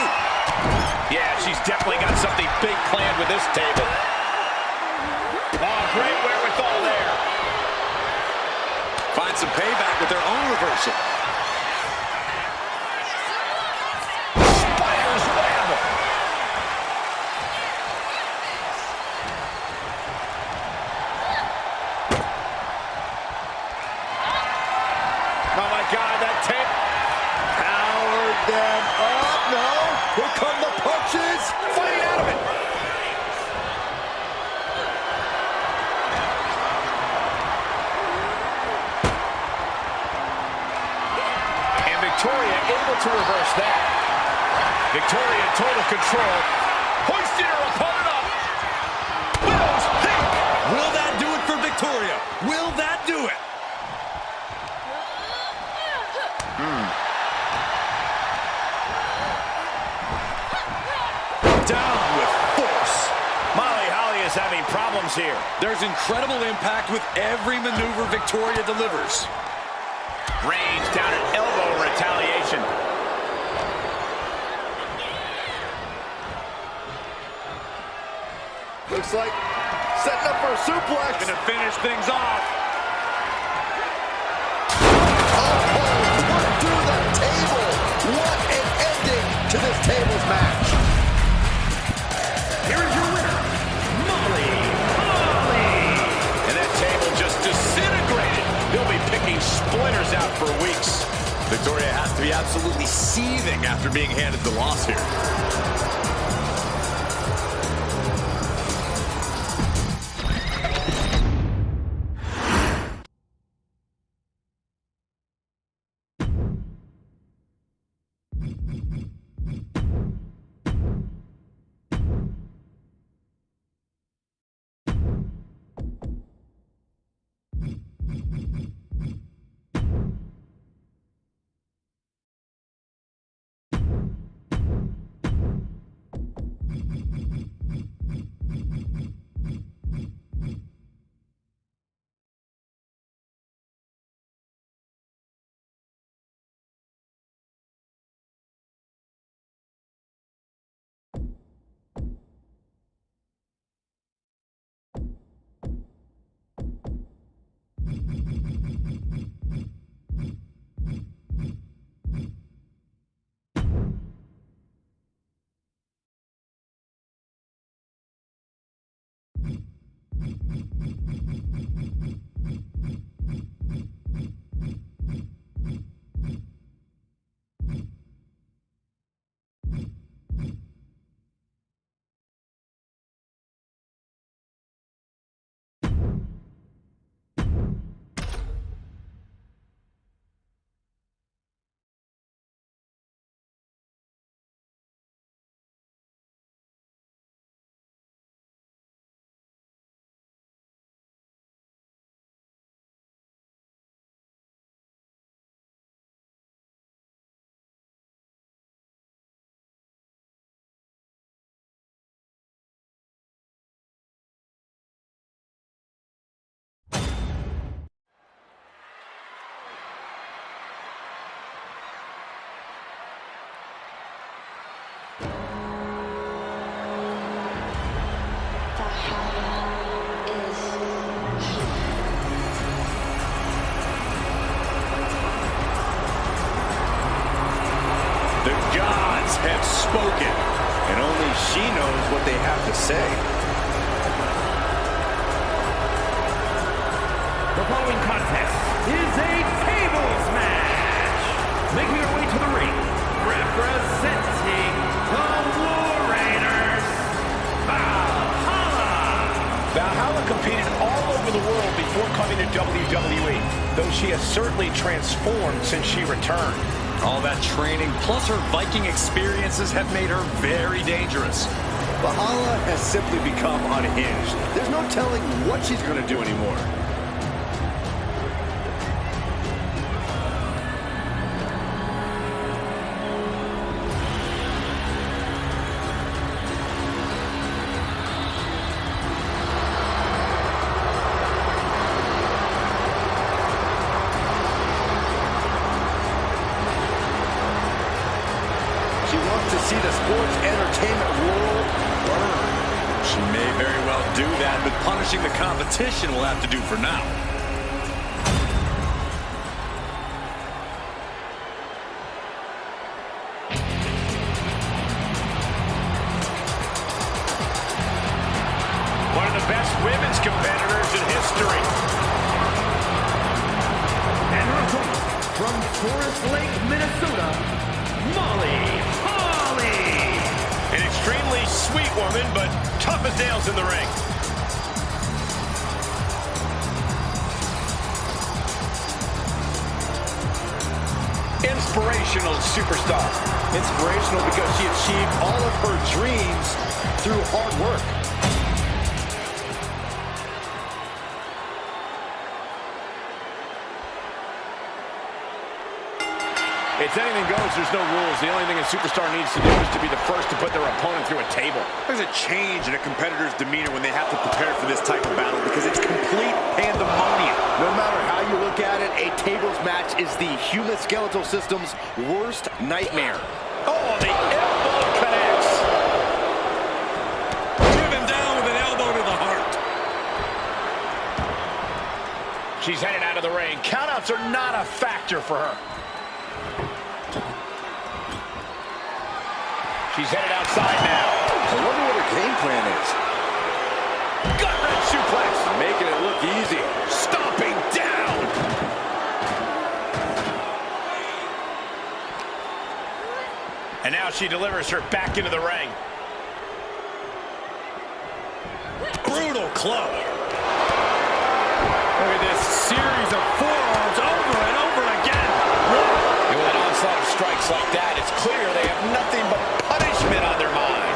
Yeah, she's definitely got something big planned with this table. Oh, great wherewithal there. Find some payback with their own reversal. Spider's web. Oh, my God, that tape. Powered them up. No. Here come the punches. Fighting out of it. Victoria able to reverse that. Victoria in total control. Hoisting her opponent up. Widow's peak. Will that do it for Victoria? Will that do it? Down with force. Molly Holly is having problems here. There's incredible impact with every maneuver Victoria delivers. Range down an elbow retaliation. Looks like setting up for a suplex. Gonna finish things off. Put through the table. What an ending to this tables match. Here is your winner, Molly Holly. And that table just disintegrated. They'll be picking splinters out for weeks. Victoria has to be absolutely seething after being handed the loss here. Have spoken, and only she knows what they have to say. following contest is a tables match. Making her way to the ring, representing the War Raiders, Valhalla. Valhalla competed all over the world before coming to WWE, though she has certainly transformed since she returned. All that training, plus her Viking experiences, have made her very dangerous. Valhalla has simply become unhinged. There's no telling what she's going to do anymore. She wants to see the sports entertainment world burn. She may very well do that, but punishing the competition will have to do for now. One of the best women's competitors in history. And her opponent from Forest Lake, Minnesota, Molly Holly. An extremely sweet woman, but tough as nails in the ring. Inspirational superstar. Inspirational because she achieved all of her dreams through hard work. It's anything goes, there's no rules. The only thing a superstar needs to do is to be the first to put their opponent through a table. There's a change in a competitor's demeanor when they have to prepare for this type of battle because it's complete pandemonium. No matter how you look at it, a tables match is the human skeletal system's worst nightmare. Oh, the elbow connects. Driven down with an elbow to the heart. She's headed out of the ring. Countouts are not a factor for her. She's headed outside now. I wonder what her game plan is. Gut-wrench suplex. Making it look easy. Stomping down. And now she delivers her back into the ring. Brutal club. Look at this series of forearms over and over again. And with an onslaught of strikes like that, it's clear they have nothing but punishment on their mind.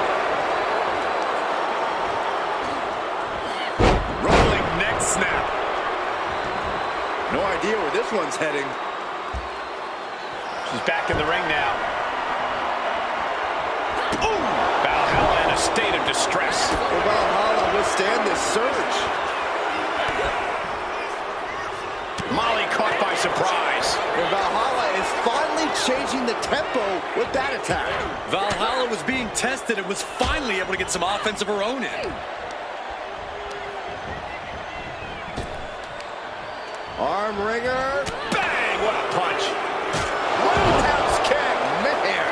Rolling neck snap. No idea where this one's heading. She's back in the ring now. Ooh! Valhalla in a state of distress. Will Valhalla withstand this surge? Molly caught by surprise. And Valhalla is finally changing the tempo with that attack. Valhalla was being tested and was finally able to get some offense of her own in. Arm wringer. Bang! What a punch. Roundhouse kick. Man.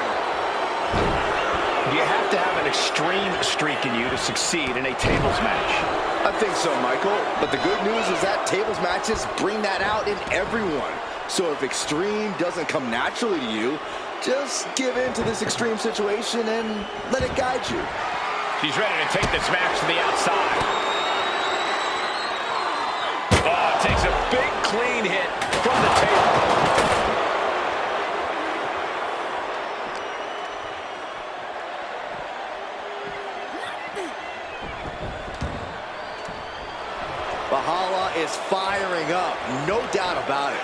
You have to have an extreme streak in you to succeed in a tables match. I think so, Michael. But the good news is that tables matches bring that out in everyone. So if extreme doesn't come naturally to you, just give in to this extreme situation and let it guide you. She's ready to take this match to the outside. Oh, takes a big clean hit from the table. Valhalla is firing up, no doubt about it.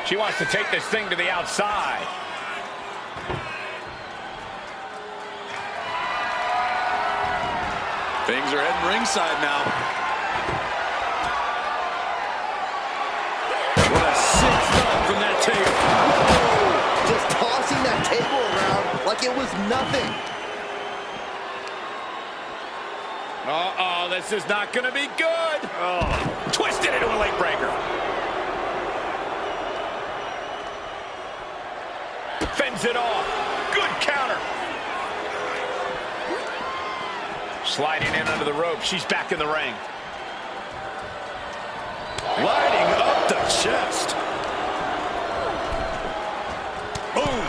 She wants to take this thing to the outside. Things are heading ringside now. What a sick thud from that table. Whoa, just tossing that table around like it was nothing. Uh-oh, this is not going to be good. Oh, twisted into a leg breaker. Fends it off. Good counter. Sliding in under the rope. She's back in the ring. Lighting up the chest. Boom.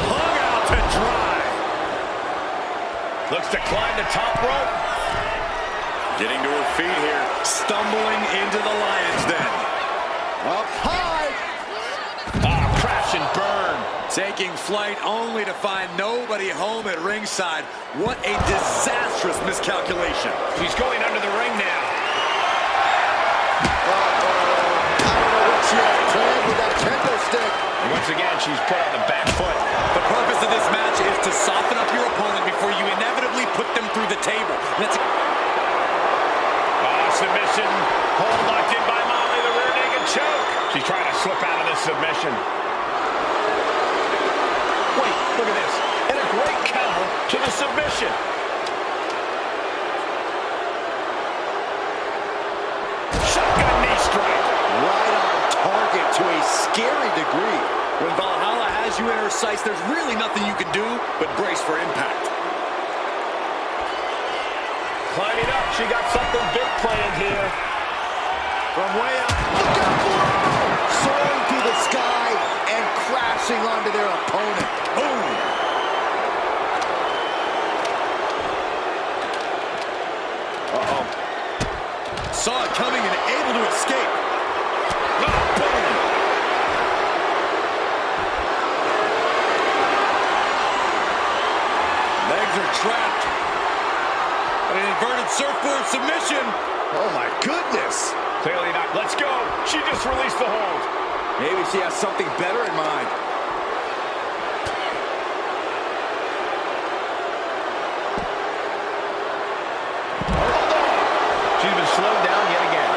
Hung out to dry. Looks to climb the top rope. Getting to her feet here. Stumbling into the lion's den. Up high. Crash and burn. Taking flight only to find nobody home at ringside. What a disastrous miscalculation. She's going under the ring now. I don't know what she has planned with that kendo stick. And once again, she's put on the back foot. The purpose of this match is to soften up your opponent before you inevitably put them through the table. Submission. Hold locked in by Molly, the rear naked choke. She's trying to slip out of this submission. Wait, look at this. And a great counter to the submission. Shotgun knee strike. Right on target to a scary degree. When Valhalla has you in her sights, there's really nothing you can do but brace for impact. Climbing up, she got something big planned here. From way up, look out below! Soaring through the sky and crashing onto their opponent. Boom! Uh-oh. Saw it coming and able to escape. Boom! Legs are trapped. An inverted surfboard submission. Oh my goodness! Clearly not. Let's go. She just released the hold. Maybe she has something better in mind. She's been slowed down yet again.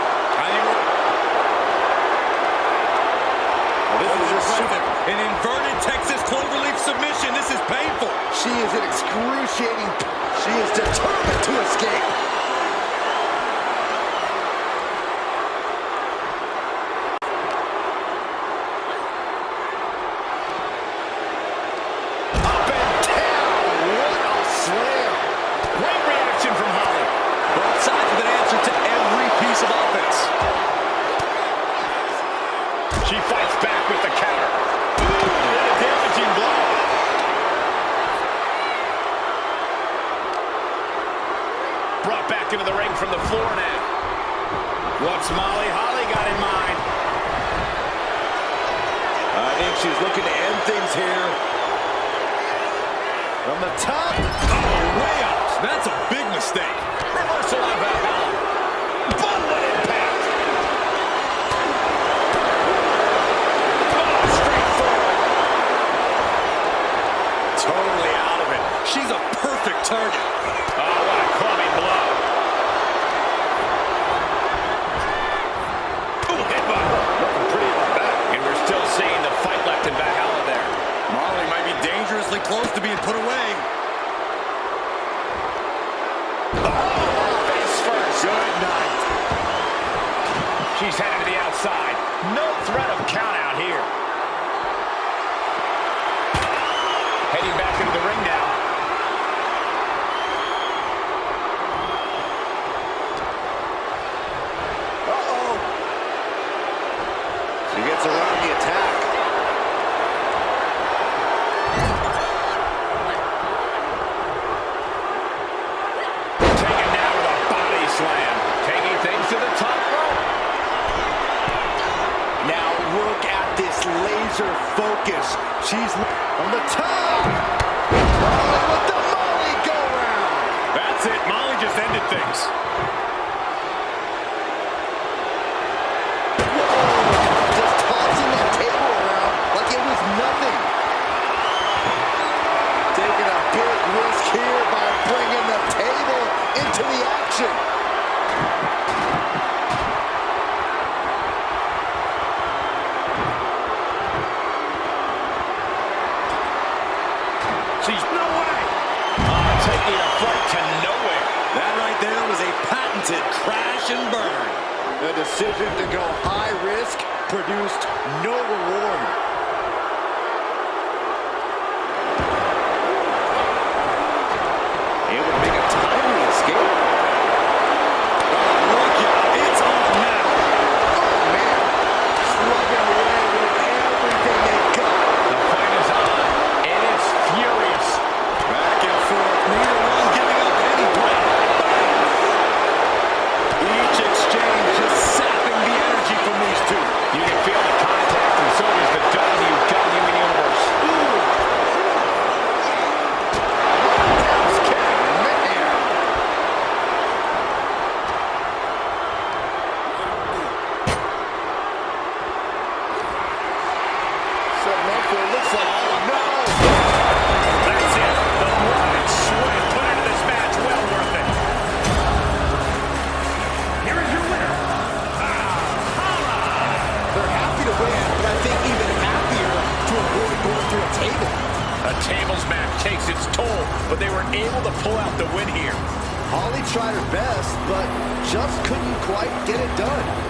This is impressive. An inverted Texas cloverleaf submission. This is painful. She is in excruciating. She is determined to escape. Up and down. What a slam. Great reaction from Holly. Both sides with an answer to every piece of offense. She fights back with the counter. Ooh, what a damaging blow. Brought back into the ring from the floor now. What's Molly Holly got in mind? I think she's looking to end things here. From the top. Oh, way out. That's a big mistake. Reversal on Valhalla. Boom, what impact. Oh, straight forward. Totally out of it. She's a perfect target. Oh, what a clubbing blow. Ooh, headbutt. Looking pretty on that. And we're still seeing the fight left in Valhalla there. Molly might be dangerously close to being put away. Face first. Good night. She's headed to the outside. No threat of count out here. Heading back into the ring now. Uh-oh. She gets around the attack. Taken down with a body slam. Taking things to the top rope. Now look at this laser focus. She's on the top. Molly with the Molly go round. That's it. Molly just ended things. Just tossing that table around like it was nothing. Taking a big risk here by bringing the table into the action. She's no way. Taking a flight to nowhere. That right there was a patented crash and burn. The decision to go high risk produced no reward. Able to make a timely escape. Oh, look out. takes its toll, but they were able to pull out the win here. Holly tried her best, but just couldn't quite get it done.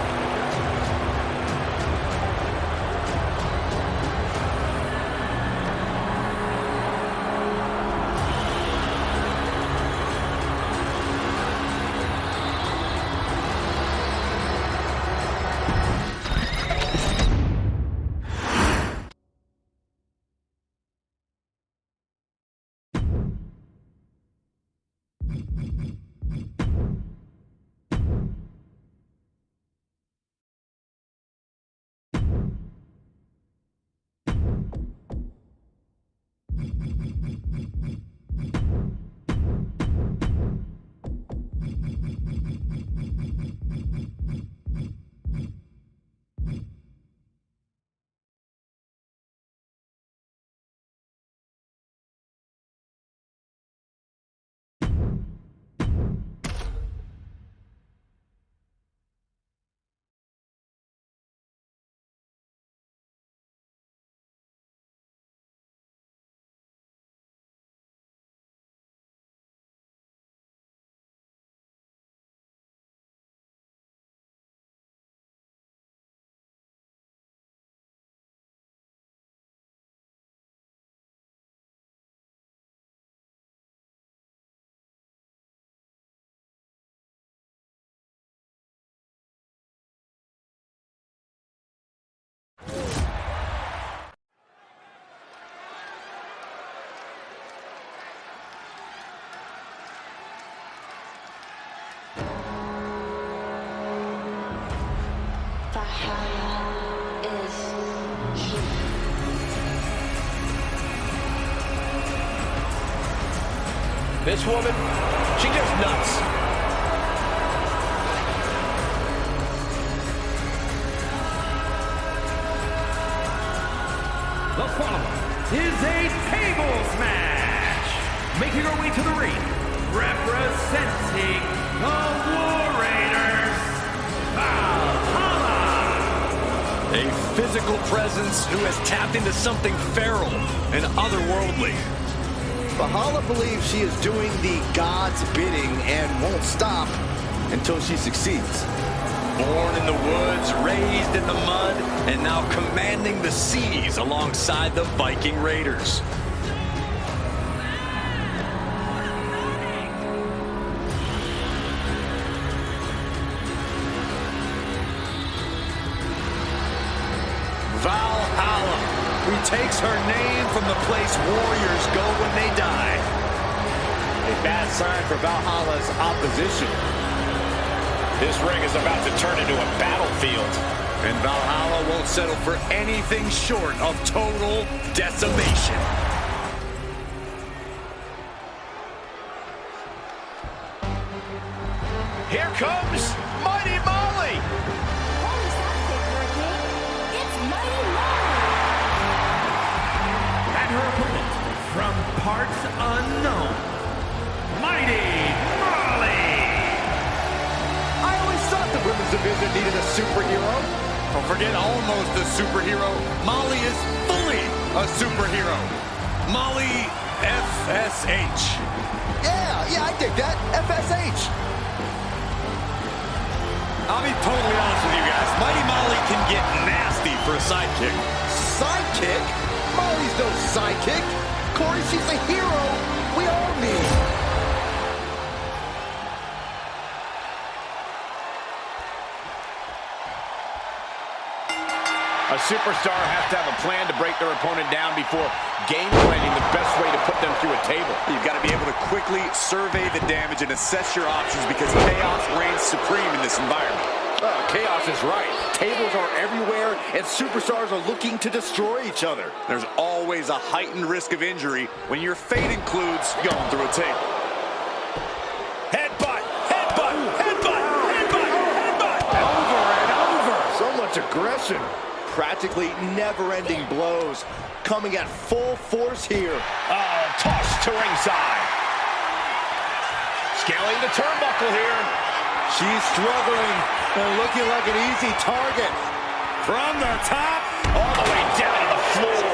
This woman, she just nuts. The following is a tables match. Making her way to the ring, representing the War Raiders, Valhalla. A physical presence who has tapped into something feral and otherworldly. Valhalla believes she is doing the God's bidding and won't stop until she succeeds. Born in the woods, raised in the mud, and now commanding the seas alongside the Viking Raiders. Valhalla retakes her name from the place warriors go when they die. A bad sign for Valhalla's opposition. This ring is about to turn into a battlefield. And Valhalla won't settle for anything short of total decimation. Here comes Mighty Molly. It's Mighty Molly. And her opponent, from parts unknown, Mighty Molly. I always thought the women's division needed a superhero. Don't forget, almost a superhero. Molly is fully a superhero. Molly FSH. Yeah, I dig that. FSH. I'll be totally honest with you guys. Mighty Molly can get nasty for a sidekick. Sidekick? Molly's no sidekick. Corey, she's a hero we all need. A superstar has to have a plan to break their opponent down before game planning the best way to put them through a table. You've got to be able to quickly survey the damage and assess your options because chaos reigns supreme in this environment. Chaos is right. Tables are everywhere, and superstars are looking to destroy each other. There's always a heightened risk of injury when your fate includes going through a table. Headbutt, headbutt, headbutt, headbutt, headbutt. Over and over. So much aggression. Practically never-ending blows coming at full force here. Oh, tossed to ringside. Scaling the turnbuckle here. She's struggling and looking like an easy target. From the top, all the way down to the floor.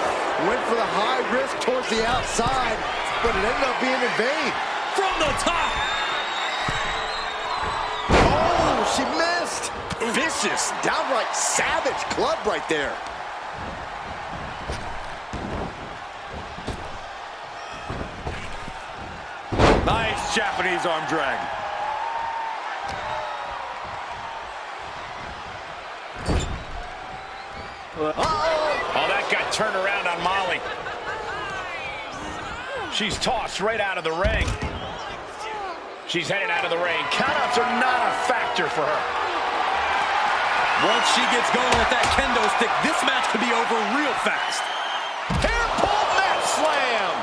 Went for the high risk towards the outside. but it ended up being in vain. From the top. Oh, she missed. Vicious, downright savage club right there. Nice Japanese arm drag. Oh, that got turned around on Molly. She's tossed right out of the ring. She's headed out of the ring. Countouts are not a factor for her. Once she gets going with that kendo stick, this match could be over real fast. Hair pull mat slam.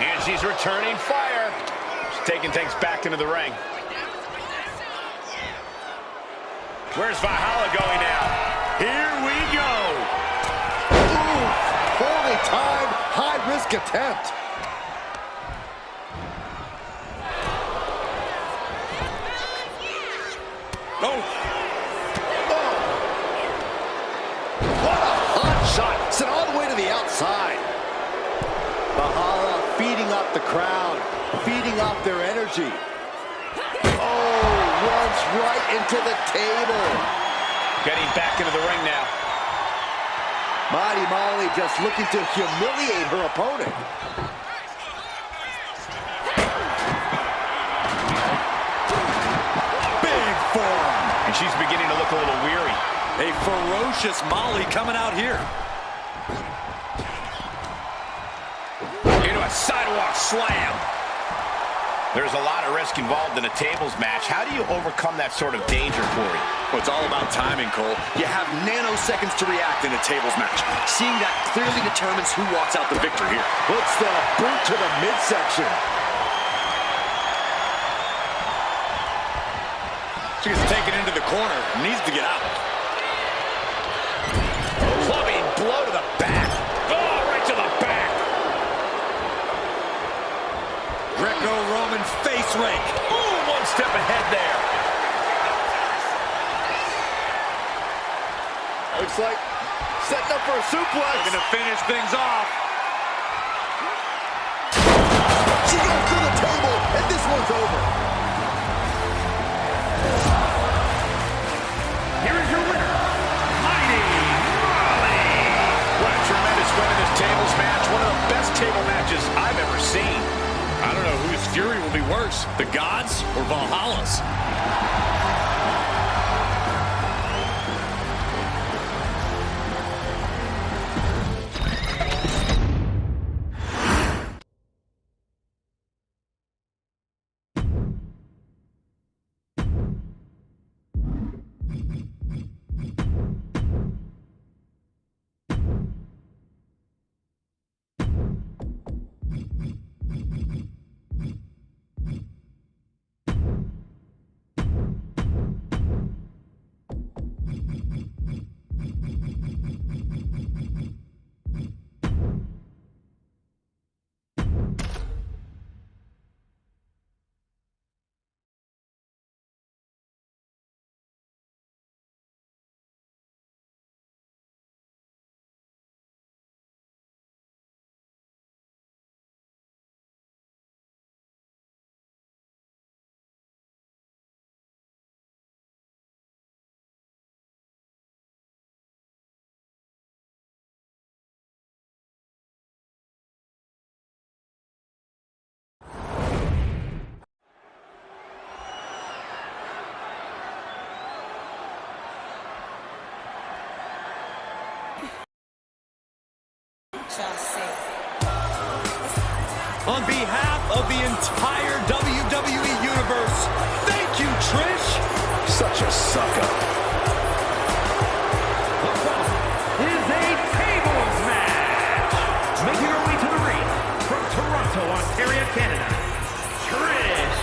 And she's returning fire. She's taking things back into the ring. Where's Valhalla going now? Here we go. Ooh, poorly timed, high-risk attempt. Oh. What a hot shot. Sent all the way to the outside. Valhalla feeding off the crowd, feeding off their energy. Oh, runs right into the table. Getting back into the ring now. Mighty Molly just looking to humiliate her opponent. Big forearm. And she's beginning to look a little weary. A ferocious Molly coming out here. Into a sidewalk slam. There's a lot of risk involved in a tables match. How do you overcome that sort of danger, Corey? Well, it's all about timing, Cole. You have nanoseconds to react in a tables match. Seeing that clearly determines who walks out the victor here. Puts the boot to the midsection. She gets taken into the corner. Needs to get out. Clubbing blow to the back. Oh, right to the back. Greco-Roman face rake. Ooh, one step ahead there. Looks like setting up for a suplex. Going to finish things off. She goes through the table, and this one's over. Here is your winner, Mighty Molly. What a tremendous win in this tables match. One of the best table matches I've ever seen. I don't know whose fury will be worse, the gods or Valhalla's. On behalf of the entire WWE Universe, thank you, Trish. Such a suck-up. The following is a tables match. Making her way to the ring from Toronto, Ontario, Canada, Trish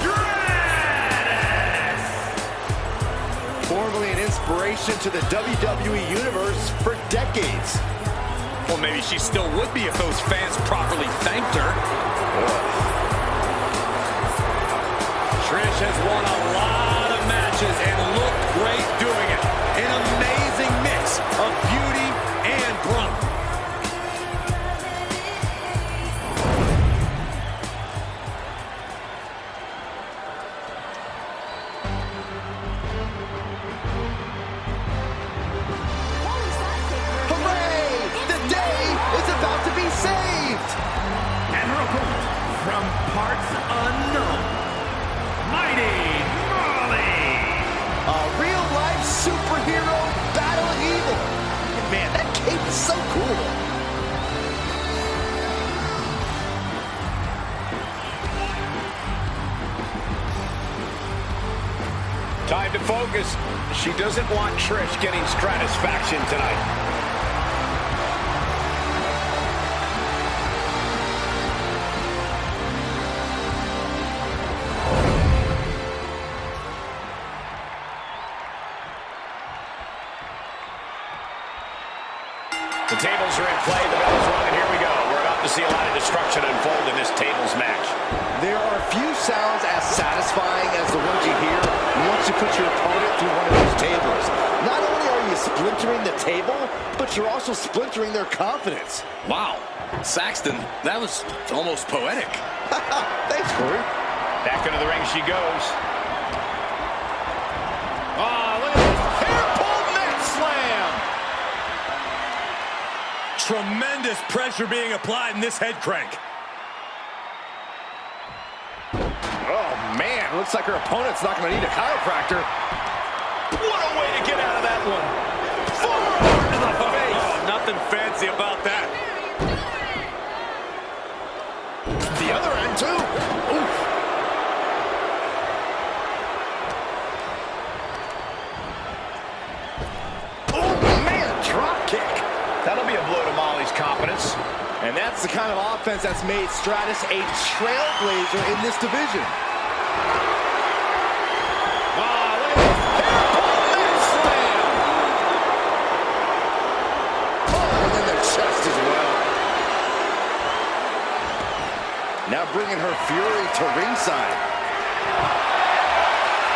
Stratus. Formerly an inspiration to the WWE Universe for decades. Well, maybe she still would be if those fans properly thanked her. Trish has won a lot of matches and looked great doing it. An amazing mix of beauty and grunt. parts unknown, Mighty Molly. A real-life superhero battle evil. Man, that cape is so cool. Time to focus. She doesn't want Trish getting stratisfaction tonight. The tables are in play, the bell is rung, and here we go. We're about to see a lot of destruction unfold in this tables match. There are few sounds as satisfying as the ones you hear once you put your opponent through one of those tables. Not only are you splintering the table, but you're also splintering their confidence. Wow, Saxton, that was almost poetic. Thanks, Corey. Back into the ring she goes. Oh, look at this. Hair pull neck slam. Tremendous pressure being applied in this head crank. Oh, man. Looks like her opponent's not going to need a chiropractor. What a way to get out of that one. Forward to the face. Oh, nothing fancy about that. The other end, too. Oof. Oh, man. Drop kick. That'll be a blow to Molly's confidence. And that's the kind of offense that's made Stratus a trailblazer in this division. Oh, look at this. Hair pull neck slam. Oh, and then the chest as well. Now bringing her fury to ringside.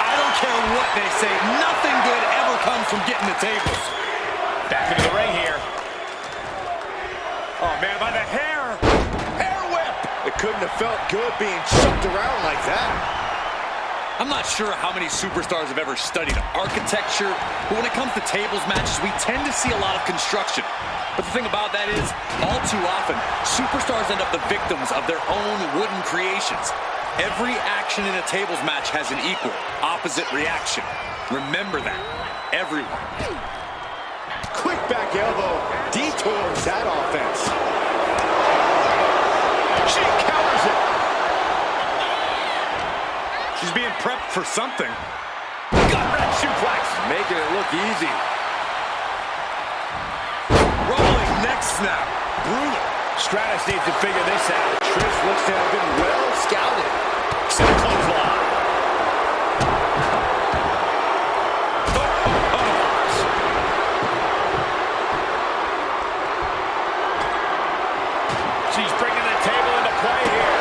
I don't care what they say. Nothing good ever comes from getting the tables. Back into the ring here. Oh, man, by the hair. Hair whip. It couldn't have felt good being chucked around like that. I'm not sure how many superstars have ever studied architecture, but when it comes to tables matches, we tend to see a lot of construction. But the thing about that is, all too often, superstars end up the victims of their own wooden creations. Every action in a tables match has an equal, opposite reaction. Remember that. Everyone. Quick back elbow detours that offense. She counters it. She's being prepped for something. Gut-wrench suplex. Making it look easy. Rolling neck snap. Brutal. Stratus needs to figure this out. Trish looks to have been well scouted. Set a clothesline. She's bringing the table into play here.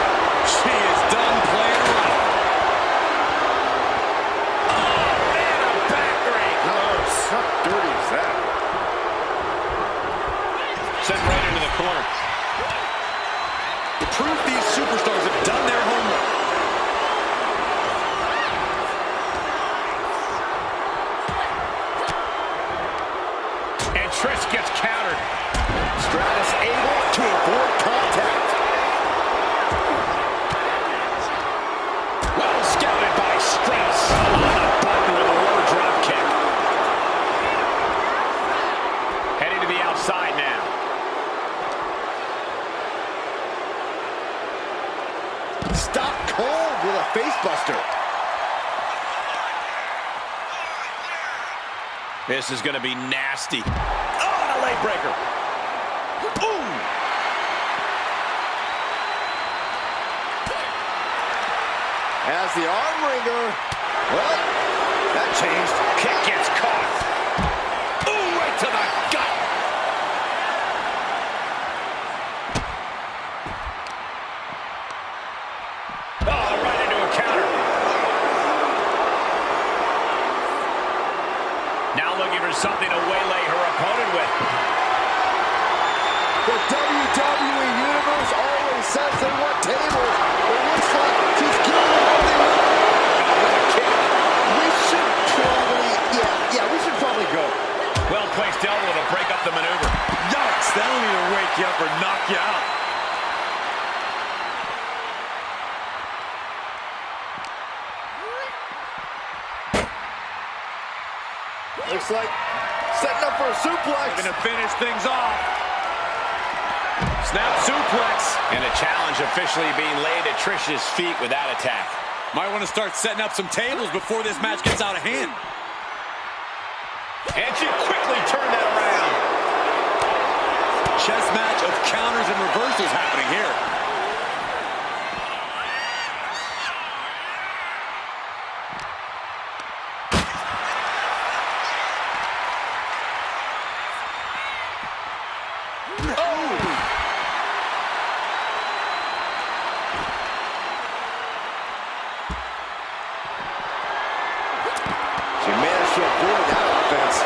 She is done playing around. Oh, man, a backbreak. How dirty is that? Sent right into the corner. Proof these superstars have done their homework. And Trish gets countered. Stratus able to avoid contact. Well scouted by Stratus. On the button with a low drop kick. Heading to the outside now. Stop cold with a facebuster. This is going to be nasty. Oh, and a leg breaker. Boom. As the arm wringer. Well, that changed. Kick gets caught. Ooh, right to the gut. Oh, right into a counter. Now looking for something to waylay her opponent with. The WWE Universe always says they want tables. It looks like she's giving it all they want. With a kick. We should probably, we should probably go. Well-placed elbow to break up the maneuver. Yikes, that'll either wake you up or knock you out. Looks like setting up for a suplex. Going to finish things off. Snap suplex. And a challenge officially being laid at Trish's feet with that attack. Might want to start setting up some tables before this match gets out of hand. And she quickly turned that around. Chess match of counters and reversals happening here. She managed to avoid that offense.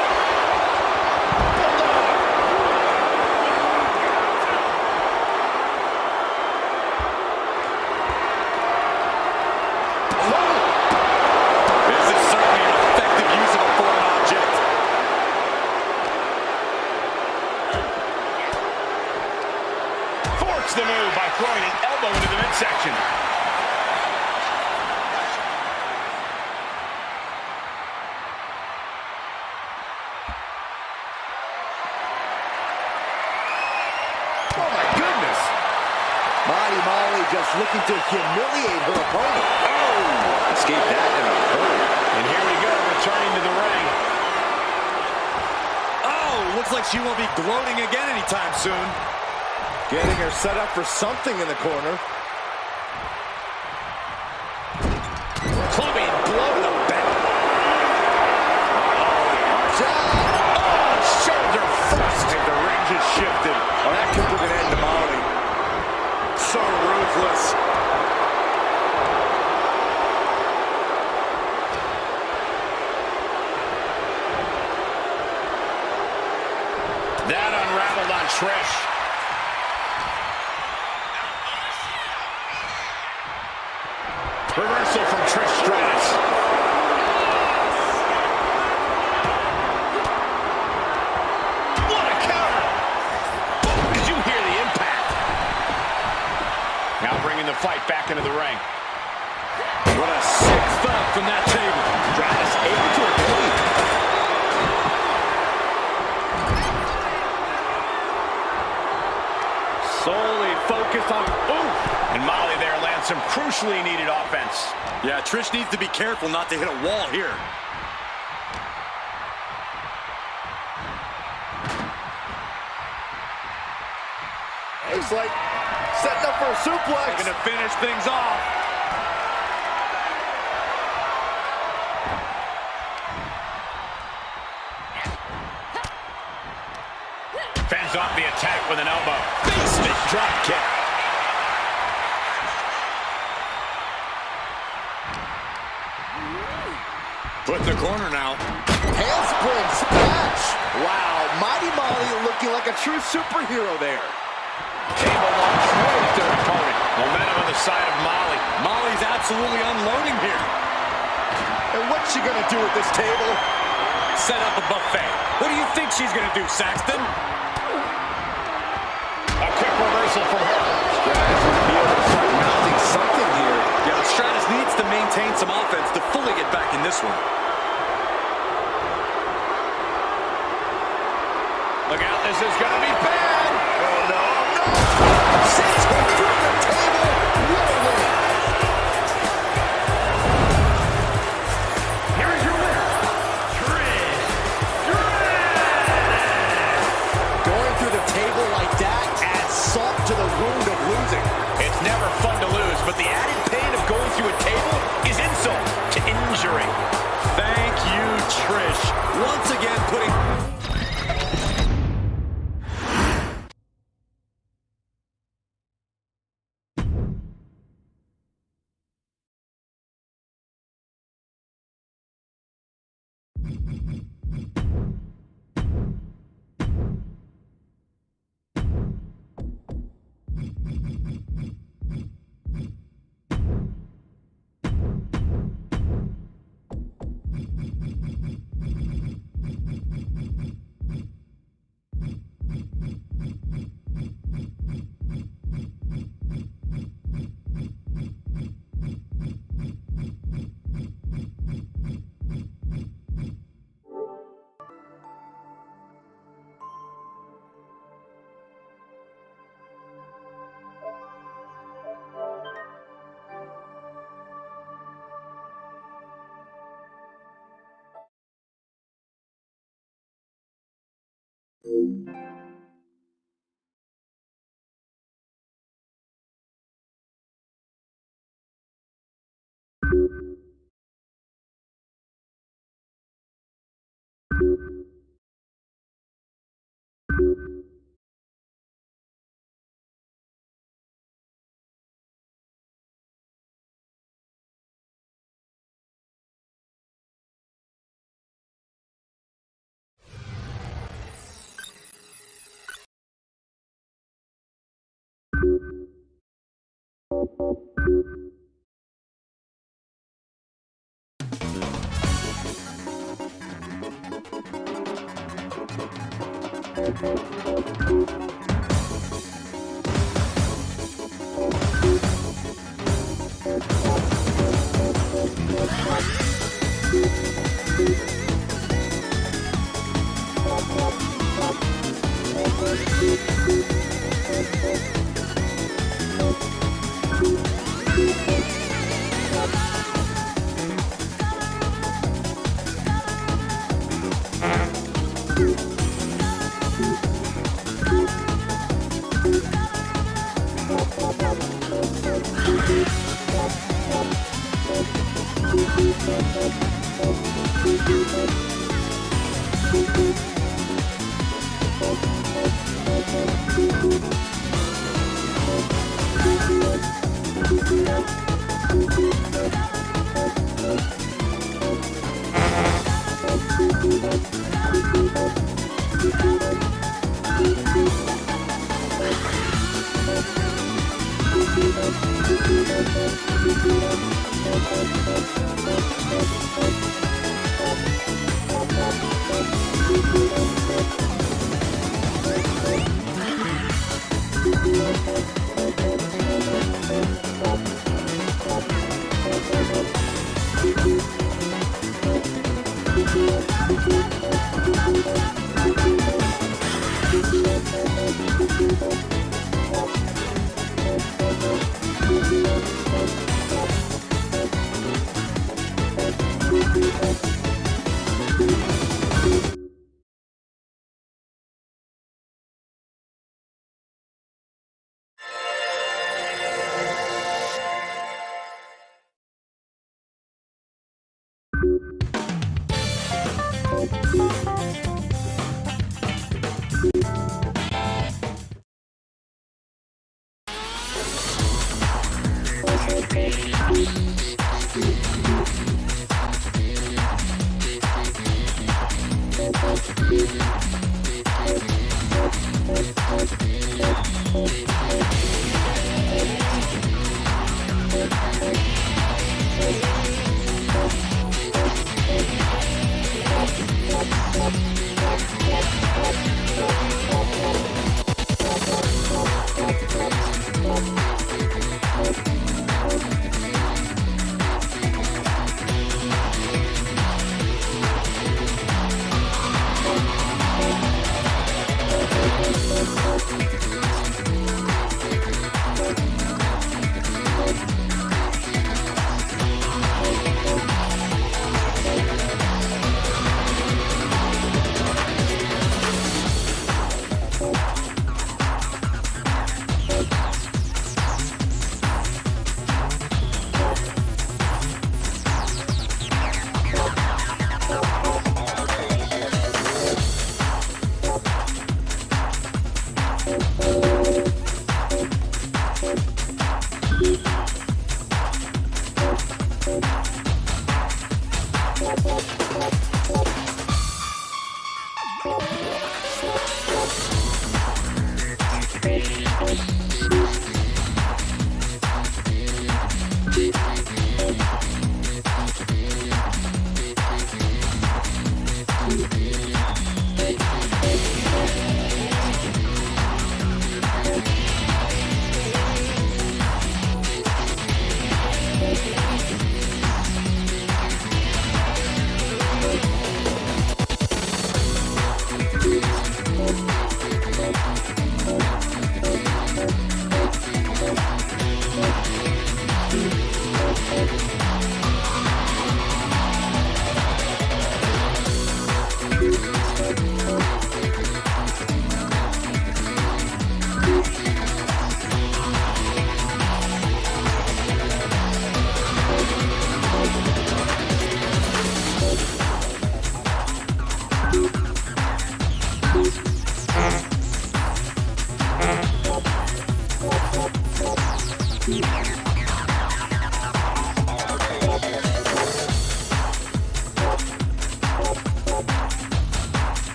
This is certainly an effective use of a foreign object. Thwarts the move by throwing an elbow into the midsection. Oh my goodness. Mighty Molly just looking to humiliate her opponent. Oh, escaped that in a hurry. And here we go, returning to the ring. Oh, looks like she won't be gloating again anytime soon. Getting her set up for something in the corner. Clubbing blow to the back. Shoulder first. I think the ring just shifted. Oh, that could put an end to Molly. So ruthless. That unraveled on Trish. Reversal from Trish Stratus. What a counter! Did you hear the impact? Now bringing the fight back into the ring. What a sick thud from that table. Stratus able to evade. Solely focused on... Ooh! And Molly there lands some crucially needed offense. Yeah, Trish needs to be careful not to hit a wall here. Looks like setting up for a suplex. Going to finish things off. Fends off the attack with an elbow. Basement drop kick. Put in the corner now. Handspring splash. Wow, Mighty Molly looking like a true superhero there. Table launch right at their opponent. Momentum on the side of Molly. Molly's absolutely unloading here. And what's she gonna do with this table? Set up a buffet. What do you think she's gonna do, Saxton? A quick reversal from her. Stratus will be able to start mounting something here. Yeah, but Stratus needs to maintain some offense to fully get back in this one. Look out, this is gonna be bad. Oh no, no! Sends her through the table. What a win! Here is your winner, Trish Stratus. Going through the table like that adds salt to the wound of losing. It's never fun to lose, but the added pain of going through a table is insult to injury. Thank you, Trish. Once again putting...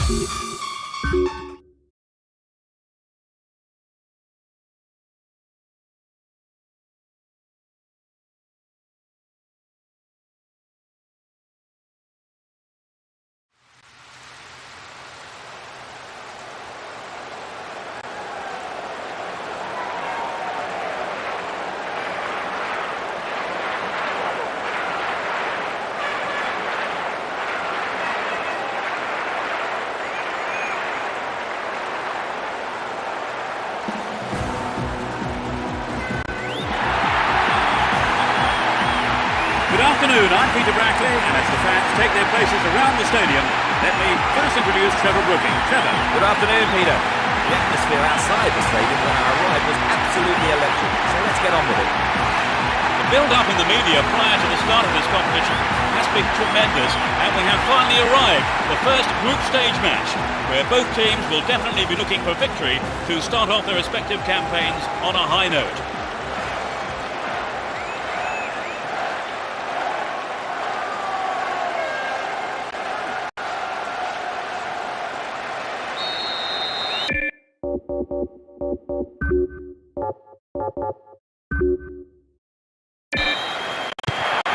Good afternoon, I'm Peter Brackley, and as the fans take their places around the stadium, let me first introduce Trevor Brooking. Trevor. Good afternoon, Peter. The atmosphere outside the stadium when I arrived was absolutely electric, so let's get on with it. The build-up in the media prior to the start of this competition has been tremendous, and we have finally arrived, the first group stage match, where both teams will definitely be looking for victory to start off their respective campaigns on a high note.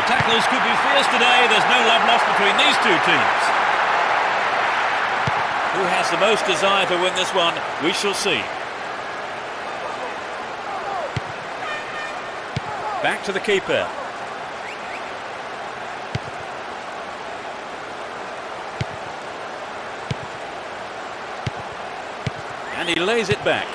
Tackles could be fierce today. There's no love lost between these two teams. Who has the most desire to win this one? We shall see. Back to the keeper. And he lays it back.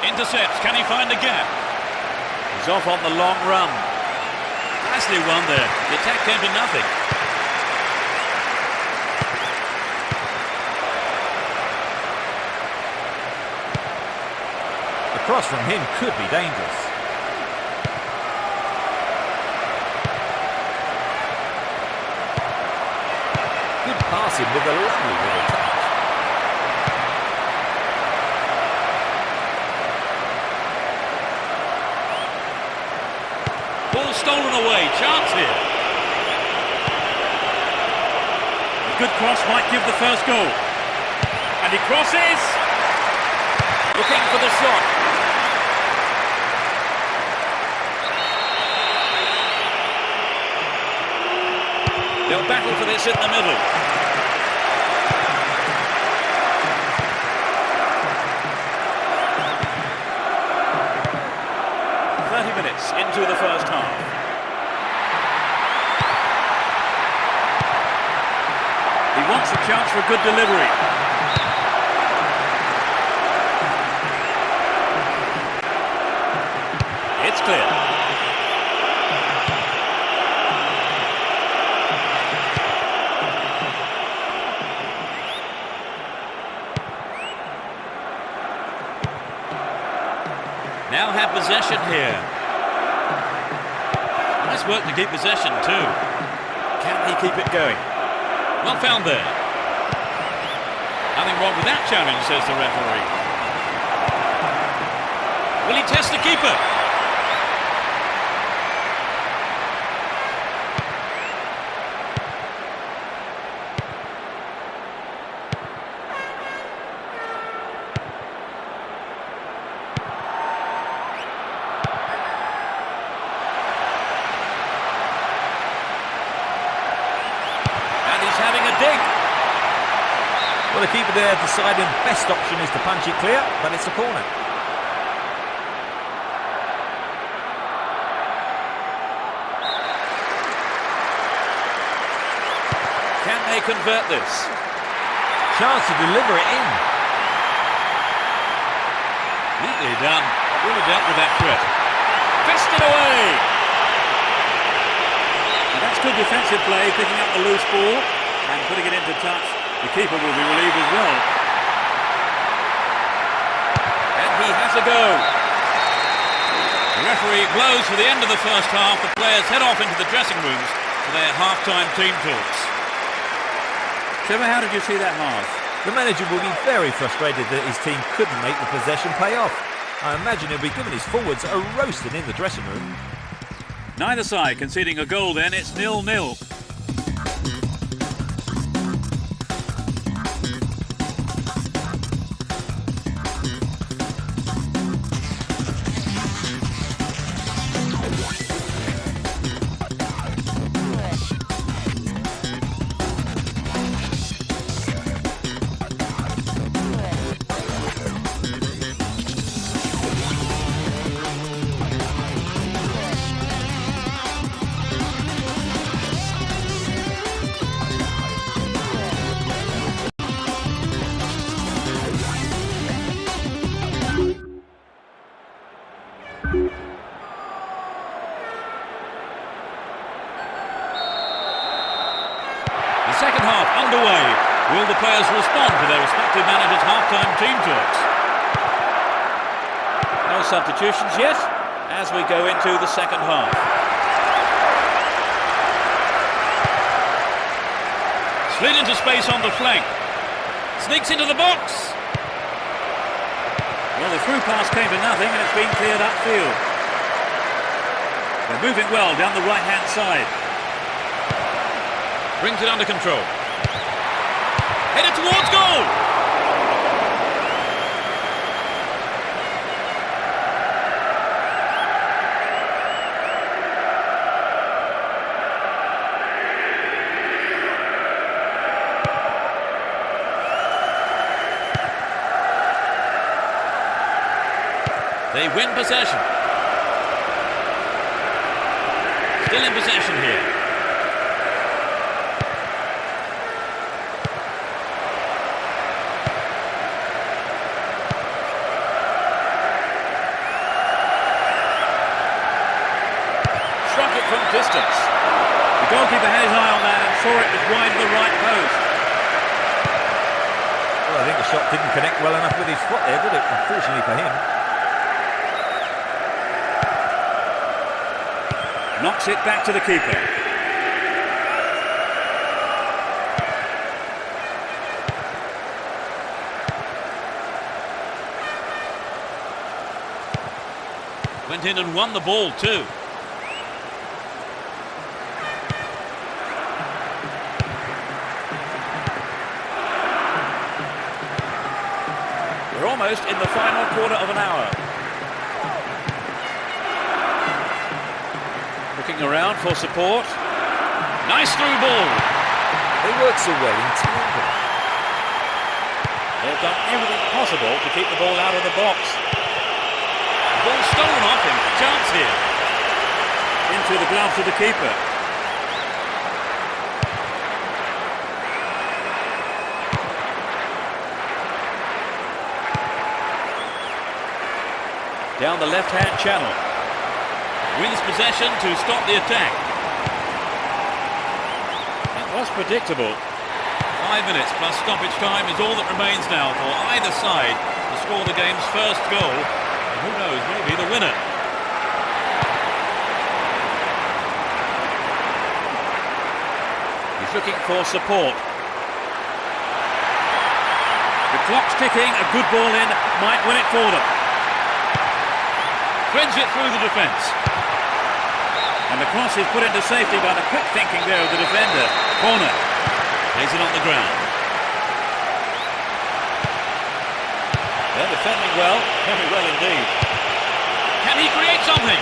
Intercepts, can he find a gap? He's off on the long run. Nicely won there. The attack came to nothing. The cross from him could be dangerous. Good passing with a lovely little touch. Ball stolen away, chance here. A good cross might give the first goal. And he crosses. Looking for the shot. They'll battle for this in the middle. Minutes into the first half. He wants a chance for a good delivery. It's clear. Now have possession here. Nice work to keep possession too. Can he keep it going? Well found there. Nothing wrong with that challenge, says the referee. Will he test the keeper? Well, the keeper there deciding the best option is to punch it clear, but it's a corner. Can they convert this? Chance to deliver it in. Neatly done. Really dealt with that threat. Fisted away. And that's good defensive play, picking up the loose ball and putting it into touch. The keeper will be relieved as well. And he has a go. The referee blows for the end of the first half. The players head off into the dressing rooms for their half-time team talks. Trevor, how did you see that half? The manager will be very frustrated that his team couldn't make the possession pay off. I imagine he'll be giving his forwards a roasting in the dressing room. Neither side conceding a goal then, it's 0-0. The second half underway. Will the players respond to their respective managers' half-time team talks? No substitutions yet as we go into the second half. Slid into space on the flank. Sneaks into the box. Well, the through pass came to nothing and it's been cleared upfield. They're moving well down the right-hand side. Brings it under control. Headed towards goal! They win possession. Still in possession here. Struck it from distance. The goalkeeper had his eye on that and saw it was wide of the right post. Well, I think the shot didn't connect well enough with his foot there, did it? Unfortunately for him. Knocks it back to the keeper. Went in and won the ball too. We're almost in the final quarter of an hour. Looking around for support. Nice through ball. They work so well in tandem. They've done everything possible to keep the ball out of the box. The ball stolen off him. Chance here. Into the gloves of the keeper. Down the left-hand channel. Wins possession to stop the attack. That was predictable. 5 minutes plus stoppage time is all that remains now for either side to score the game's first goal. And who knows, maybe the winner. He's looking for support. The clock's ticking, a good ball in, might win it for them. Threads it through the defence. And the cross is put into safety by the quick thinking there of the defender. Corner. Lays it on the ground. They're defending well, very well indeed. Can he create something?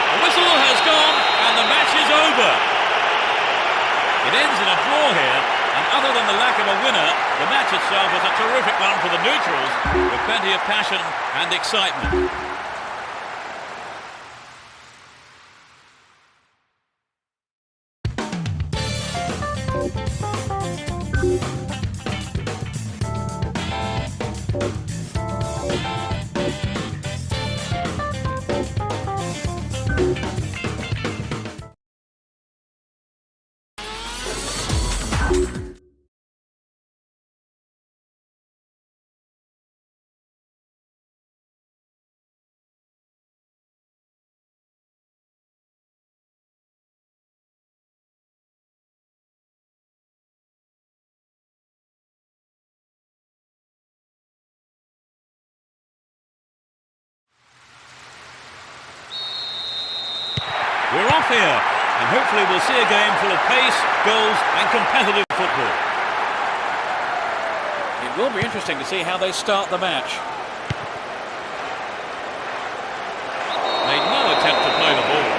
The whistle has gone and the match is over. It ends in a draw here, and other than the lack of a winner, the match itself was a terrific one for the neutrals, with plenty of passion and excitement. We're off here, and hopefully we'll see a game full of pace, goals and competitive football. It will be interesting to see how they start the match. Made no attempt to play the ball.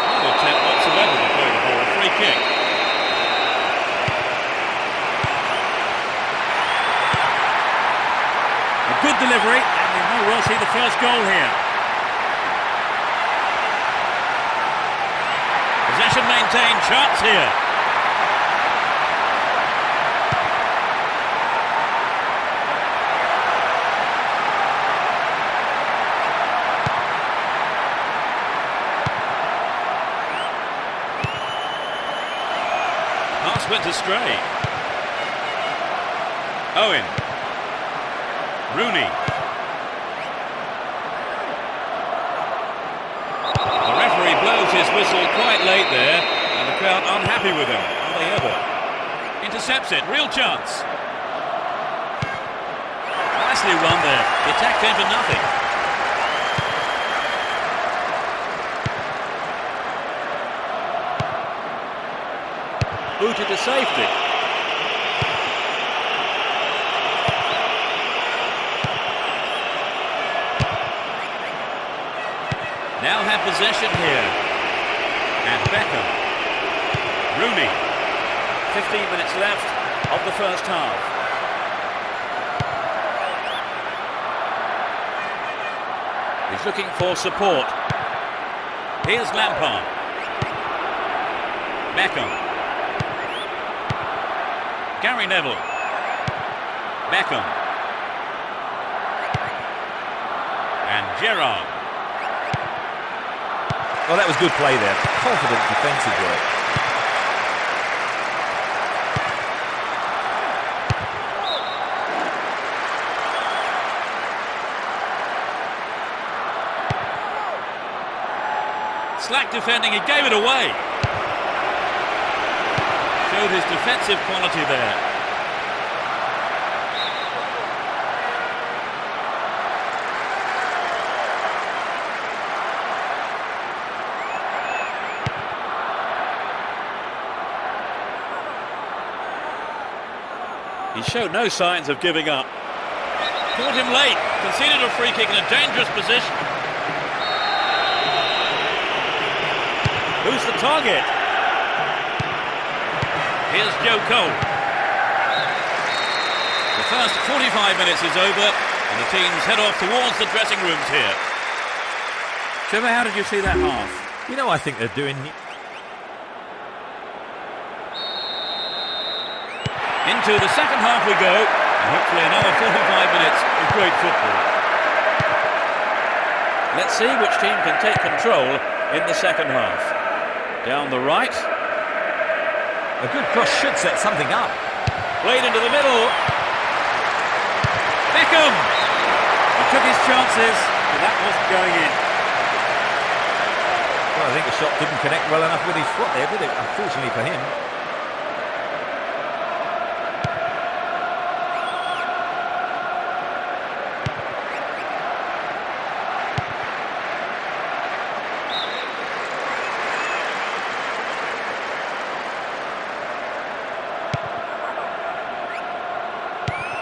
No attempt whatsoever to play the ball. Free kick. A good delivery, and we may well see the first goal here. Possession maintained, chance here. Pass went astray. Owen. Rooney. The referee blows his whistle quite late there, and the crowd unhappy with him. Are they ever? Intercepts it, real chance. Nicely run there. The attack came to nothing. Booted to safety. Now have possession here. And Beckham. Rooney. 15 minutes left of the first half. He's looking for support. Here's Lampard. Beckham. Gary Neville. Beckham. And Gerrard. Well, that was good play there. Confident defensive work. Slack defending, he gave it away. Showed his defensive quality there. He showed no signs of giving up. Caught him late, conceded a free kick in a dangerous position. Who's the target? Here's Joe Cole. The first 45 minutes is over, and the teams head off towards the dressing rooms here. Trevor, how did you see that half? You know, I think they're doing... Into the second half we go, and hopefully another 45 minutes of great football. Let's see which team can take control in the second half. Down the right. A good cross should set something up. Played into the middle. Beckham! He took his chances, but that wasn't going in. Well, I think the shot didn't connect well enough with his foot there, did it? Unfortunately for him.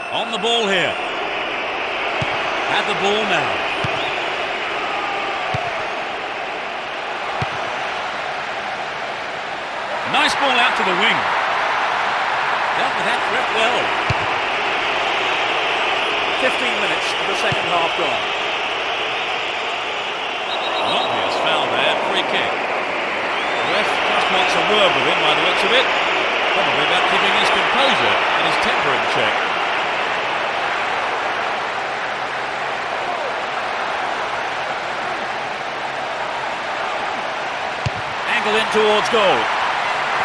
On the ball here. Had the ball now. Nice ball out to the wing. Dealt with that threat well. 15 minutes of the second half gone. An obvious foul there, free kick. The ref just wants a word with him by the looks of it. Probably about keeping his composure and his temper in check. In towards goal.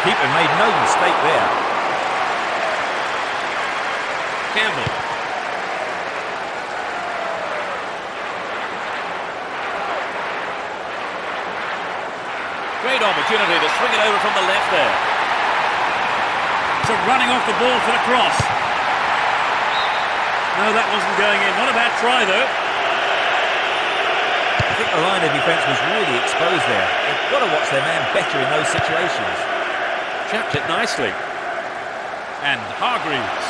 Keeper made no mistake there. Campbell. Great opportunity to swing it over from the left there. So running off the ball for the cross. No, that wasn't going in. Not a bad try, though. I think the line of defence was really exposed there. They've got to watch their man better in those situations. Chapped it nicely. And Hargreaves.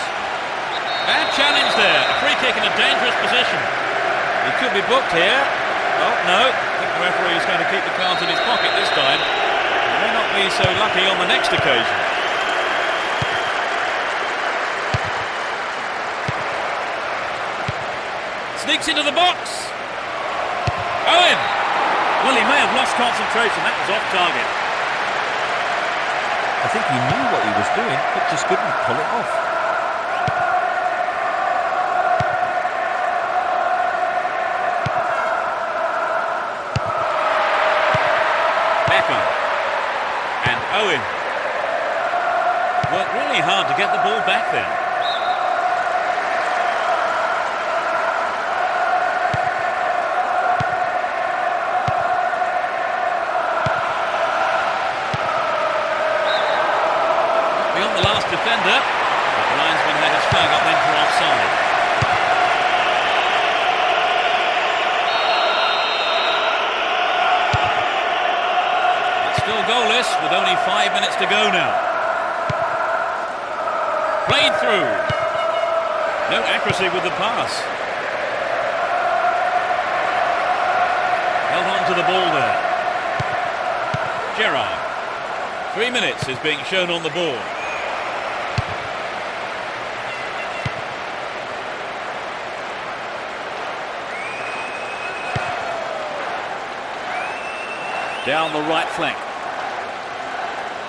Bad challenge there. A free kick in a dangerous position. He could be booked here. Oh, no. I think the referee is going to keep the cards in his pocket this time. He may not be so lucky on the next occasion. Sneaks into the box. Owen. Well, he may have lost concentration. That was off target. I think he knew what he was doing, but just couldn't pull it off. Beckham. And Owen. Worked really hard to get the ball back there. Beyond the last defender, but the linesman had his flag up then for offside. It's still goalless with only 5 minutes to go now. Played through. No accuracy with the pass. Held on to the ball there. Gerrard. 3 minutes is being shown on the board. Down the right flank.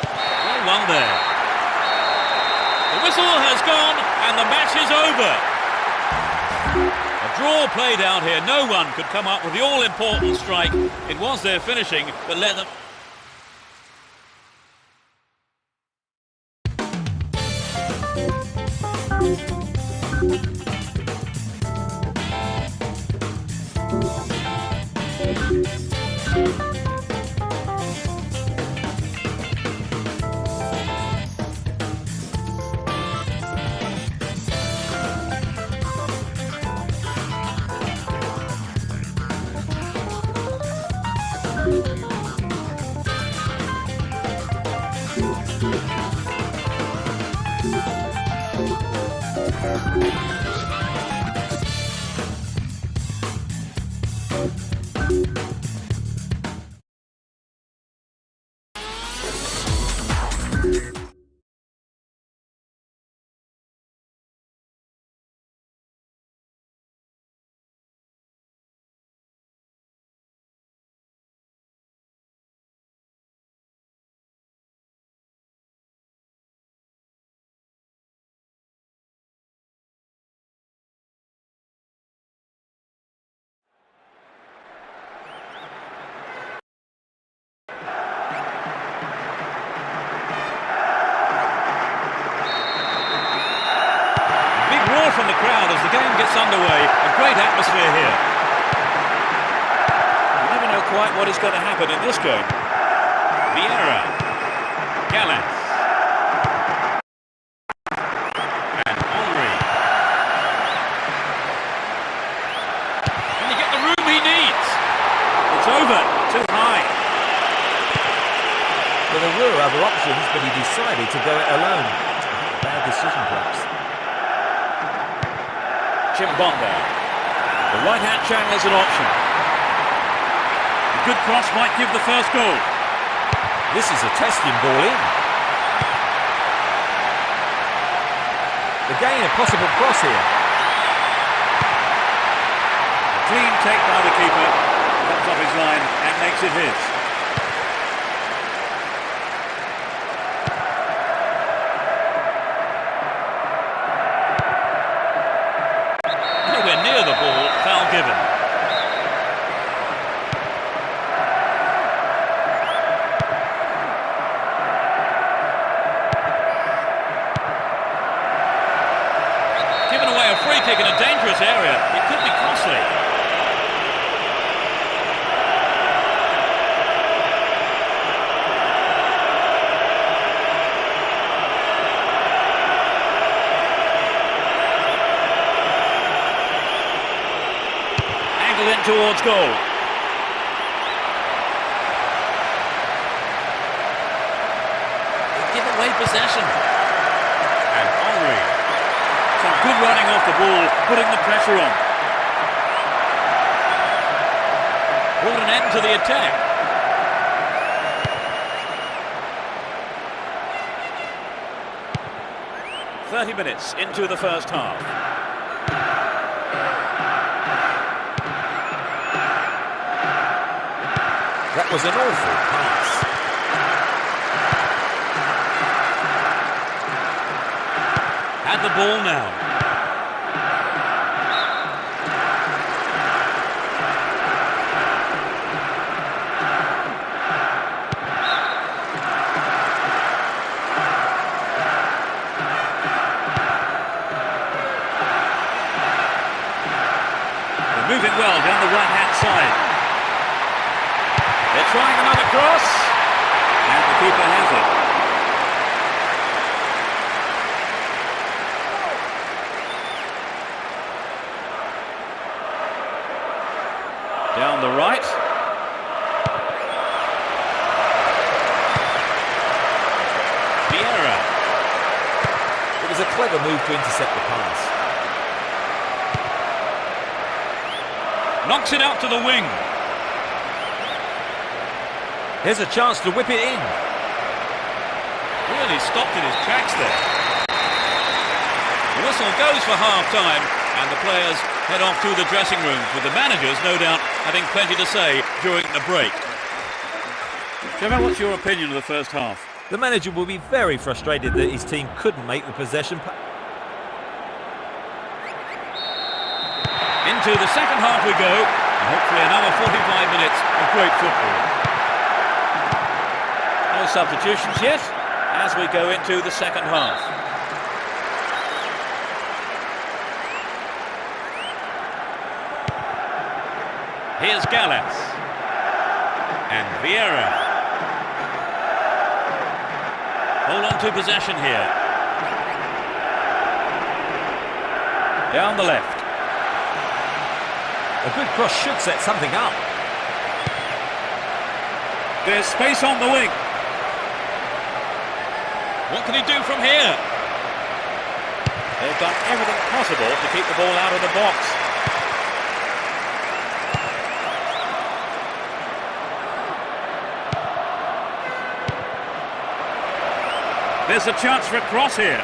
Well won there. The whistle has gone and the match is over. A draw played out here. No one could come up with the all-important strike. It was their finishing that let them... From the crowd as the game gets underway. A great atmosphere here. You never know quite what is going to happen in this game. Vieira. Gallant. And Henry. Can he get the room he needs? It's over. Too high. Well, there were other options, but he decided to go it alone. A bad decision, perhaps. Chimbonda. The right-hand channel is an option. A good cross might give the first goal. This is a testing ball in. Again, a possible cross here. A clean take by the keeper. Comes off his line and makes it his. Near the ball, foul given. Given away a free kick in a dangerous area. It could be costly. towards goal. They give away possession. And Henry. Some good running off the ball, putting the pressure on. Brought an end to the attack. 30 minutes into the first half. That was an awful pass. Had the ball now. Moving well down the right-hand side. They're trying another cross. And the keeper has it. Down the right. Vieira. It was a clever move to intercept the pass. Knocks it out to the wing. Here's a chance to whip it in. Really stopped in his tracks there. The whistle goes for half-time, and the players head off to the dressing rooms, with the managers, no doubt, having plenty to say during the break. Trevor, what's your opinion of the first half? The manager will be very frustrated that his team couldn't make the possession. Into the second half we go, and hopefully another 45 minutes of great football. No substitutions yet, as we go into the second half. Here's Gallas. And Vieira. Hold on to possession here. Down the left. A good cross should set something up. There's space on the wing. What can he do from here? They've done everything possible to keep the ball out of the box. There's a chance for a cross here.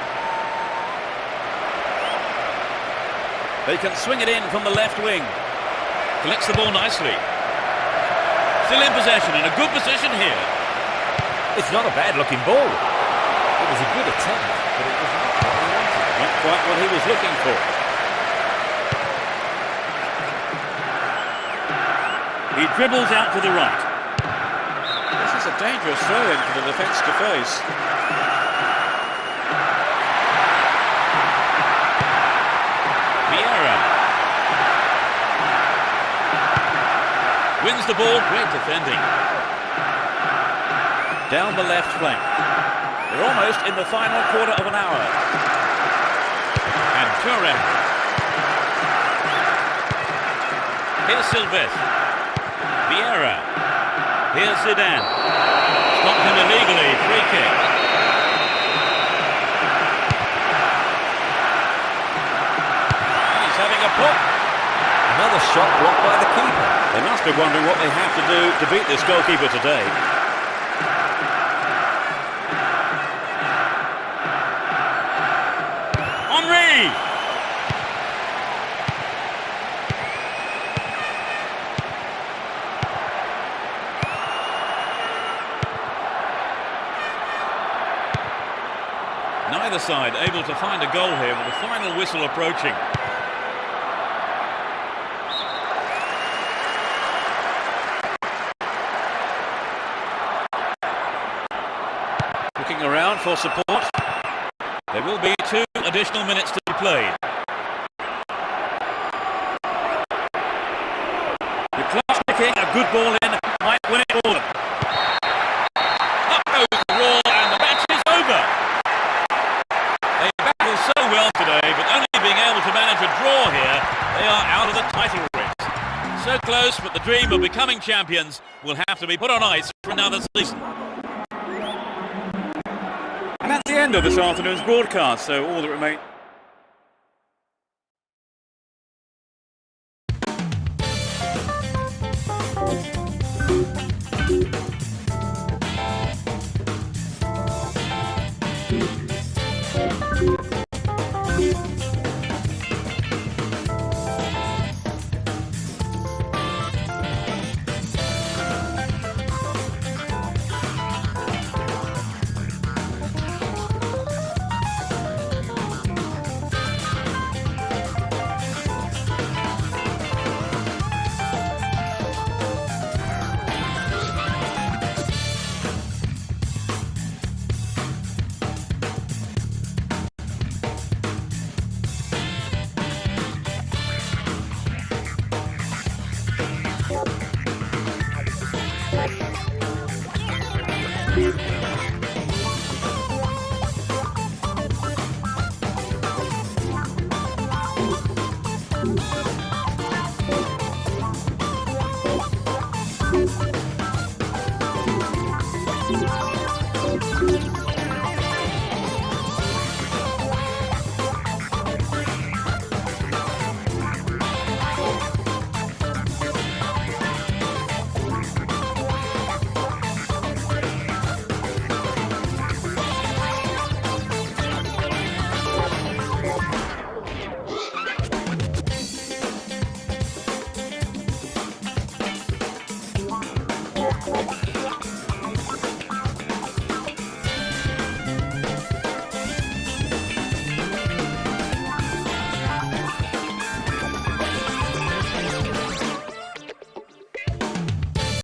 They can swing it in from the left wing. Collects the ball nicely. Still in possession, in a good position here. It's not a bad-looking ball. It was a good attempt, but it was not what he wanted. Not quite what he was looking for. He dribbles out to the right. This is a dangerous throw-in for the defence to face. Vieira. Wins the ball, great defending. Down the left flank. They're almost in the final quarter of an hour. And Turan. Here's Silvestre. Vieira. Here's Zidane. Stopped him illegally, free kick. And he's having a pop. Another shot blocked by the keeper. They must be wondering what they have to do to beat this goalkeeper today. Henry! Neither side able to find a goal here with the final whistle approaching. Looking around for support. There will be 2 additional minutes to be played. The clock ticking, a good ball in, might win it for them. Up goes the roar and the match is over. They battle so well today, but only being able to manage a draw here, they are out of the title race. So close, but incoming champions will have to be put on ice for another season. And that's the end of this afternoon's broadcast, so all that remains... you.